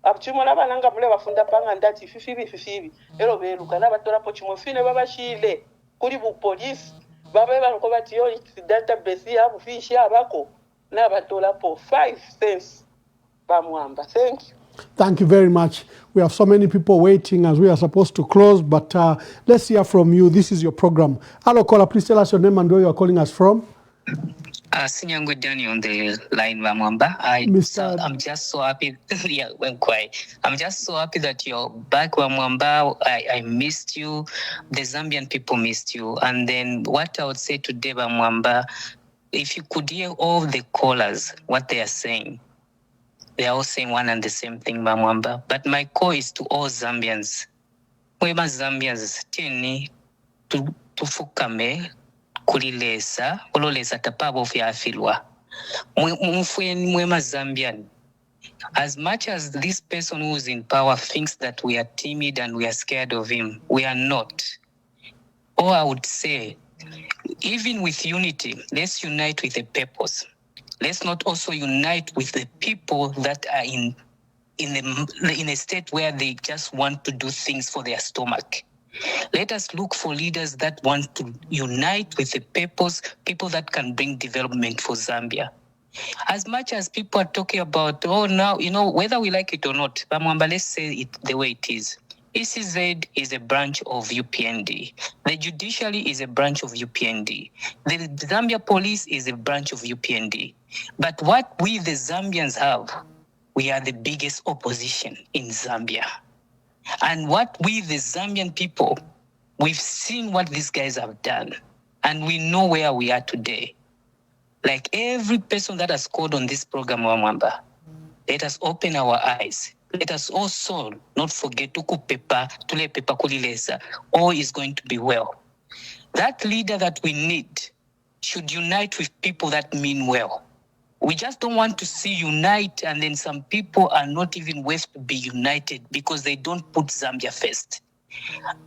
apuchimo la bananga mule bafunda panga ndati fifibi elo beluka na batola pochimo fine babashile kuli bu police babe banko batiyo database ya bufishi abako na batola po 5 cents bamwamba. Thank you. Thank you very much. We have so many people waiting as we are supposed to close, but let's hear from you. This is your program. Hello, caller. Please tell us your name and where you are calling us from. Sinyango Danny on the line, Mwamba. I'm just so happy. Yeah, I'm quiet. I'm just so happy that you're back, Mwamba. I missed you. The Zambian people missed you. And then what I would say today, Mwamba, if you could hear all the callers, what they are saying, they are all saying one and the same thing, Mwamba. But my call is to all Zambians. Mwema Zambians, tini tufukame kulilesa ololesa tapabo fya afilwa mwema Zambian. As much as this person who is in power thinks that we are timid and we are scared of him, we are not. Or I would say, even with unity, let's unite with the purpose. Let's not also unite with the people that are in a state where they just want to do things for their stomach. Let us look for leaders that want to unite with the people that can bring development for Zambia. As much as people are talking about, now, whether we like it or not, Bamwamba, let's say it the way it is. ECZ is a branch of UPND. The judiciary is a branch of UPND. The Zambia police is a branch of UPND. But what we, the Zambians, have, we are the biggest opposition in Zambia. And what we, the Zambian people, we've seen what these guys have done. And we know where we are today. Like every person that has called on this program, Mwamba, let us open our eyes. Let us also not forget to tule pepa kulilesa. All is going to be well. That leader that we need should unite with people that mean well. We just don't want to see unite and then some people are not even worth to be united because they don't put Zambia first.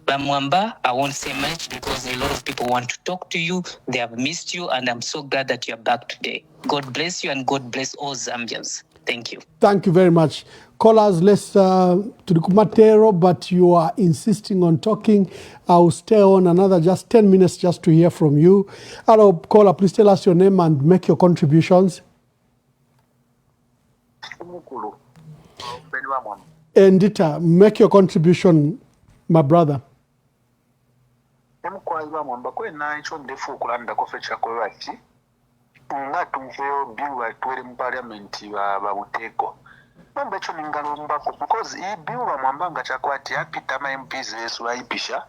Bamwamba, I won't say much because a lot of people want to talk to you. They have missed you and I'm so glad that you're back today. God bless you and God bless all Zambians. Thank you. Thank you very much. Callers, let's to the Kumatero, but you are insisting on talking. I'll stay on another just 10 minutes just to hear from you. Hello, caller, please tell us your name and make your contributions. Endita, make your contribution, my brother. Nga tumveo bill batwere mu parliament babuteko mambo echo ningalumbako because hii bill bamwambanga chakwati apita ma MPs besu baipisha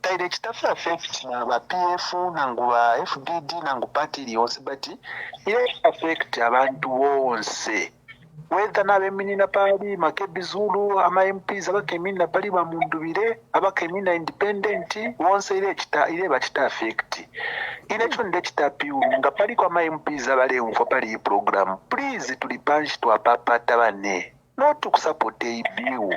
taire chitafa affect na ba PF nangu ba FDD nangu party yonse but ile affect abantu wonse whether nabeminina pali makebizulu ama MPs abakeminina pali bamundubire abakeminina independent wonse ile bachita affect ile chonde chitapiu nga pali kwa ma MPs abale umfa pali program please tulipanshi twapapata bane not to support a bill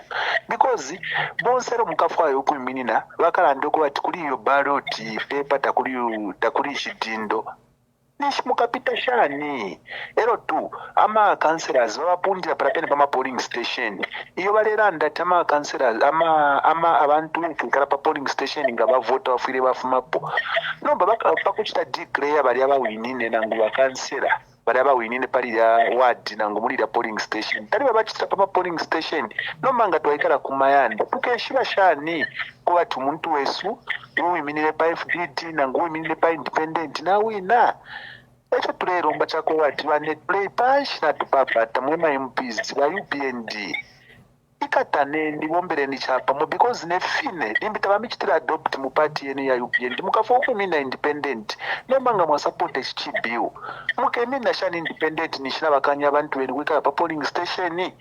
because bonsero mukafwayo kuminina bakala ndoko bati kuli yo ballot paper takuli shitindo nishimukapita shani ero tu ama councillors babapundira parapene pama polling station iyo balera ndati ama councillors ama abantu nkala pa polling station nga bavota bafire bafumapo no babaka pakuchita declare bali abawinine nangu ba councillor bali abawinine pali ya ward nangu muri ya polling station tali babachita pama polling station no manga twaikala kumayanda tukeshiba shani kwa tu muntu wesu uwiminire pa FDD nangu uwiminire pa independent na wina echo tulero chako wati bane play punch na tupapata mwema MPs ba UPND ikatane ndiwombere ni chapa because ne fine limbita bamichitira adopt mu party yene ya UPN ndimukafo kumina independent nomanga mwa support HTBU mukemina shani independent nishina bakanya abantu eni wika pa polling station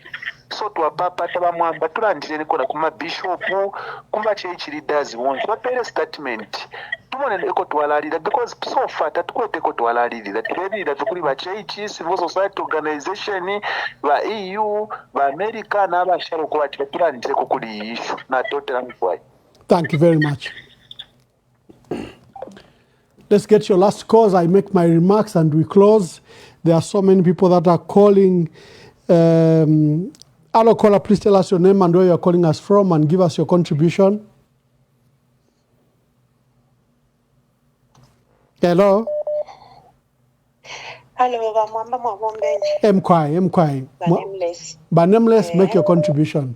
so twapapa tabamwamba tulandire kola kuma bishop kuma church leaders wonke bapere statement tumone eko twalalira because so far tatukwete eko twalalira tulebira tukuli ba church civil society organization ba EU ba America na abasharo ko bati tulandire ko kuli issue na totera mkwai. Thank you very much. Let's get your last calls. I make my remarks and we close. There are so many people that are calling. Hello, caller, please tell us your name and where you're calling us from and give us your contribution. Hello? Hello, Mwamba Mwabombeni. Mkwai. Nameless. Nameless, make your contribution.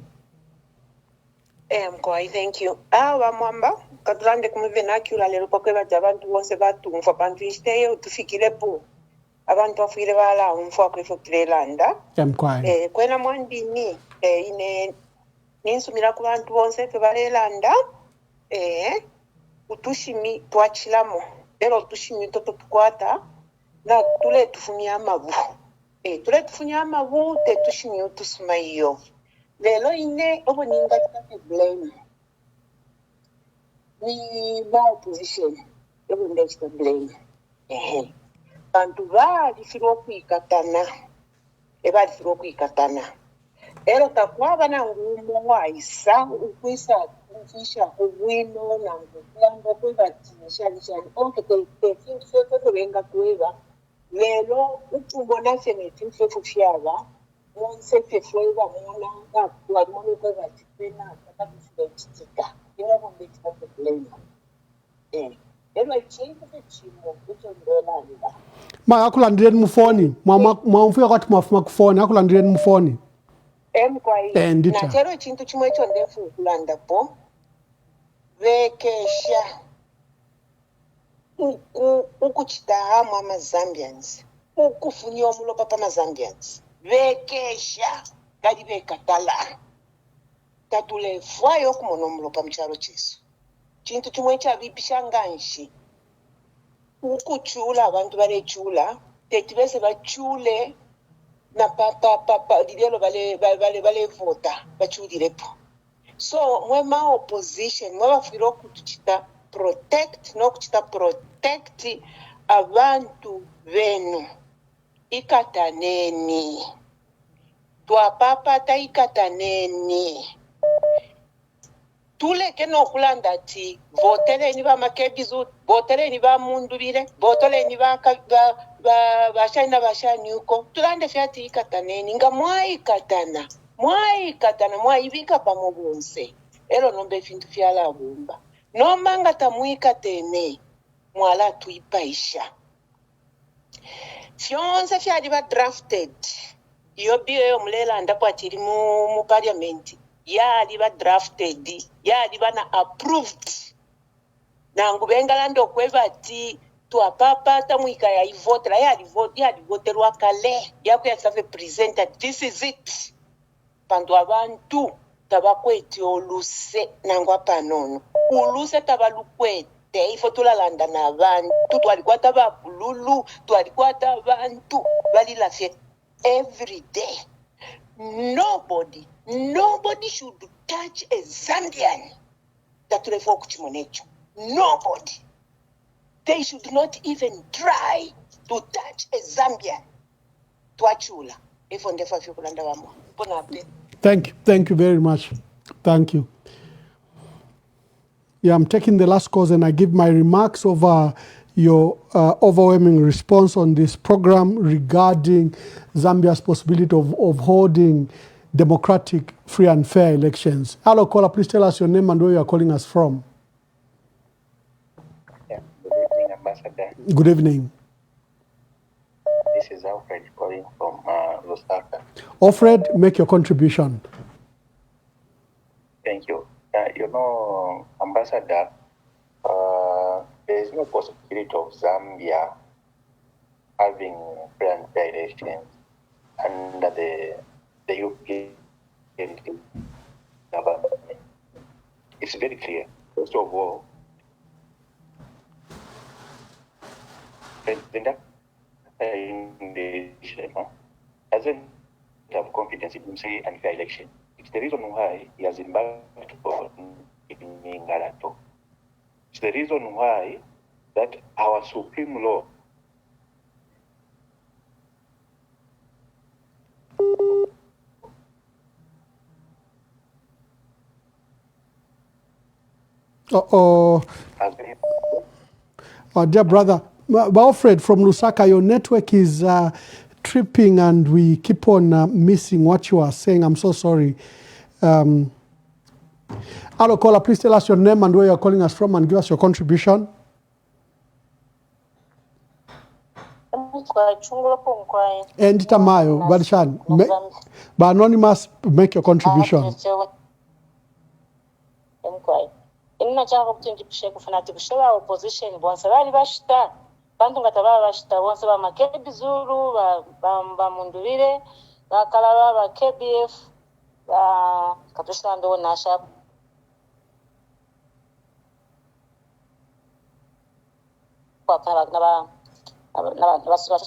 Mkwai, thank you. Mwamba, katulande kumu vernacular lero pakwe abantu bonse batumva bantu isteyo tufikirepo. Abantu afire bala umfwa kwefokirelanda. Mkwai. Kwena mwandini ine ninsumira ku bantu bonse tebalelanda utushimi twachilamo lero utushimi toto tukwata na tule tufumia amabu tule amabu te tushimi utusuma iyo lelo ine obo ninga tate blame ni ma opposition obo ninga blame bantu bali firo kwikatana firo kwikatana ero takwaba na ngumo waisa ukwisa kufisha ubwino na ngukuyamba kwebatisha nishani onke te venga kueva lelo ukubona seneti mfefu fyaba monse fefweva mona na kwa mona kwebatisena takatusibechitika inobombetika kublema ero chintu chimo kucho ndolanda Ma akulandireni mufoni mwamfuya kwati mwafuma kufoni akulandireni mufoni Mkwai na chero chintu chimwe cho ndefu kulanda po vekesha ukuchitahamu amazambians ukufunya omulopa pa mazambians vekesha kali vekatala tatulefwayo kumona omulopa mcharo chesu chintu chimwe chavipishanganshi ukuchula abantu balechula tetibese bachule na dilelo vale vota bachulirepo so mwema opposition mwema firo kutuchita protect no kuchita protect abantu venu ikataneni twapapata ikataneni tuleke nokulanda ti voteleni bamakebizu voteleni bamundubire voteleni bashani bashanyuko tulande fyati ikataneni nga mwaikatana mwaibika pamobunse ero nombe fintu fyala bumba nomanga tamuikatene mwala tuipaisha fyonse fyali ba drafted iyo biyo mulela ndakwatiri mu parliament yali ba drafted yali bana approved nangu bengalando kwevati twapapata mwika ya ivotera yali voterwa kale yakuya safe presented this is it pandu abantu tabakweti oluse nangu apanono uluse tabalukwete ifo tulalanda na abantu twalikwata babululu twalikwata abantu balilafye every day nobody should touch a Zambian that revoke Chimonecho. Nobody. They should not even try to touch a Zambian. Tuachula. Thank you very much. Thank you. Yeah, I'm taking the last cause and I give my remarks over your overwhelming response on this program regarding Zambia's possibility of holding democratic, free and fair elections. Hello, caller, please tell us your name and where you are calling us from. Yeah, good evening, Ambassador. Good evening. This is Alfred calling from Lusaka. Alfred, make your contribution. Thank you. Ambassador, there is no possibility of Zambia having free and fair elections under the UPN it's very clear. First of all, President doesn't have confidence in himself and fair election. It's the reason why he has embarked on Ngalato. It's the reason why that our Supreme Law dear brother, Alfred from Lusaka, your network is tripping and we keep on missing what you are saying. I'm so sorry. Hello, caller, please tell us your name and where you're calling us from and give us your contribution. And Tamayo, Badshan, by anonymous, make your contribution. Inna chako kutingi kusheku fanati kushola opposition bonse bali bashita bantu ngatabala bashita bonse ba makebi zuru ba mundulire ba kalaba ba KBF ba katushita ndo nasha kwa kala na basura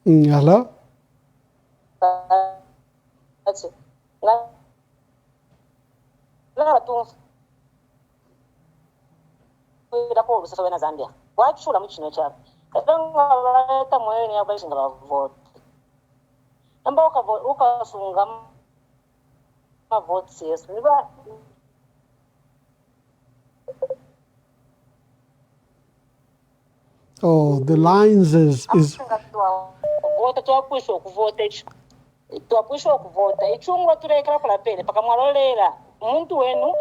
Hello? That's it. No, tu da ko bisa na Zambia. Wa chula mchino cha. Kadanga ta moyo ni aba singa vote. Amba uka sunga ma vote yes. Niba Oh, the lines is vote to apushwa ku vote. Tuapushwa kuvota ichungwa turekera kulapene pakamwalolera umuntu wenu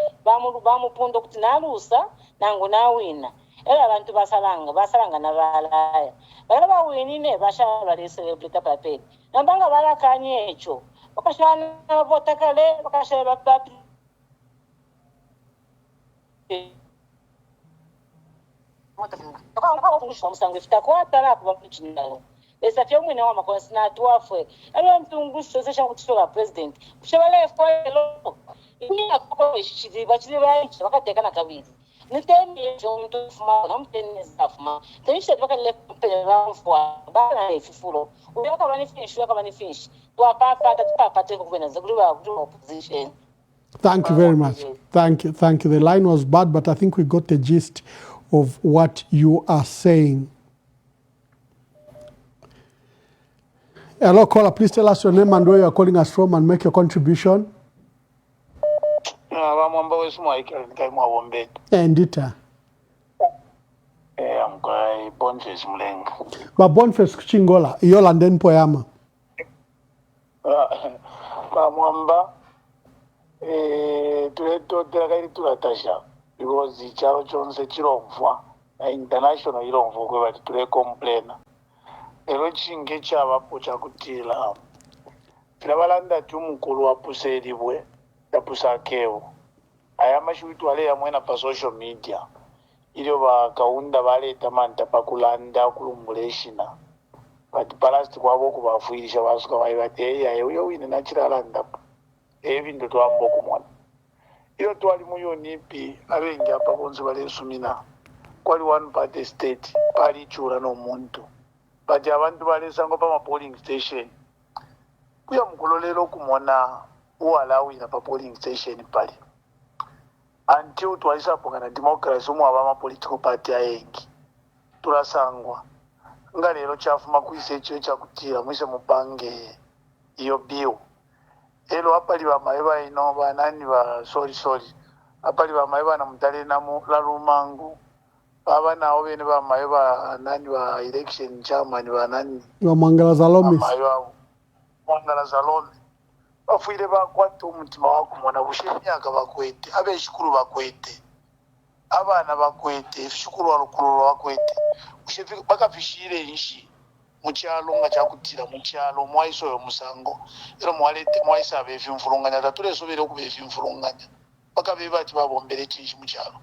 bamupundo kuti nalusa nangu nawina era abantu basalanga nabalaya bala bawinine bashala celebrate papeli nambanga balakanye echo bakashana vota kale bakashaba papi kwa kumusha musango fitakwata la kuba kuchinalo esa fyo mwene wa makonsina tuafwe alo mtungusho sesha kutshola president kushabale fwelo inya ko ishiziba chiziba bakatekana kabiri niteni ejo mtu fuma na mteni zafuma tenisha bakale pela fwa bana ifufulo ubeka bani finish ubeka bani finish tuapata kubena zakuliba kutoka opposition. Thank you very much. Thank you. The line was bad, but I think we got the gist of what you are saying. Hello, caller. Please tell us your name and where you are calling us from and make your contribution. Endita. I'm going Boniface Mlenga. But Boniface Chingola, Yolanden Poyama. Mwamba, tunatasha because icharo chonse chiromvwa na international iromvwa kwa tule complain. Ero chinge chavapo chakutila tinabalanda tumukulu wapuselibwe tapusakewo ayama shuitu ale yamwena pa social media ilio bakaunda baleta manta pakulanda kulumbuleshina but palasti kwabo kubafuirisha basuka bayibate yayo wine nachiralanda ebindo twambo kumwana iyo twali muyo nipi abengi apa bonse balesumina kwali one party state pali chura no muntu but abantu balesango pa polling station kuya mkulolelo kumona uwalawina pa polling station pali until twalisaponga na democracy mu abama political party ayengi tulasangwa nga lero kyafuma kwisa ekyo ekyakutira mwise mupange iyo bill elo apali bamaye baino banani ba sorry apali bamaye bana mutale namu lalumangu baba nawo bene bamaye ba nani ba election chairman ba nani Mangala Zalome Mangala Zalome bafuire bakwata umutima wako mwana bushemyaka bakwete abeshikuru bakwete abana bakwete shukuru warukuru bakwete ushefika bakafishire inshi mucyalo nga cyakutira mucyalo mwayiso yo musango ero mwalete mwayisa abevi mfurunganya taturesubire kubevi mfurunganya bakabe bati babombere cyinshi mucyalo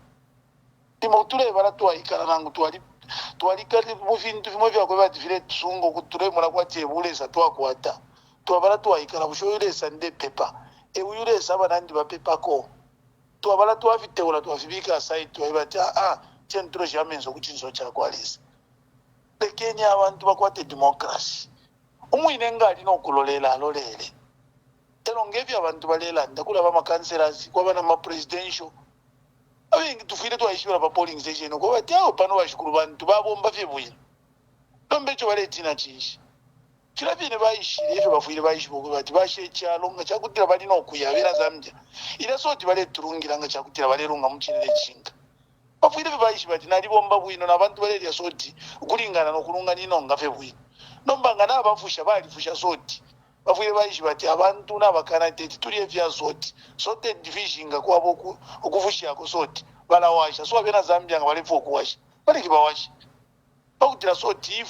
ndimo ture baratwayikana nangu twali kali muvintu vimwe byakwe bati vile tsungo kuture mura kwatebuleza twakwata twabala twayikala bushoyulesa nde pepa uyulesa abanandi bapepako twabala twafiteula twafibika site twabati chentro chamenzo kuti nzo chakwalisa lekenya abantu bakwate democracy umwine ngali nokulolela alolele telongevi abantu balela ndakula ba councillors kwa bana ma presidential abingi tufire twayishura pa polling station ko bati pano bashikuru bantu babomba vyebuye nombecho baletina chishi kirabine bayishire ejo bafuire bayishibogo bati bashe cyalo nga cyakutira bali no kuyabira zambya ira soti bale turungira nga cyakutira bale runga mukirere chinga bafuire bayishi bati nali bomba bwino nabantu bale ya soti ukulingana no kulunga nino ngafe bwino nombanga nabafusha bali fusha soti bafuire bayishi bati abantu nabakanatete turi vya soti sote division nga kwabo okufusha ko soti bala washa so abena zambya nga bale fokuwasha bale kibawasha bakutira soti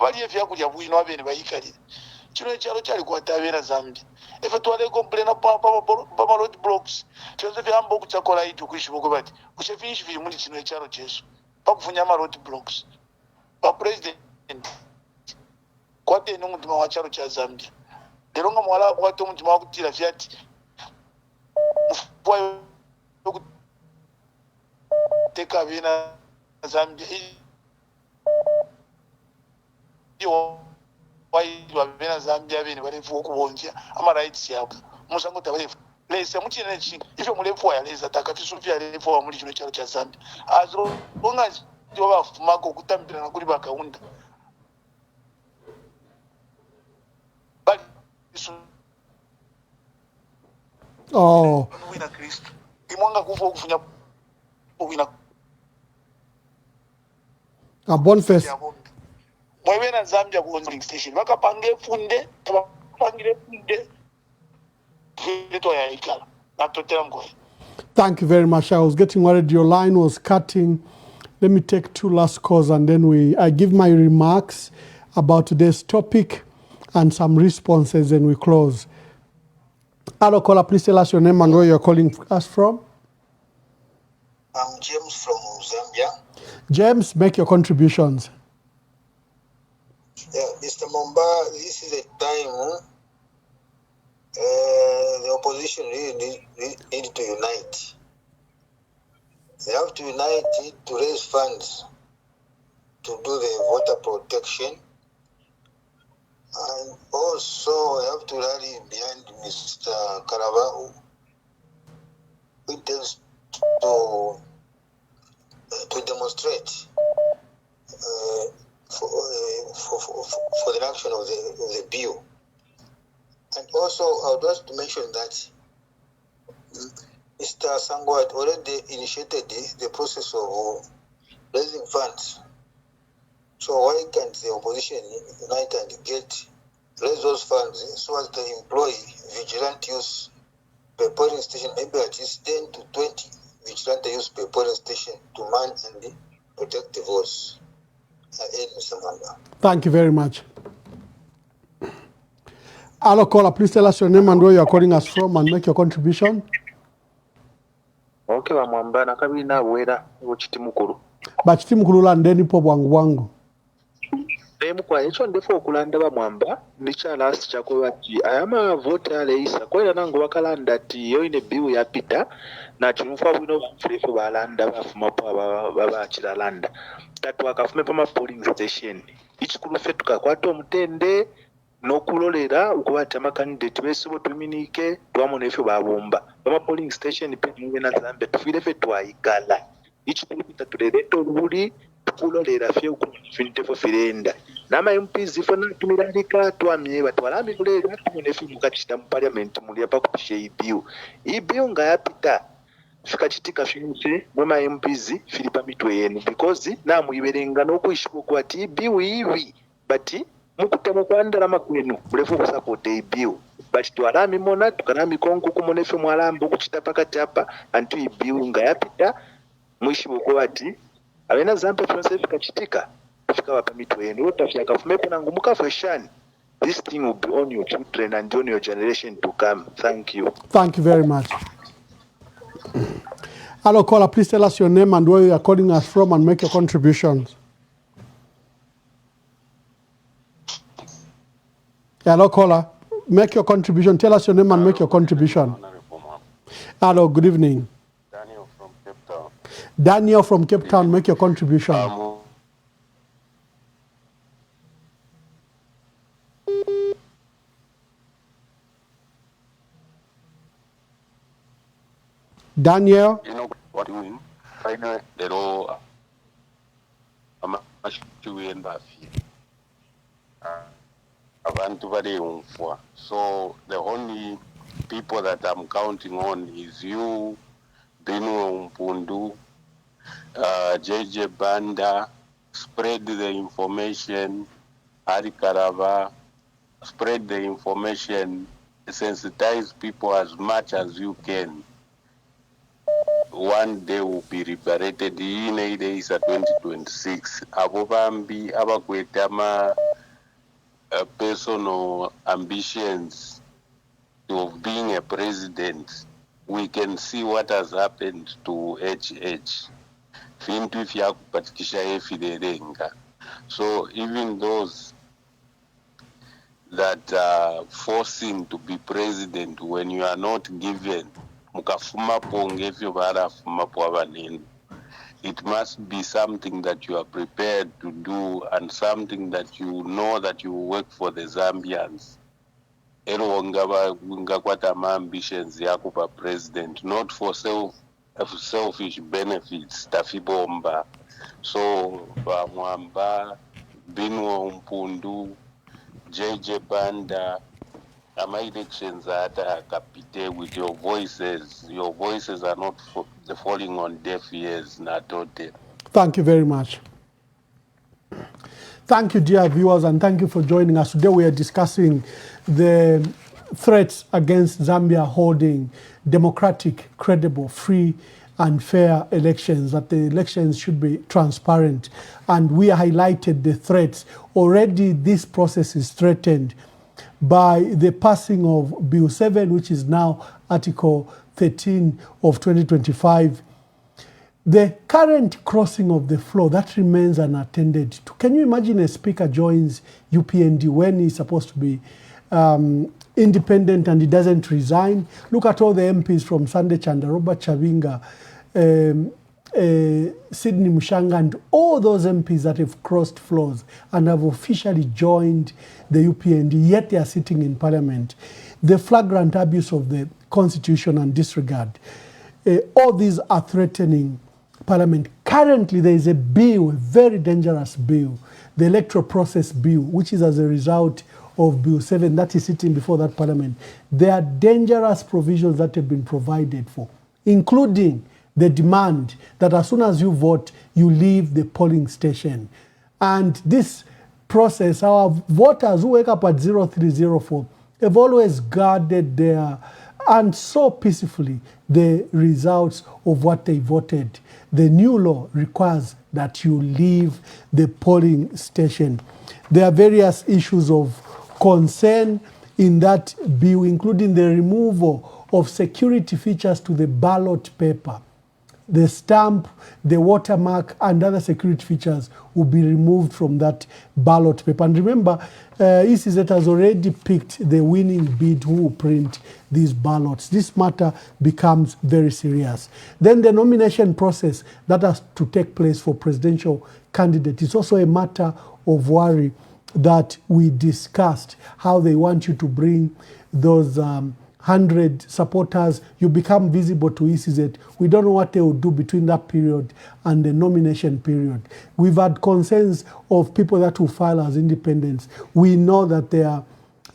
bali vya kulya bwino abene bayikalira kino ekyalo kyali kwatabera zambia efe twale complaina pa road blocks kyonze byambo kuchakola itu kwishibuko bati kuchefinshi biri muri kino ekyalo kyeso pakufunya ma road blocks pa president kwate no mutima wa kyalo kya zambia lero nga mwala kwate mutima wa kutira fyati mufwayo teka bina zambia why wabena zambia bene balefu okubonja ama rights yabo musango tabalefu lesa muchine chinga ife mulefu wa lesa takafisufya lefu wa muri kino cyaro cya zambia azro bonga byo bafumako kutambira na kuri bakaunda wina kristo imwanga kufa okufunya wina a Boniface mwebena zambia ku polling station bakapange funde tabapangire funde to ya ikala natotera mko. Thank you very much. I was getting worried your line was cutting. Let me take two last calls and then I give my remarks about today's topic and some responses and we close. Hello, caller, please tell us your name and where you're calling us from. I'm James from Zambia. James, make your contributions. Yeah, Mr. Momba, this is a time the opposition really need to unite. They have to unite to raise funds to do the voter protection. And also have to rally behind Mr. Karava, who intends to demonstrate for the action of the bill. And also, I would like to mention that Mr. Sango had already initiated the process of raising funds. So why can't the opposition unite and raise those funds so as to employ vigilant use per polling station, maybe at least 10 to 20 vigilant use per polling station to man and protect the votes. Thank you very much. Hello, caller, please tell us your name and where you are calling us from and make your contribution. Okay, Wamwamba, nakabina wera uchiti mukuru. Bachiti mukuru landeni po wangu. Kwa echo ndefo okulanda Bamwamba ndicha last chako bati ayama vote aleisa kwera nango wakalanda ati yo ine biu ya pita na chimufa bwino bafrefu balanda bafuma po baba chiralanda tatu akafume pa polling station ichikulu fetu kakwato mutende nokulolera ukubata amakandidate besubo tuminike twamone efyo babomba pa polling station pe ngena Zambia tufire fetu ayikala ichikulu kitatulereto luli kulolera fye ukunfinite fo firenda nama MPs ifona tumiralika twamye batwalami kulera tumone fye mukachita mu parliament muli apa kupisha ibiu nga yapita fikachitika finse mwema MPs filipa mitwe yenu because na muiberenga nokuishiko kwa ibiu hivi bati mukutamo kwandala makwenu mulefu ku support ibiu but twalami mona tukanami konku kumone fye mwalambo kuchita pakati hapa antu ibiu nga yapita mwishiko kwa ati abena Zambia Francis fikachitika fika wapa mitwe yenu utafya kafumepo na ngumuka freshani. This thing will be on your children and on your generation to come. Thank you. Thank you very much. Hello, caller, please tell us your name and where you are calling us from and make your contributions. Hello, caller. make your contribution. Tell us your name and make your contribution. Hello, good evening. Daniel from Cape Town. Daniel from Cape Town, make your contribution. Daniel? You know what you mean? I know that all amashiyweni bafika. Abantu badeyumfwa. So the only people that I'm counting on is you, Binu Mpundu, JJ Banda. Spread the information, Hari Karava, spread the information, sensitize people as much as you can. One day will be liberated in 8 days at 2026. Abobambi, abakwetama personal ambitions of being a president. We can see what has happened to HH. Fintu vyakupatikisha efiderenga. So even those that are forcing to be president when you are not given, it must be something that you are prepared to do and something that you know that you work for the Zambians. Ambitions yakuba president, not for selfish benefits. Tafibomba. So Mwamba, Binwa Mpundu, JJ Banda, my elections are capite with your voices. Your voices are not falling on deaf ears. Thank you very much. Thank you, dear viewers, and thank you for joining us. Today we are discussing the threats against Zambia holding democratic, credible, free and fair elections, that the elections should be transparent. And we highlighted the threats. Already this process is threatened by the passing of Bill 7, which is now Article 13 of 2025. The current crossing of the floor, that remains unattended to. Can you imagine a speaker joins UPND when he's supposed to be independent and he doesn't resign? Look at all the MPs from Sunday Chanda, Robert Chavinga, Sidney Mushanga, and all those MPs that have crossed floors and have officially joined the UPND, yet they are sitting in parliament. The flagrant abuse of the constitution and disregard. All these are threatening parliament. Currently, there is a bill, a very dangerous bill, the Electoral Process Bill, which is as a result of Bill 7 that is sitting before that parliament. There are dangerous provisions that have been provided for, including the demand that as soon as you vote, you leave the polling station. And this process, our voters who wake up at 0304 have always guarded their, and so peacefully, the results of what they voted. The new law requires that you leave the polling station. There are various issues of concern in that bill, including the removal of security features to the ballot paper. The stamp, the watermark, and other security features will be removed from that ballot paper. And remember, ECZ has already picked the winning bid who will print these ballots. This matter becomes very serious. Then the nomination process that has to take place for presidential candidate is also a matter of worry that we discussed, how they want you to bring those 100 supporters. You become visible to ECZ. We don't know what they will do between that period and the nomination period. We've had concerns of people that will file as independents. We know that there are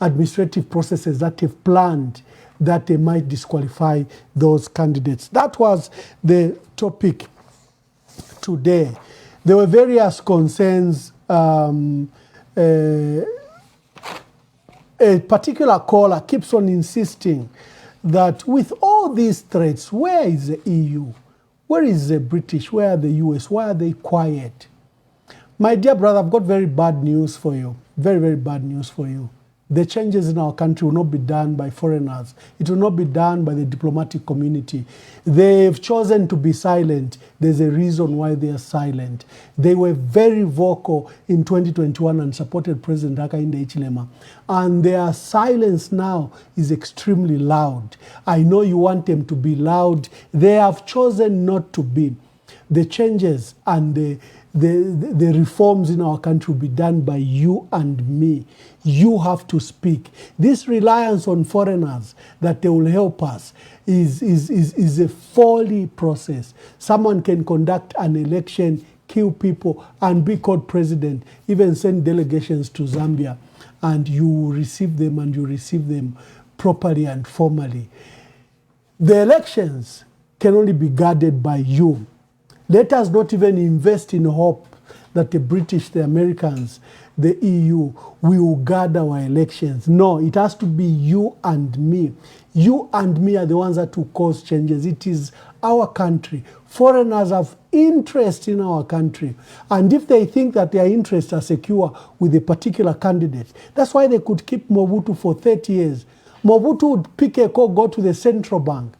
administrative processes that have planned that they might disqualify those candidates. That was the topic today. There were various concerns. A particular caller keeps on insisting that with all these threats, where is the EU? Where is the British? Where are the US? Why are they quiet? My dear brother, I've got very bad news for you. Very, very bad news for you. The changes in our country will not be done by foreigners. It will not be done by the diplomatic community. They've chosen to be silent. There's a reason why they are silent. They were very vocal in 2021 and supported President Hakainde Hichilema. And their silence now is extremely loud. I know you want them to be loud. They have chosen not to be. The changes and the reforms in our country will be done by you and me. You have to speak. This reliance on foreigners that they will help us is a folly process. Someone can conduct an election, kill people, and be called president, even send delegations to Zambia, and you receive them and you receive them properly and formally. The elections can only be guarded by you. Let us not even invest in hope that the British, the Americans, the EU will guard our elections. No, it has to be you and me. You and me are the ones that will cause changes. It is our country. Foreigners have interest in our country. And if they think that their interests are secure with a particular candidate, that's why they could keep Mobutu for 30 years. Mobutu would pick a call, go to the central bank.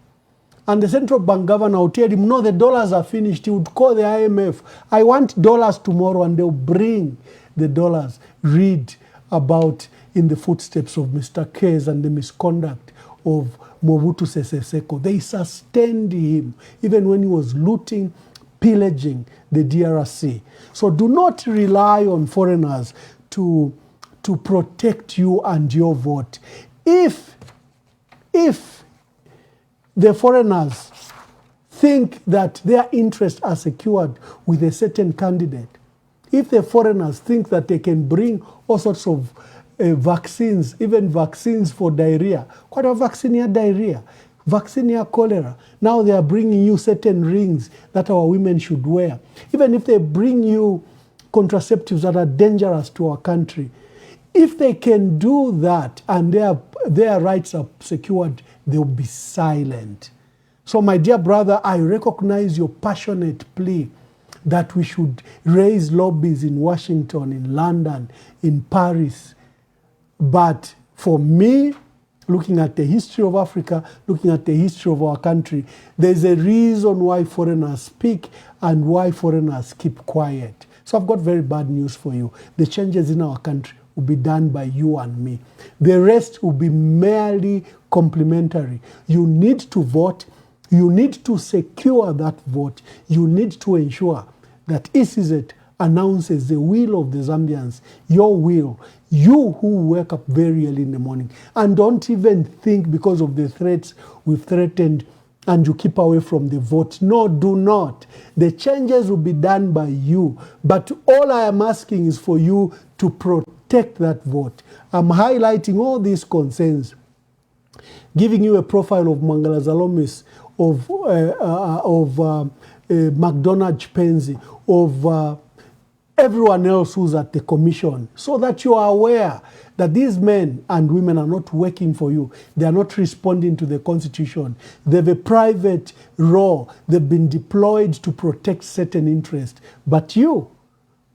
And the central bank governor would tell him, no, the dollars are finished. He would call the IMF. I want dollars tomorrow, and they'll bring the dollars. Read about in the footsteps of Mr. Keyes and the misconduct of Mobutu Sese Seko. They sustained him, even when he was looting, pillaging the DRC. So do not rely on foreigners to protect you and your vote. If the foreigners think that their interests are secured with a certain candidate, if the foreigners think that they can bring all sorts of vaccines, even vaccines for diarrhea, quite a vaccine for diarrhea, vaccine for cholera, now they are bringing you certain rings that our women should wear. Even if they bring you contraceptives that are dangerous to our country, if they can do that and their rights are secured, they'll be silent. So my dear brother, I recognize your passionate plea that we should raise lobbies in Washington, in London, in Paris. But for me, looking at the history of Africa, looking at the history of our country, there's a reason why foreigners speak and why foreigners keep quiet. So I've got very bad news for you. The changes in our country will be done by you and me. The rest will be merely complementary. You need to vote. You need to secure that vote. You need to ensure that ECZ announces the will of the Zambians, your will, you who wake up very early in the morning. And don't even think because of the threats we've threatened and you keep away from the vote. No, do not. The changes will be done by you. But all I am asking is for you to protect that vote. I'm highlighting all these concerns, giving you a profile of Mangala Zalomis, of McDonald Chipenzi, of everyone else who's at the commission, so that you are aware that these men and women are not working for you. They are not responding to the Constitution. They have a private role. They've been deployed to protect certain interests. But you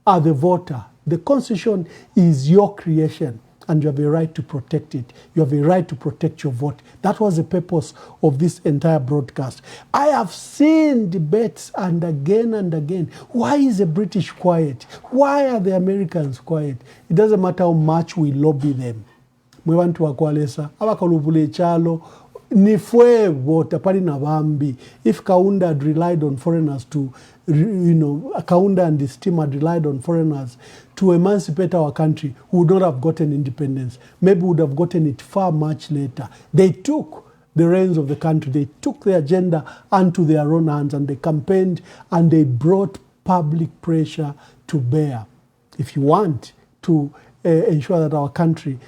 are the voter. The Constitution is your creation, and you have a right to protect it. You have a right to protect your vote. That was the purpose of this entire broadcast. I have seen debates and again. Why is the British quiet? Why are the Americans quiet? It doesn't matter how much we lobby them. We want to akwalesa. Abakalubule chalo. Nifwe vote pali na bambi. If Kaunda had relied on foreigners to, Kaunda and his team had relied on foreigners to emancipate our country, we would not have gotten independence. Maybe we would have gotten it far much later. They took the reins of the country. They took the agenda onto their own hands, and they campaigned and they brought public pressure to bear. If you want to ensure that our country,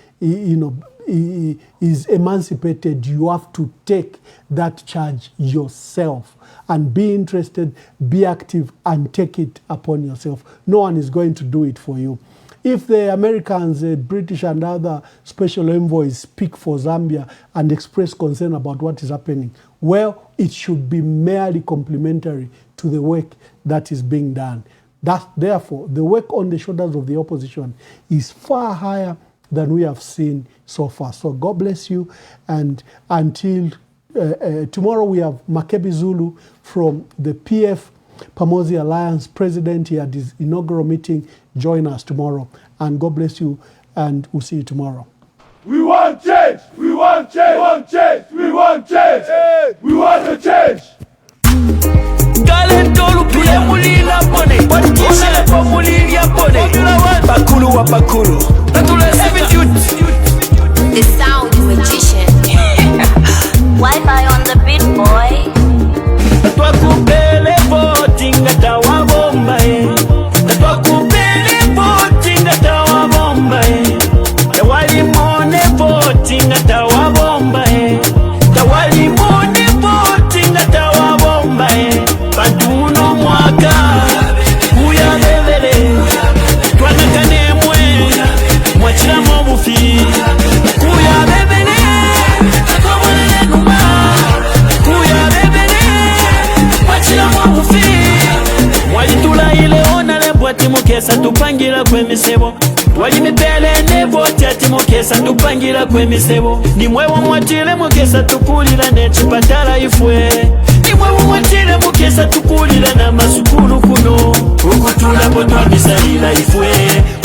is emancipated, you have to take that charge yourself and be interested, be active, and take it upon yourself. No one is going to do it for you. If the Americans, the British, and other special envoys speak for Zambia and express concern about what is happening, well, it should be merely complementary to the work that is being done. Therefore, the work on the shoulders of the opposition is far higher than we have seen so far. So God bless you. And until tomorrow, we have Makebi Zulu from the PF Pamosi Alliance president. He had his inaugural meeting. Join us tomorrow. And God bless you. And we'll see you tomorrow. We want change. We want change. We want change. We want change. We want a change. Bakulu wa bakulu. The sound magician. Wi-Fi on the beat, boy. Twakupele voting atawa bomba Twakupele voting atawa bomba Tawali mone voting atawa bomba Tawali mone voting atawa bomba Paduno mwaka Uya bebele Twanakane mwe Mwachila mobufi Uya bebele Takwamwane numa Uya bebele Mwachila mobufi Mwalitula ile ona lebo ati mukesa tupangira kwemisebo Wali mipele ne voti ati mukesa tupangira kwemisebo Nimwewo mwatile mukesa tukulila ne chipatala ifwe Nimwewo mwatile mukesa tukulila na masukulu kuno Ukutula potwa misalila ifwe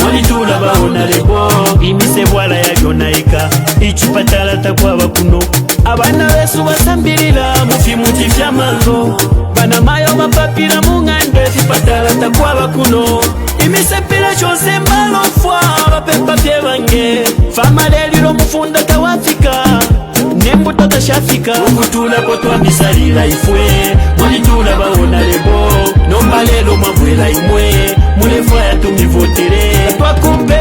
Mwalitula baona lebo Imisebo ala ya jonaika Ichipatala takwaba kuno Abana besu basambilila mufi mutifya mango Bana mayo mapapila mungande Chipatala takwaba kuno Imisepila chose malofwa Bapepa pye bange Fama lelilo mufunda tawafika Nembuto tashafika Ukutula potwa misalila ifwe Mwalitula baona lebo Nomba lelo mabwela imwe Mulefwa ya tumivotele Twakupe